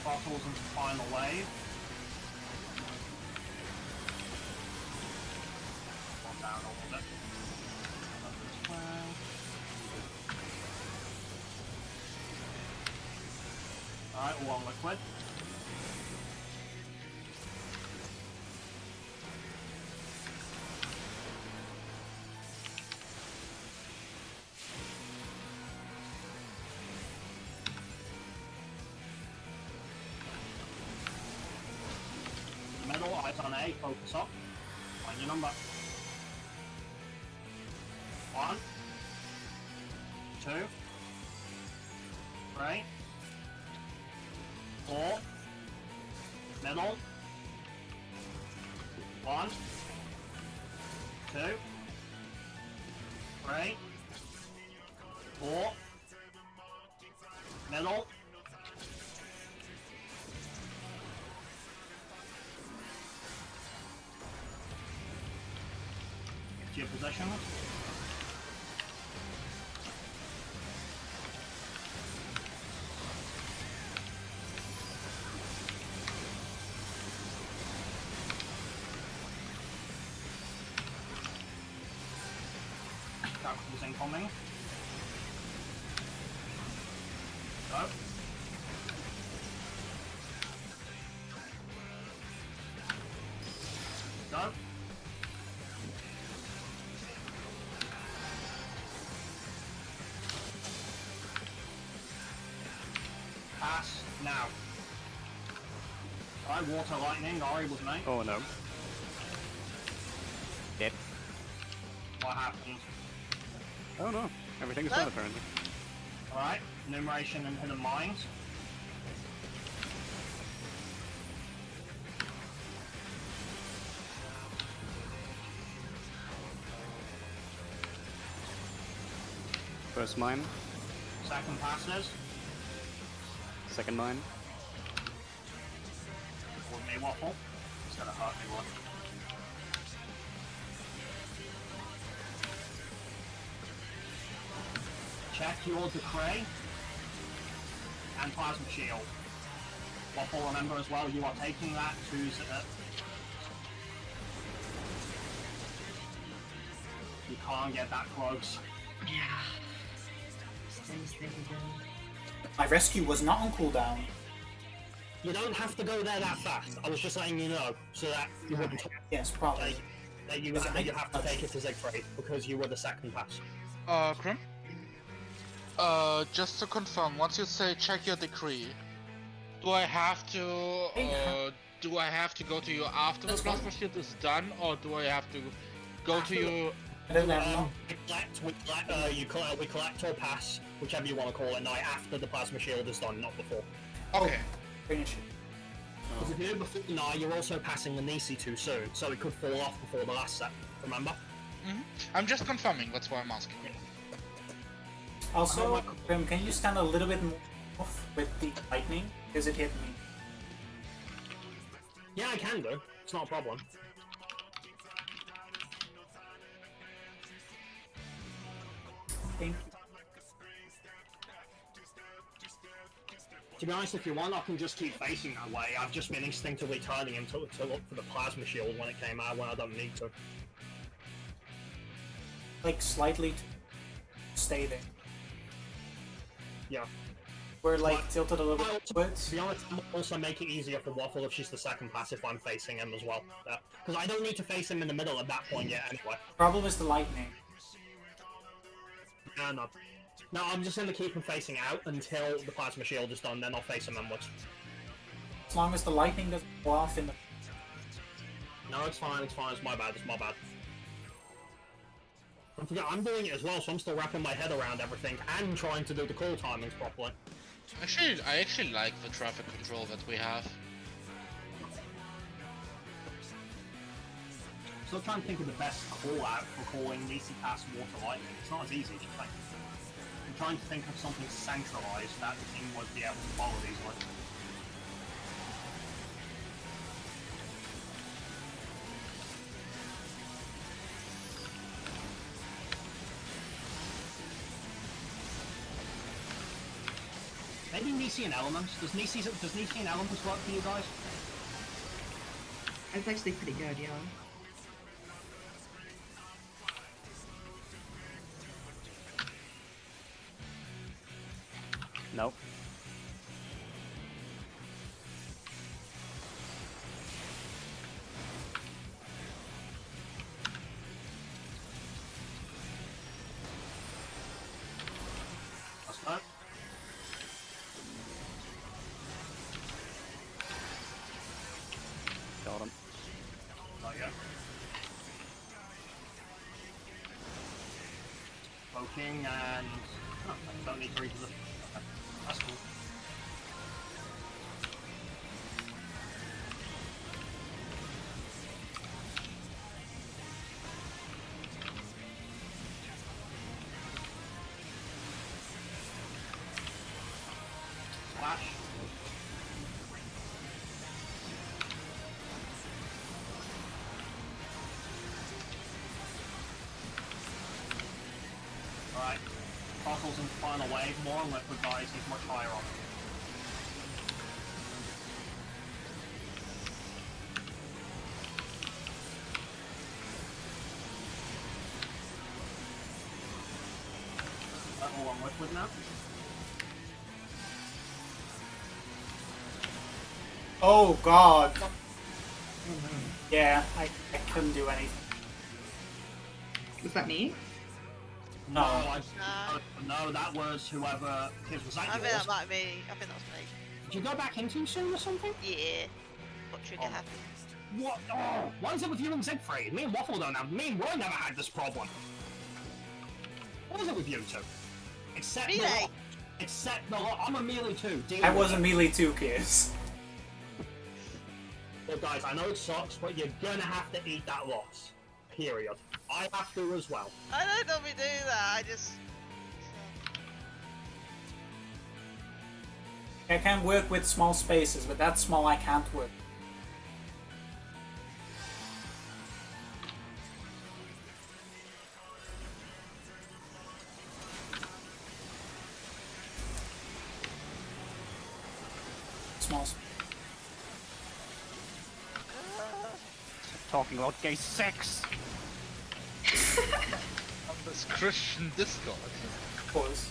Bottles into final wave. One down a little bit. Another 12. Alright, all on liquid. Middle, eyes on A, focus up. Find your number. 1, 2, 3, 4, middle. 1, 2, 3, 4, middle. Your position. Capital's incoming. Go. Go. Pass now. Alright, water lightning, Ari was mate. Oh no. Dead. What happened? Oh no. Everything is No. dead apparently. Alright, enumeration and hidden mines. First mine, Second passes. second mine. With me waffle. It's gonna hurt me one. Check your decree and plasma shield. Waffle, remember as well, you are taking that to you can't get that close. Yeah. Same mistake again. My rescue was not on cooldown. You don't have to go there that fast. I was just letting you know so that you wouldn't Yes, probably. that you have to take it to Siegfried because you were the second pass. Krim? Just to confirm, once you say check your decree, do I have to go to you after the That's plasma shield is done, or do I have to go to you? I don't know. We collect or pass, whichever you want to call it, now after the plasma shield is done, not before. Okay. Finish it. Because if you do it before now, you're also passing the Nisi too soon, so it could fall off before the last set. Remember? I'm just confirming. That's why I'm asking. Also, Grim, can you stand a little bit more off with the lightning? Because it hit me. Yeah, I can do. It's not a problem. Thank you. To be honest, if you want, I can just keep facing that way. I've just been instinctively turning him to look for the plasma shield when it came out when I don't need to. Like, slightly stay there. Yeah. We're like tilted a little bit To upwards. be honest, I'm also make it easier for Waffle if she's the second pass if I'm facing him as well. Because I don't need to face him in the middle at that point yet anyway. Problem is the lightning. No. No, I'm just going to keep him facing out until the plasma shield is done, then I'll face him inwards. As long as the lightning doesn't go off in the... No, it's fine, it's my bad. Don't forget, I'm doing it as well, so I'm still wrapping my head around everything and trying to do the call timings properly. I actually like the traffic control that we have. Still trying to think of the best call out for calling Nisi Pass Water Lightning. It's not as easy as you think. I'm trying to think of something centralized that the team would be able to follow easily. Maybe Nisi and Elements. Does Nisi and Elements work for you guys? It's actually pretty good, yeah. Nope. That's fine. Got him. Not yet. Poking and... Oh, I don't need to read the... Okay. That's cool. Flash. Alright. Fossils in final wave, more liquid guys, he's much higher up. all on liquid now. Oh god. Yeah, I couldn't do anything. Was that me? No, No. no, that was whoever. Was that I think yours? that might be. I think that was me. Did you go back in too soon or something? Yeah. What trigger Oh. happened? What? Oh, why is it with you and Siegfried? Me and Waffle don't have. Me and Roy never had this problem. What is it with you two? Except the Melee. lot. Except the lot. I'm a melee too. Deal I with was it. a melee too, kids. Well, guys, I know it sucks, but you're gonna have to eat that loss. Period. I have to as well. I don't normally do that. I just. I can work with small spaces, but that small I can't work. Small space. Talking about gay sex. On this Christian Discord. Of course.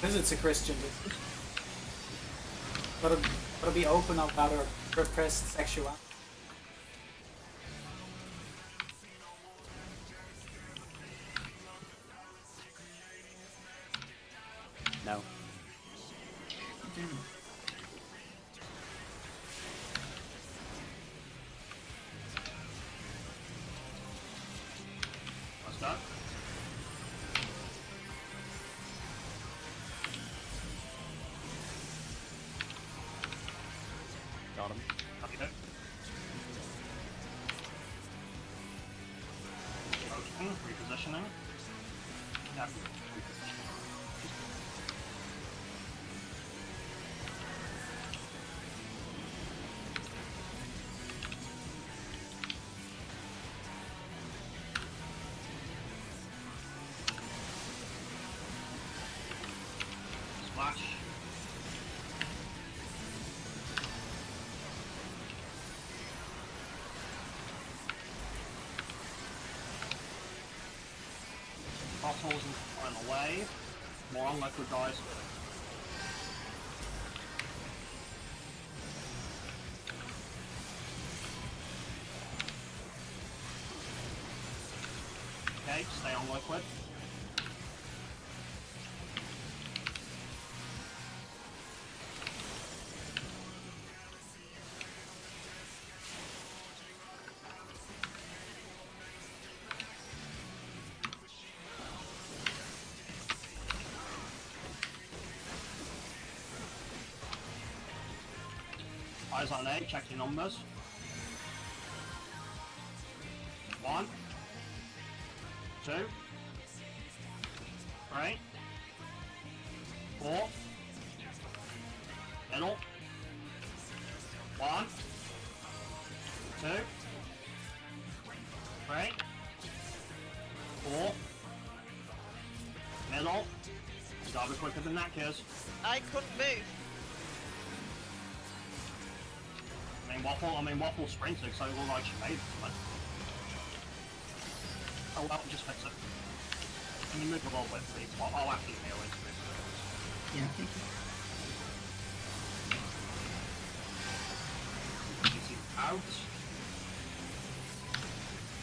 Because it's a Christian. Gotta be open about our repressed sexuality. No. What's that? Got him. Okay. Rotating, repositioning. Yeah, repositioning. Splash. Bottles and final wave. More on liquid, guys. Okay, stay on liquid. Eyes on A, check your numbers. 1, 2, 3, 4, middle. 1, 2, 3, 4, middle. You gotta be quicker than that, kids. I couldn't move. I mean Waffle sprinted, so it looked like she made it, but... Oh well, just fix it. Can you move a little bit, please? Well, I'll have to email it. Yeah, thank you. You see out.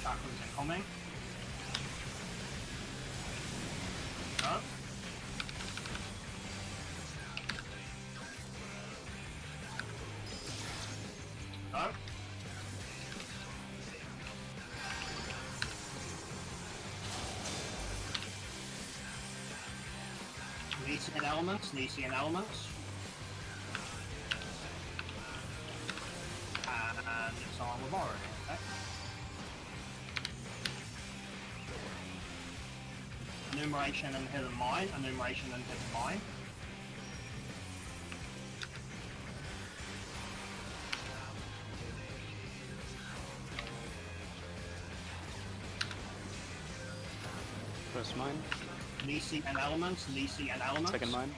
Chakrams incoming. Go. Go. Nisian elements, Nisian elements. And it's on with already, okay? Enumeration and hidden mine, enumeration and hidden mine. First mine. Nisi and elements, Nisi and elements. Second mine.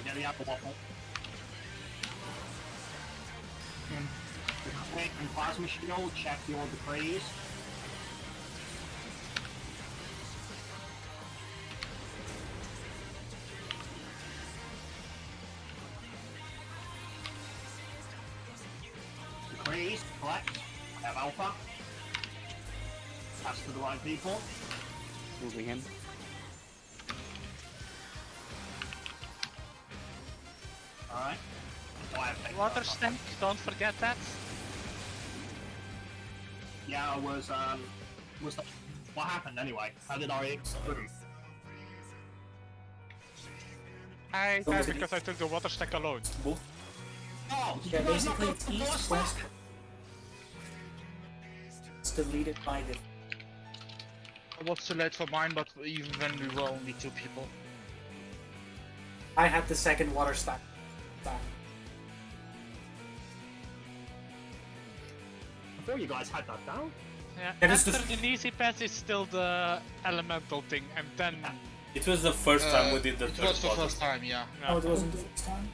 Get the apple waffle. Quick and plasma shield, check your decrees. Decrees, collect. I have alpha. Pass to the right people. Moving him. Alright. Do I have beta? Water tank, don't forget that. Yeah, I was the... What happened anyway? How did I... Boom. I died because I took the water tank alone. Oh, Yeah, you guys not basically go it's for the east, boss west. back? It's deleted by the. It was too late for mine, but even when we were only 2 people. I had the second water stack. I thought you guys had that down. Yeah, That is after the- the easy pass is still the elemental thing, and then It was the first time we did the It third was the puzzle. first time, yeah. Oh, it wasn't the first time.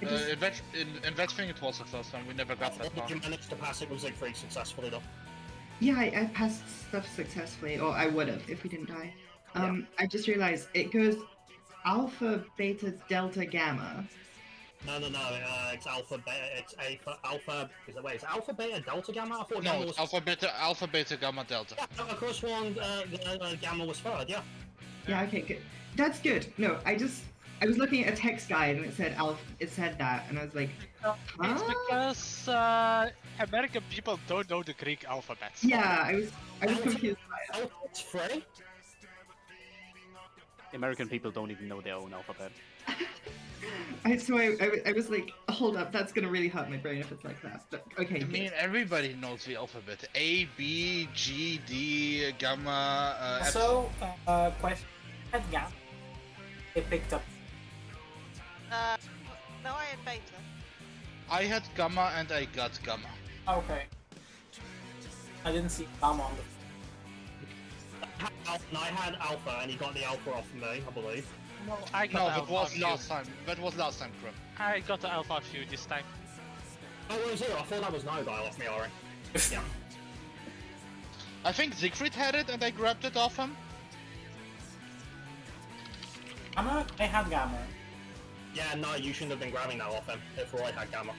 In that thing it was the first time, we never got that far. Did you manage to pass it with Siegfried successfully though? Yeah, I passed stuff successfully, or I would have if we didn't die. I just realized it goes alpha, beta, delta, gamma. No, it's alpha, beta, it's alpha, is it, wait, is it alpha, beta, delta, gamma? I thought No, gamma it's was... alpha, beta, gamma, delta. Yeah, of course one, gamma was third, yeah. Yeah, okay, good. That's good. No, I was looking at a text guide and it said alpha, it said that, and I was like, it's because American people don't know the Greek alphabet. yeah, I was confused by it. Oh, it's free? American people don't even know their own alphabet. I was like, hold up, that's gonna really hurt my brain if it's like that. But okay. I mean, everybody knows the alphabet. A, B, G, D, gamma, Also, question. Had gamma. It picked up. No, I had beta. I had gamma and I got gamma. Okay. I didn't see gamma on the. And I had alpha, and he got the alpha off me, I believe. No, I got No, the that alpha was off you. last time. That was last time, Grim. I got the alpha off you this time. Oh, what was it? I thought that was no dial off me, Ori. Yeah. I think Siegfried had it and I grabbed it off him. Gamma? I had gamma. Yeah, no, you shouldn't have been grabbing that off him, if Roy had gamma.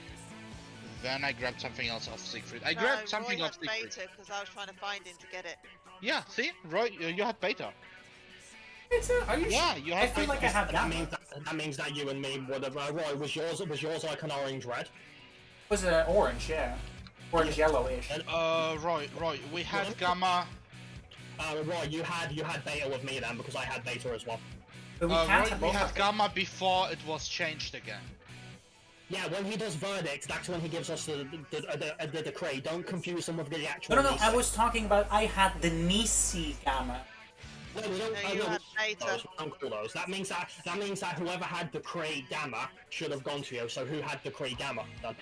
Then I grabbed something else off Siegfried. I No, grabbed something Roy off had Siegfried. beta because I was trying to find him to get it. Yeah, see? Roy, you had beta. Are you Yeah, sure? you I had feel beta. like I had That gamma. means that means that you and me would have. Roy, was yours like an orange red? It was orange, yeah. Orange yellowish. Roy, we had gamma. Roy, you had beta with me then because I had beta as well. But we Roy, can't have we both had of them. gamma before it was changed again. Yeah, when he does verdict, that's when he gives us the decree. Don't confuse them with the actual. No, I Nisi. was talking about I had the Nisi gamma. No, we don't. No, you had beta. Those. We don't call those. That means that whoever had decree gamma should have gone to you. So who had decree gamma? Then?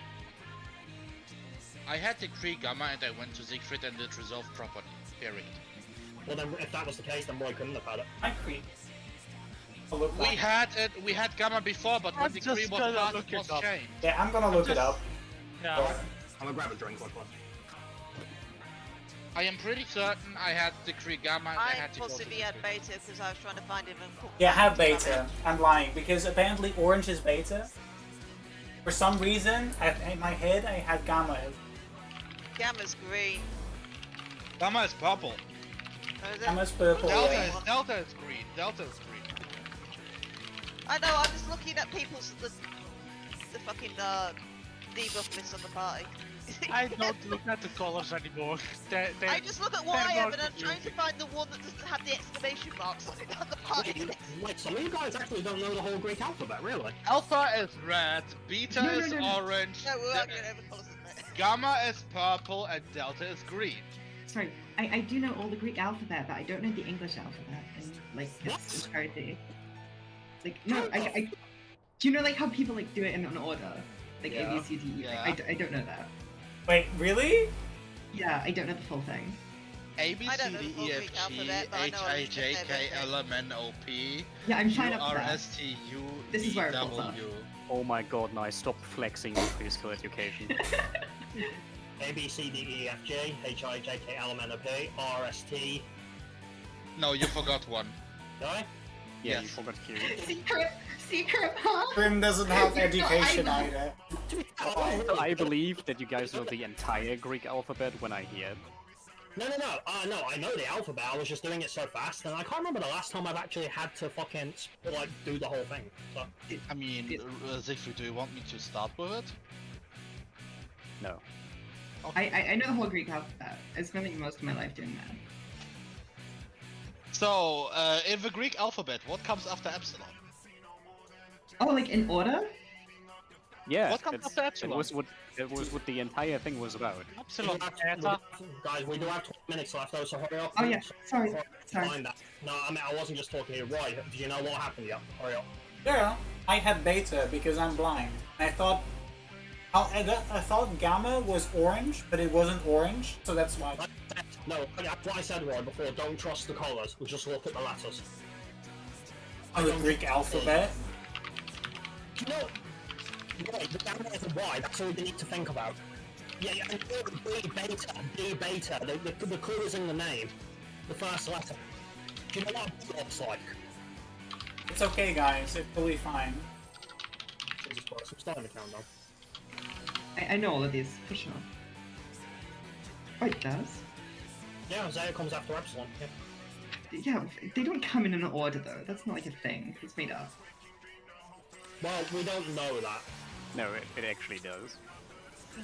I had decree gamma and I went to Siegfried and it resolved properly. Period. Well, then if that was the case, then Roy couldn't have had it. I creep. I'll look We back. had it. We had gamma before, but when I'm decree just was gonna passed, look it was it up. changed. Yeah, I'm gonna look it up. Yeah. I'm gonna grab a drink quickly. I am pretty certain I had decree gamma and I I had to go to possibly had Siegfried. beta because I was trying to find him and cook. Yeah, I have beta. I'm lying because apparently orange is beta. For some reason, in my head, I had gamma. Gamma's green. Gamma is purple. Oh, is it? Gamma's purple. Delta Yeah. is Delta is green. Delta is green. I know, I'm just looking at people's the fucking debuff lists on the party. I don't look at the colors anymore. I just look at what they're I have more and I'm trying to confusing. find the one that doesn't have the exclamation marks on it on the party list. Like some of you guys actually don't know the whole Greek alphabet, really. Alpha is red. Beta No, is no. orange. No, we're arguing over colours, isn't it? Gamma is purple and Delta is green. Sorry, I do know all the Greek alphabet, but I don't know the English alphabet in like its entirety. Like no, I do you know like how people like do it in an order, like Yeah. A B C D E? Yeah. Like, I don't know that. Wait, really? Yeah, I don't know the full thing. A B I C don't know the D full E Greek F G alphabet, but I H know I I J understand K everything. L M N O P Yeah, I'm Q trying up to R that. S T U This is V where it falls off. W Oh my god, nice. Stop flexing your physical education. A B C D E F G H I J K L M N O P R S T. No, you forgot one. Did I? Yeah, you Yes. forgot Q. Secret, huh? Grim doesn't have education either. I believe that you guys know the entire Greek alphabet when I hear it. No. No, I know the alphabet. I was just doing it so fast, and I can't remember the last time I've actually had to fucking like do the whole thing. So I mean, Siegfried, do you want me to start with it? No. I know the whole Greek alphabet. I spent most of my life doing that. So, in the Greek alphabet, what comes after epsilon? Oh, like in order? Yeah, What comes after it epsilon? was what the entire thing was about. Epsilon, guys, beta. we do have 20 minutes left, though, so hurry up. Oh yeah, sorry. Find that. No, I mean I wasn't just talking to you. Roy, did you know what happened yet? Hurry up. Yeah, I had beta because I'm blind. I thought I thought gamma was orange, but it wasn't orange, so that's why. No, that's what I said, Roy, before. Don't trust the colours. We'll just look at the letters. Oh, the Greek alphabet. No. Wait, the gamma is a Y. That's all we need to think about. Yeah, and B beta. The clue is in the name. The first letter. Do you know what B looks like? It's okay, guys. It's totally fine. Jesus Christ, I'm starting to count down. I know all of these, for sure. Oh, it does? Yeah, Zaya comes after Epsilon. Yeah. Yeah, they don't come in an order though. That's not like a thing. It's made up. Well, we don't know that. No, it actually does.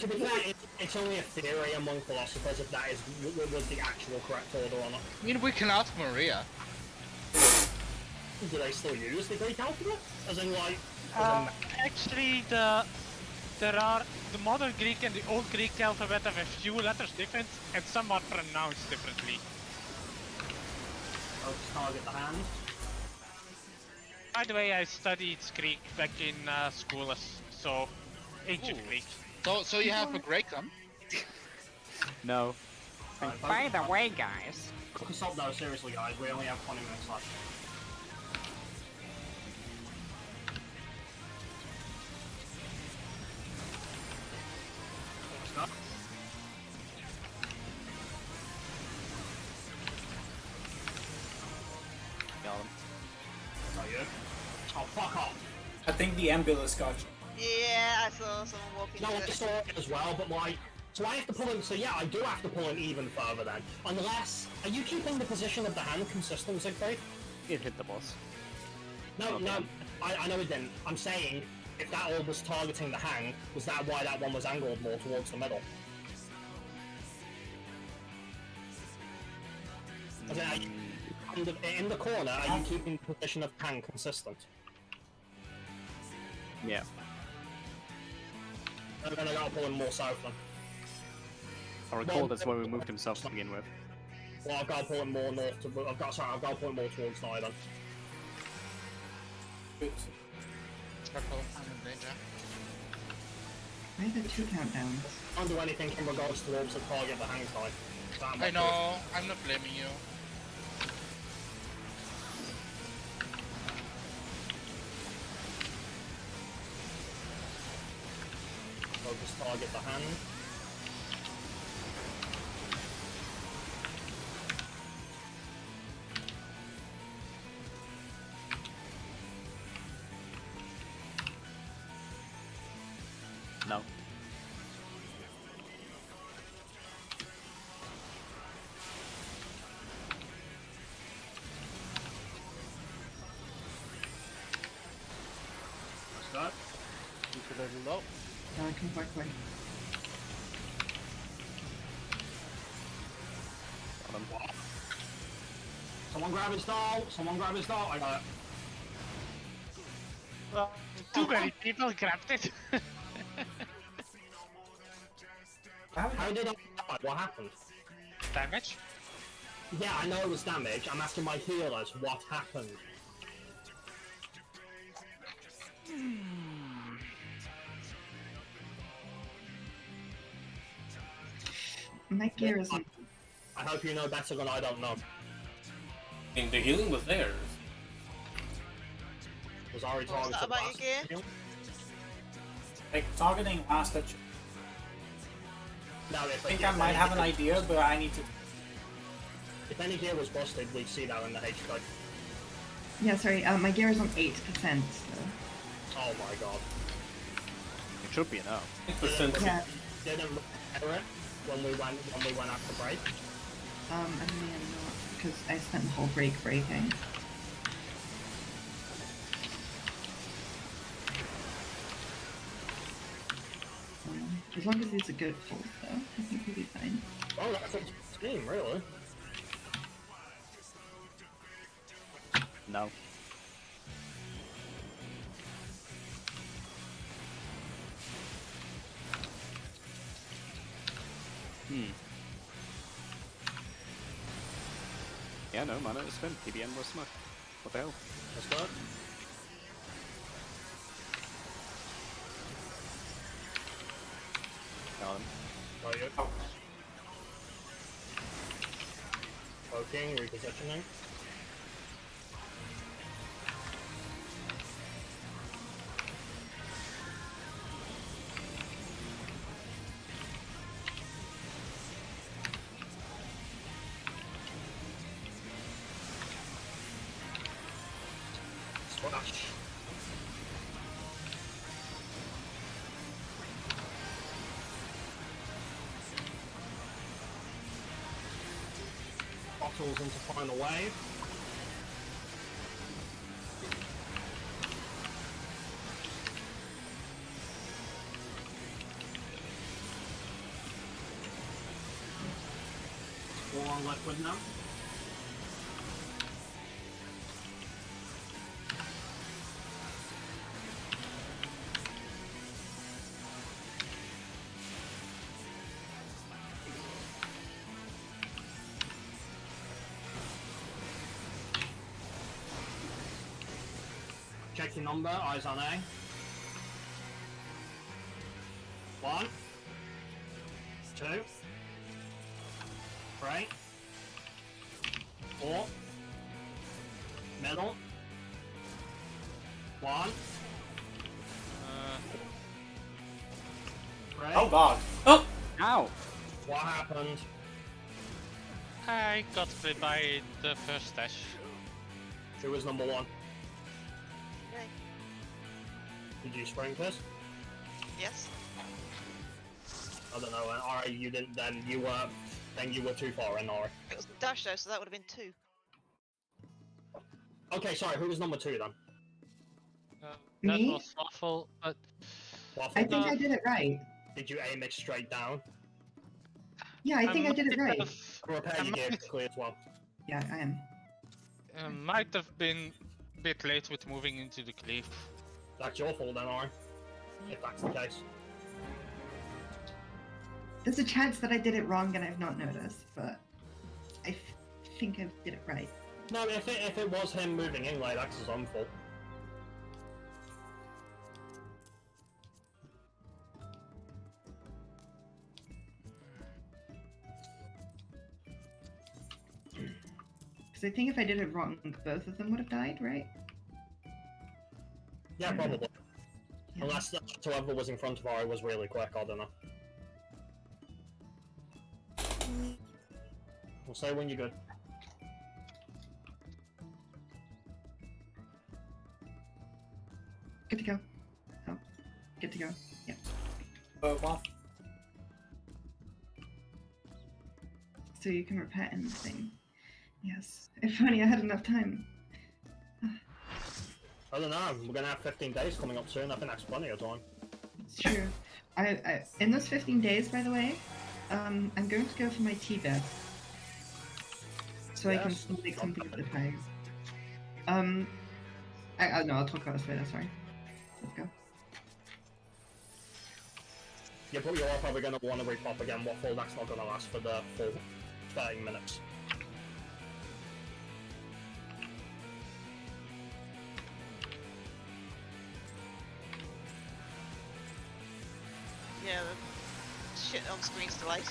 To be fair, it's only a theory among philosophers if that is was the actual correct order or not. I mean, we can ask Maria. Do they still use the Greek alphabet? As in, like, Actually, there are the modern Greek and the old Greek alphabet have a few letters different, and some are pronounced differently. Let's target the hand. By the way, I studied Greek back in school, so ancient Ooh. Greek. So you have a Greek then? No. By the way, guys. Focus up though, seriously guys, we only have 20 minutes left. Let's go. Got him. Is that you? Oh, fuck off. I think the ambulance got you. Yeah, I saw someone walking No, I through it. saw it as well, but like, so I have to pull him, so yeah, I do have to pull him even further then. Unless, are you keeping the position of the hand consistent, Siegfried? It hit the boss. No, Okay. no, I know it didn't. I'm saying, if that orb was targeting the hang, was that why that one was angled more towards the middle? As in, are you, in the corner, are you keeping the position of hang consistent? Yeah. I'm gonna go pull him more south then. I recall that's where we moved himself to begin with. Well, I've got to pull him more north to, I've got to pull him more towards the island. Careful, I'm in danger. I had 2 countdowns. Can't do anything in regards to orbs that target the hang side. I know, I'm not blaming you. Focus target the hand. No. What's that? Keep it a little low. No, I can back away. Got him. Someone grab his doll! Someone grab his doll! I got it. Well, too many people grabbed it. How did I die? What happened? Damage. Yeah, I know it was damage. I'm asking my healers what happened. My gear isn't. I hope you know better than I don't know. I mean, the healing was there. Was already What's targeted that about last your gear? game. Like, targeting hostage. No, I think I might have an idea, but I need to... If any gear was busted, we'd see that in the H code. Yeah, sorry, my gear is on 8%, so... Oh my god. It should be enough. Yeah, Didn't repair it when we went after break. I may not, because I spent the whole break breaking. As long as these are good pulls, though, I think we'll be fine. Oh, that's a scheme, really. No. Yeah, no, mana is spent. PBN was smart. What the hell? That's good. Got him. Got you. Poking, repositioning. Splash. Bottles into final wave. All on liquid now. Check your number, eyes on A. 1, 2, 3, 4, middle, 1, 3. Oh god. Oh! Ow! What happened? I got split by the first dash. Who was number 1? Okay. Did you spring this? Yes. I don't know. Alright, you didn't. Then you were too far in. Alright. It was dash though, so that would have been 2. Okay, sorry. Who was number 2 then? That Me? was awful, but Waffle, I think I did it right. did you aim it straight down? Yeah, I think I did it right. Repair your gear quickly as well. Yeah, I am. Might have been a bit late with moving into the cleave. That's your fault then, alright. If that's the case. There's a chance that I did it wrong and I've not noticed, but I think I did it right. No, if it was him moving in late, that's his own fault. Because I think if I did it wrong, both of them would have died, right? Yeah, probably. Yeah. Unless whoever was in front of her was really quick, I don't know. We'll say when you're good. Good to go. Oh, good to go. Yeah. Waffle. So you can repair anything. Yes. If only I had enough time. I don't know, we're gonna have 15 days coming up soon, I think that's plenty of time. It's true. I in those 15 days, by the way, I'm going to go for my tea bed. So I can Yes. still make something at a time. No, I'll talk about this later, sorry. Let's go. Yeah, but you're probably gonna want to repop again, Waffle, that's not gonna last for the full 30 minutes. Yeah, the shit on screen's delayed.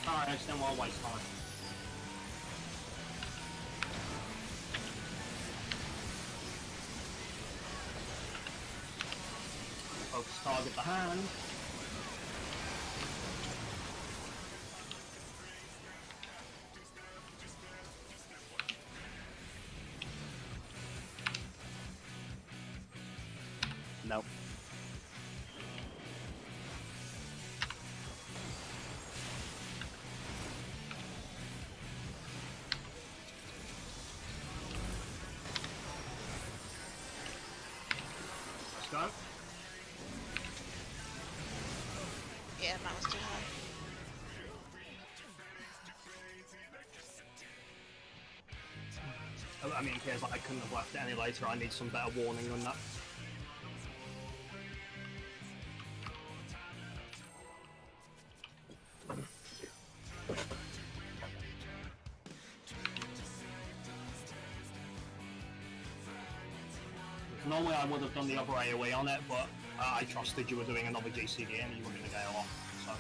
Alright, I just didn't want to waste time. Focus target the hand. No. Let's go. Yeah, that was too high. I mean, here's like I couldn't have left it any later. I need some better warning on that. Normally I would have done the other AoE on it, but I trusted you were doing another GCD and you were going to get off, so...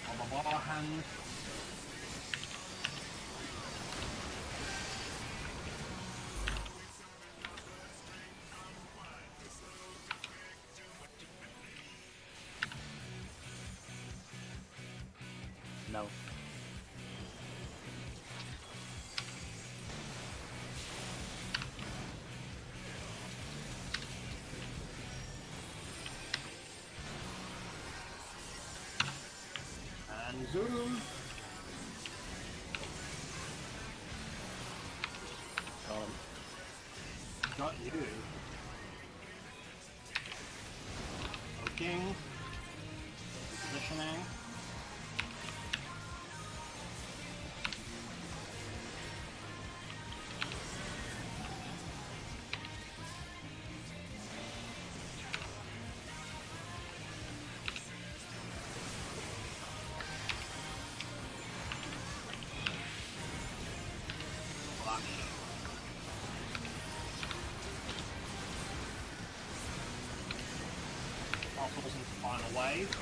On the bar hand. No. And zoom. Got you. Poking. Positioning. Flash. Fossils into final wave.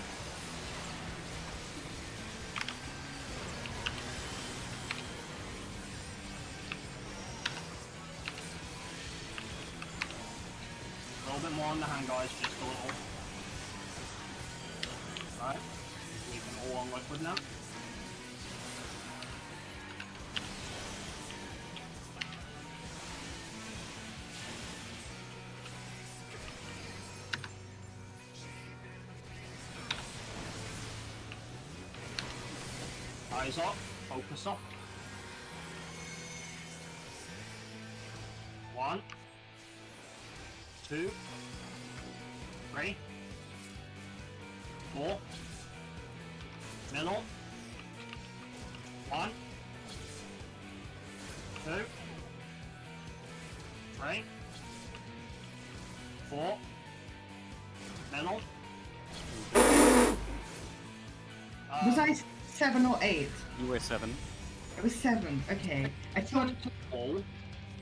A little bit more on the hand, guys, just a little. Right, leave them all on liquid now. Eyes up, focus up. 1, 2, 3, 4. Middle. 1, 2, 3, 4. Middle. Was I 7 or 8? You were 7. It was 7, okay. I thought... All.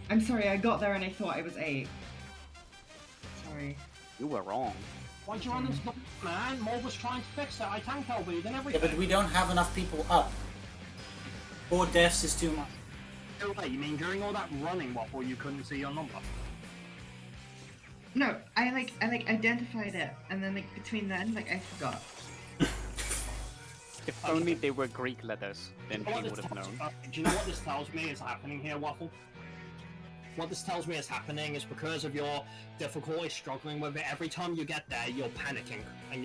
I'm sorry, I got there and I thought it was 8. Sorry. You were wrong. Why'd you run this number, man? Mo was trying to fix it. I tank LB'd and Yeah, everything. but we don't have enough people up. 4 deaths is too much. Oh, wait, you mean during all that running waffle you couldn't see your number? No, I identified it, and then between then, I forgot. If only they were Greek letters, then You know he what would this have tells- known. do you know what this tells me is happening here, Waffle? What this tells me is happening is because of your difficulty struggling with it. Every time you get there, you're panicking, and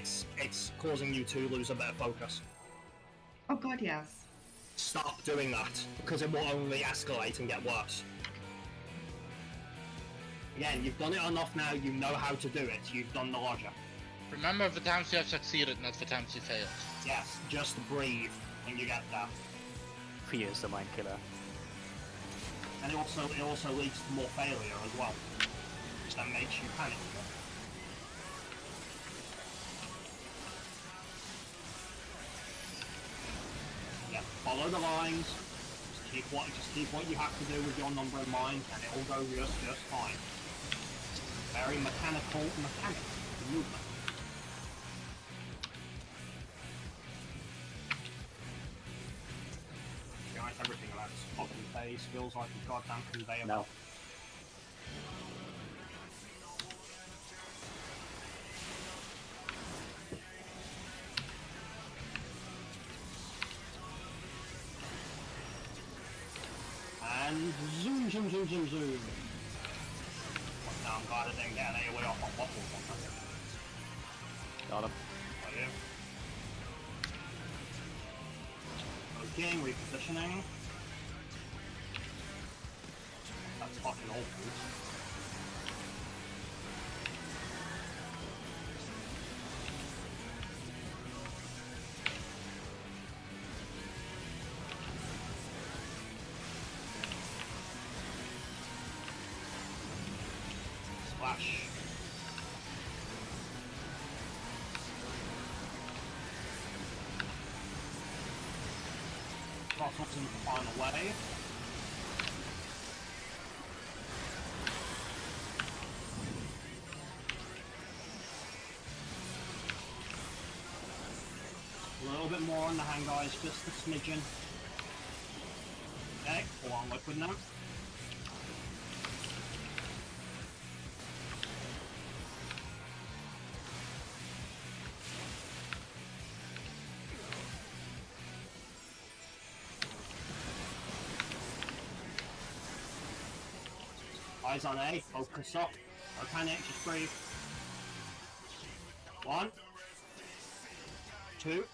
it's causing you to lose a bit of focus. Oh god, yes. Stop doing that, because it will only escalate and get worse. Again, you've done it enough now, you know how to do it, you've done the logic. Remember the times you have succeeded, not the times you failed. Yes, just breathe when you get there. Fear is the mind killer. And it also leads to more failure as well, which then makes you panic. Yeah, follow the lines, just Just keep what you have to do with your number in mind, and it'll go just fine. Very mechanical movement. Guys, everything about this fucking phase feels like a goddamn conveyor belt. And zoom. Now I'm glad I didn't get an AoE off on waffle. Got him. Okay, repositioning. That's fucking awful. Splash. Crosswalks in the final wave. A little bit more on the hand, guys, just a smidgen. Okay, full on liquid now. Eyes on A, focus up. No panic, just breathe. 1, 2,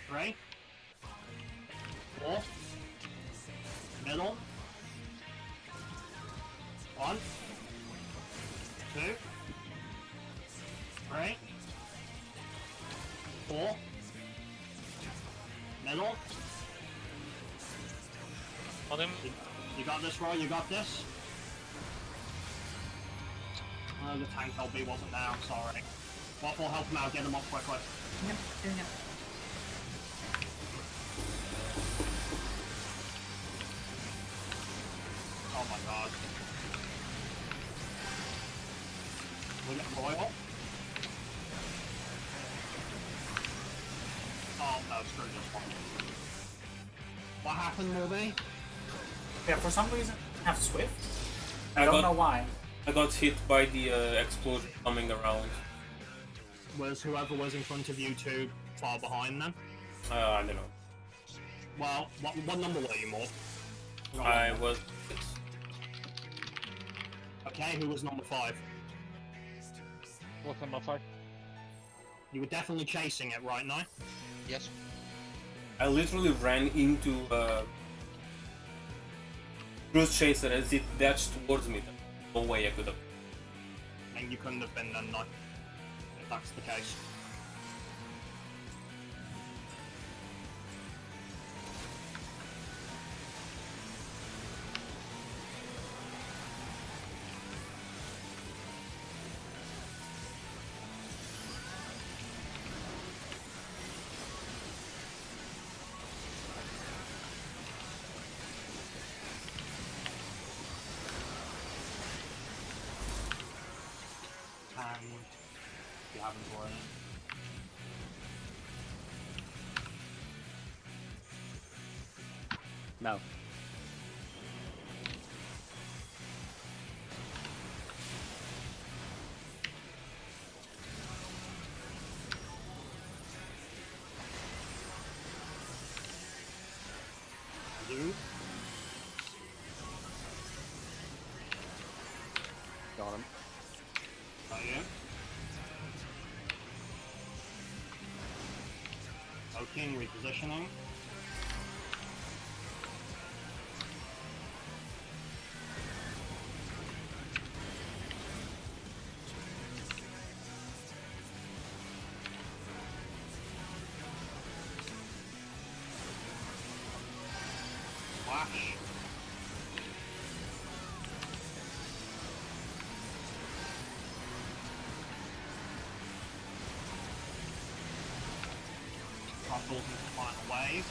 3, 4, middle. 1, 2, 3, 4, middle. Got him. You got this, Roy, you got this. Oh, the tank LB wasn't there, I'm sorry. Waffle, help him out, get him up quickly. Yep, doing it. Oh my god. We get Royal. Oh no, screw this one. What happened, Morby? Yeah, for some reason, I have Swift. I don't know why. I got hit by the explosion coming around. Was whoever was in front of you too far behind them? I don't know. Well, what number were you, Morb? I was... Okay, who was number 5? What's number 5? You were definitely chasing it right now? Yes. I literally ran into Cruise Chaser as it dashed towards me. No way I could have. And you couldn't have been then, no. If that's the case. And you haven't for it. No. You? Got him. Are you? Okay, repositioning. Flash. Crossbows into the final wave.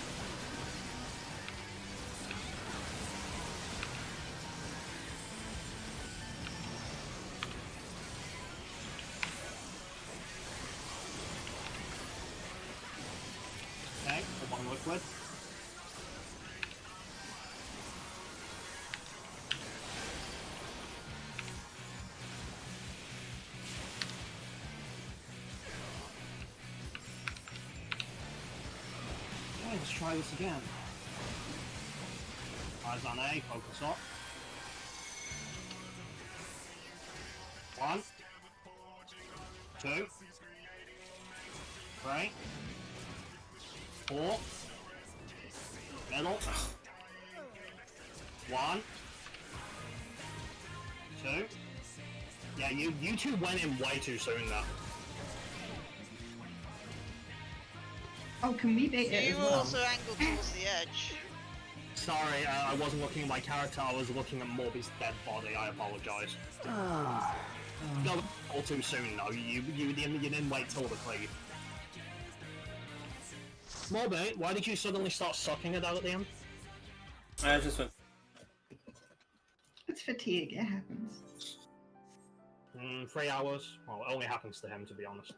try this again. Eyes on A, focus up. 1, 2, 3, 4, middle. 1, 2. Yeah, you two went in way too soon though. Oh, can we bait it You as well? also angled towards the edge. Sorry, I wasn't looking at my character, I was looking at Morby's dead body, I apologise. No, all too soon though, you didn't wait till the cleave. Morby, why did you suddenly start sucking it out at the end? I just went. It's fatigue, it happens. 3 hours? Well, it only happens to him, to be honest.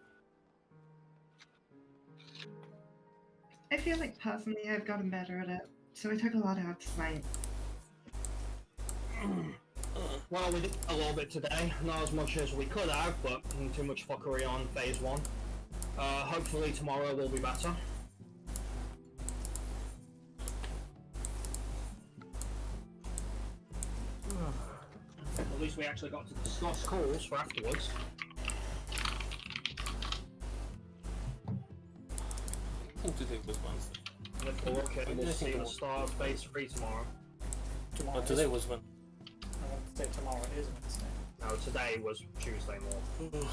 I feel like personally I've gotten better at it, so I took a lot out tonight. Well, we did a little bit today, not as much as we could have, but too much fuckery on phase 1. Hopefully tomorrow will be better. At least we actually got to discuss calls for afterwards. I think today was Wednesday. If we're okay, we'll see the start of phase 3 tomorrow. Tomorrow. But today was when. I want to say tomorrow is Wednesday. No, today was Tuesday morning.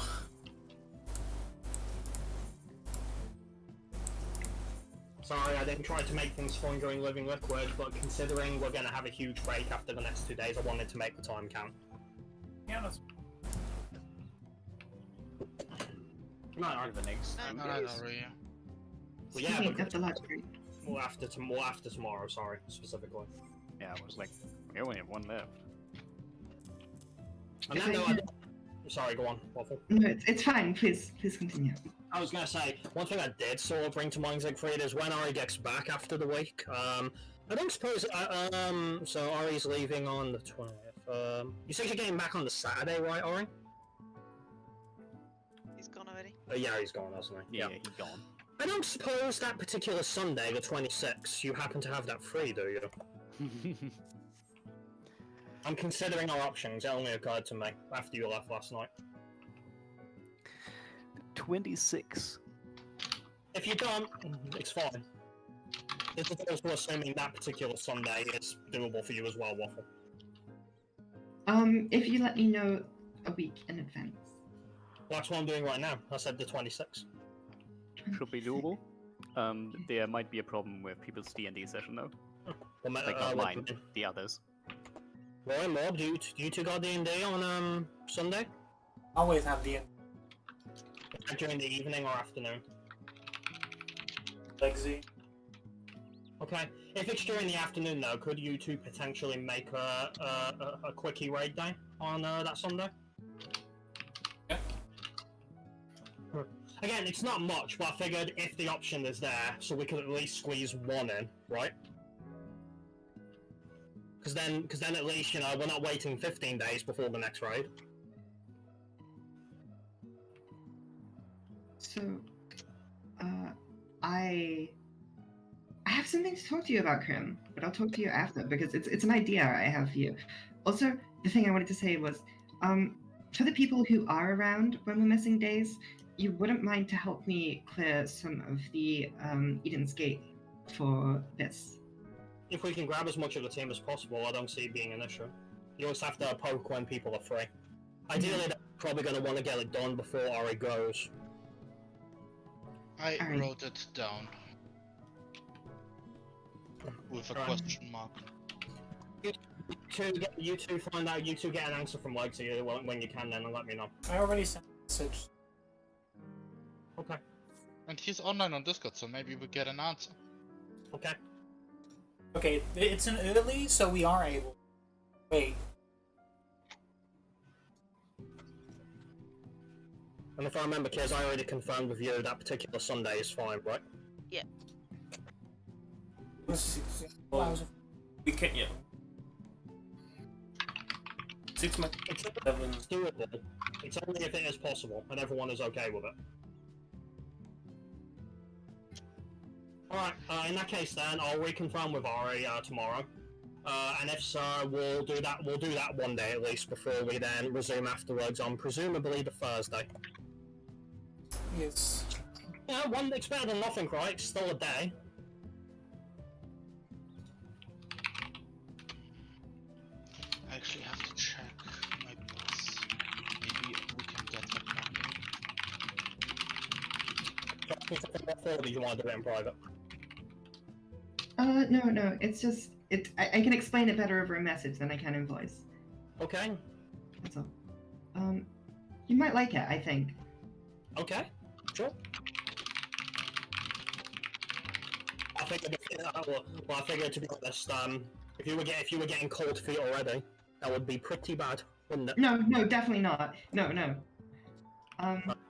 Sorry, I didn't try to make things fun during Living Liquid, but considering we're going to have a huge break after the next 2 days, I wanted to make the time count. Yeah, that's No, Or the next No, time. no, No, no. not really. Well, yeah, Speaking because of the large break. we'll after tomorrow, sorry, specifically. Yeah, I was like, we only have one left. And If then, I no, can- sorry, go on, Waffle. No, it's fine, please continue. I was gonna say, one thing I did sort of bring to mind, Siegfried, is when Ari gets back after the week, I don't suppose, so Ari's leaving on the 20th, you said you're getting back on the Saturday, right, Ari? He's gone already. Yeah, he's gone, hasn't he? Yeah, he's gone. I don't suppose that particular Sunday, the 26th, you happen to have that free, do you? I'm considering our options, it only occurred to me after you left last night. 26. If you don't, it's fine. It's also assuming that particular Sunday is doable for you as well, Waffle. If you let me know a week in advance. Well, that's what I'm doing right now. I said the 26th. Should be doable. There might be a problem with people's D&D session though. Well, Like not mine, the others. Roy, Mob, do you two got D&D on Sunday? always have the During the evening or afternoon? Lexi. Okay. If it's during the afternoon though, could you two potentially make a quickie raid day on that Sunday? Yeah. Again, it's not much, but I figured if the option is there, so we could at least squeeze one in, right? Because then at least, you know, we're not waiting 15 days before the next raid. So, I have something to talk to you about, Krim, but I'll talk to you after because it's an idea I have for you. Also, the thing I wanted to say was, for the people who are around when we're missing days, you wouldn't mind to help me clear some of the Eden's Gate for this. If we can grab as much of the team as possible, I don't see it being an issue. You always have to poke when people are free. Ideally, they're probably going to want to get it done before Ari goes. I Alright. wrote it down. With a Alright. question mark. You two find out, you two get an answer from Lexi when you can then and let me know. I already sent a message. Okay. And he's online on Discord, so maybe we get an answer. Okay. Okay, it's an early, so we are able. Wait. And if I remember, Kez, I already confirmed with you that particular Sunday is fine, right? Well, we can't, yeah. 6 months, 7. It's doable. It's only if it is possible, and everyone is okay with it. Alright, in that case then, I'll reconfirm with Ari tomorrow. And if so, we'll do that one day at least before we then resume afterwards on presumably the Thursday. Yes. Yeah, it's better than nothing, right? It's still a day. I actually have to check my boss. Maybe we can get that mapping. What for do you want to do it in private? No, it's just, I can explain it better over a message than I can in voice. Okay. That's all. You might like it, I think. Okay. Sure. I figured, I figured to be honest, if you were getting cold feet already, that would be pretty bad, wouldn't it? No, definitely not. No.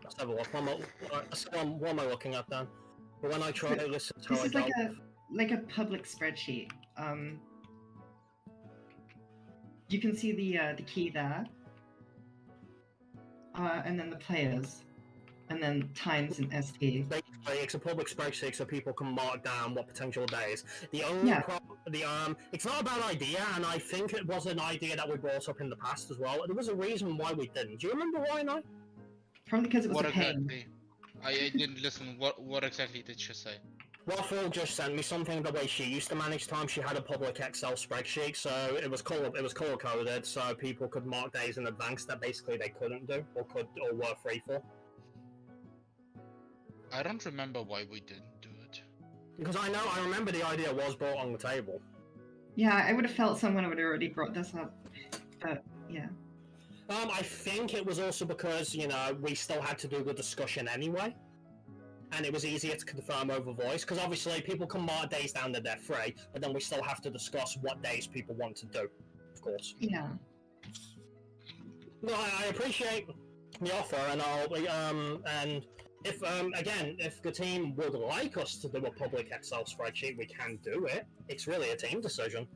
Let's have a look. What am I looking at then? But when I try to listen to This it, is like a public spreadsheet. You can see the key there, and then the players, and then times and ST. basically it's a public spreadsheet so people can mark down what potential days. The only it's not a bad idea, and I think it was an idea that we brought up in the past as well. There was a reason why we didn't. Do you remember why, now? Probably because it was What a pain. exactly? I didn't listen. What exactly did she say? Waffle just sent me something the way she used to manage time. She had a public Excel spreadsheet, so it was color coded, so people could mark days in advance that basically they couldn't do or were free for. I don't remember why we didn't do it. Because I remember the idea was brought on the table. Yeah, I would have felt someone would have already brought this up, but yeah. I think it was also because, we still had to do the discussion anyway. And it was easier to confirm over voice, because obviously people can mark days down that they're free, but then we still have to discuss what days people want to do, of course. Yeah. No, I appreciate the offer, and and if, again, if the team would like us to do a public Excel spreadsheet, we can do it. It's really a team decision.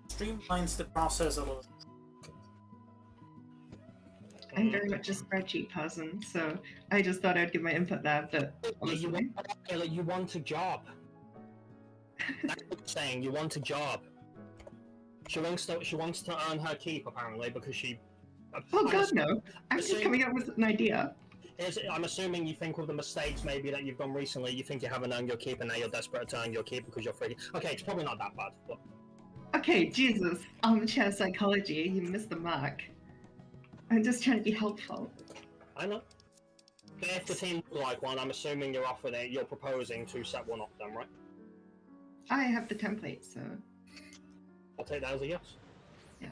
Streamlines the process a little. I'm very much a spreadsheet person, so I just thought I'd give my input there, but honestly... You want a job. That's what I'm saying, you want a job. She wants to earn her keep, apparently, because she... Oh god, no. I'm just coming up with an idea. I'm assuming you think with the mistakes maybe that you've done recently, you think you haven't earned your keep and now you're desperate to earn your keep because you're free. Okay, it's probably not that bad, but... Okay, Jesus. Armchair psychology, you missed the mark. I'm just trying to be helpful. I know. But if the team would like one, I'm assuming you're proposing to set one up then, right? I have the template, so... I'll take that as a yes. Yeah.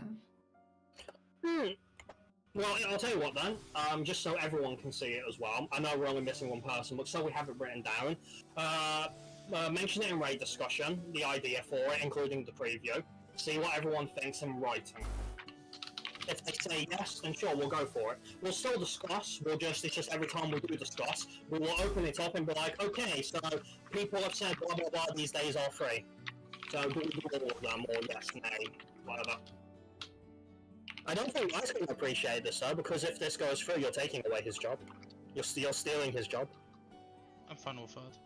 Well, I'll tell you what then, just so everyone can see it as well. I know we're only missing one person, but so we have it written down. Mention it in raid discussion, the idea for it, including the preview. See what everyone thinks in writing. If they say yes, then sure, we'll go for it. We'll still discuss, it's just every time we do discuss, we will open it up and be like, okay, so people have said blah blah blah, these days are free. So do we do all of them, or yes, nay, whatever. I don't think I's going to appreciate this though, because if this goes through, you're taking away his job. You're stealing his job. I'm fine with that.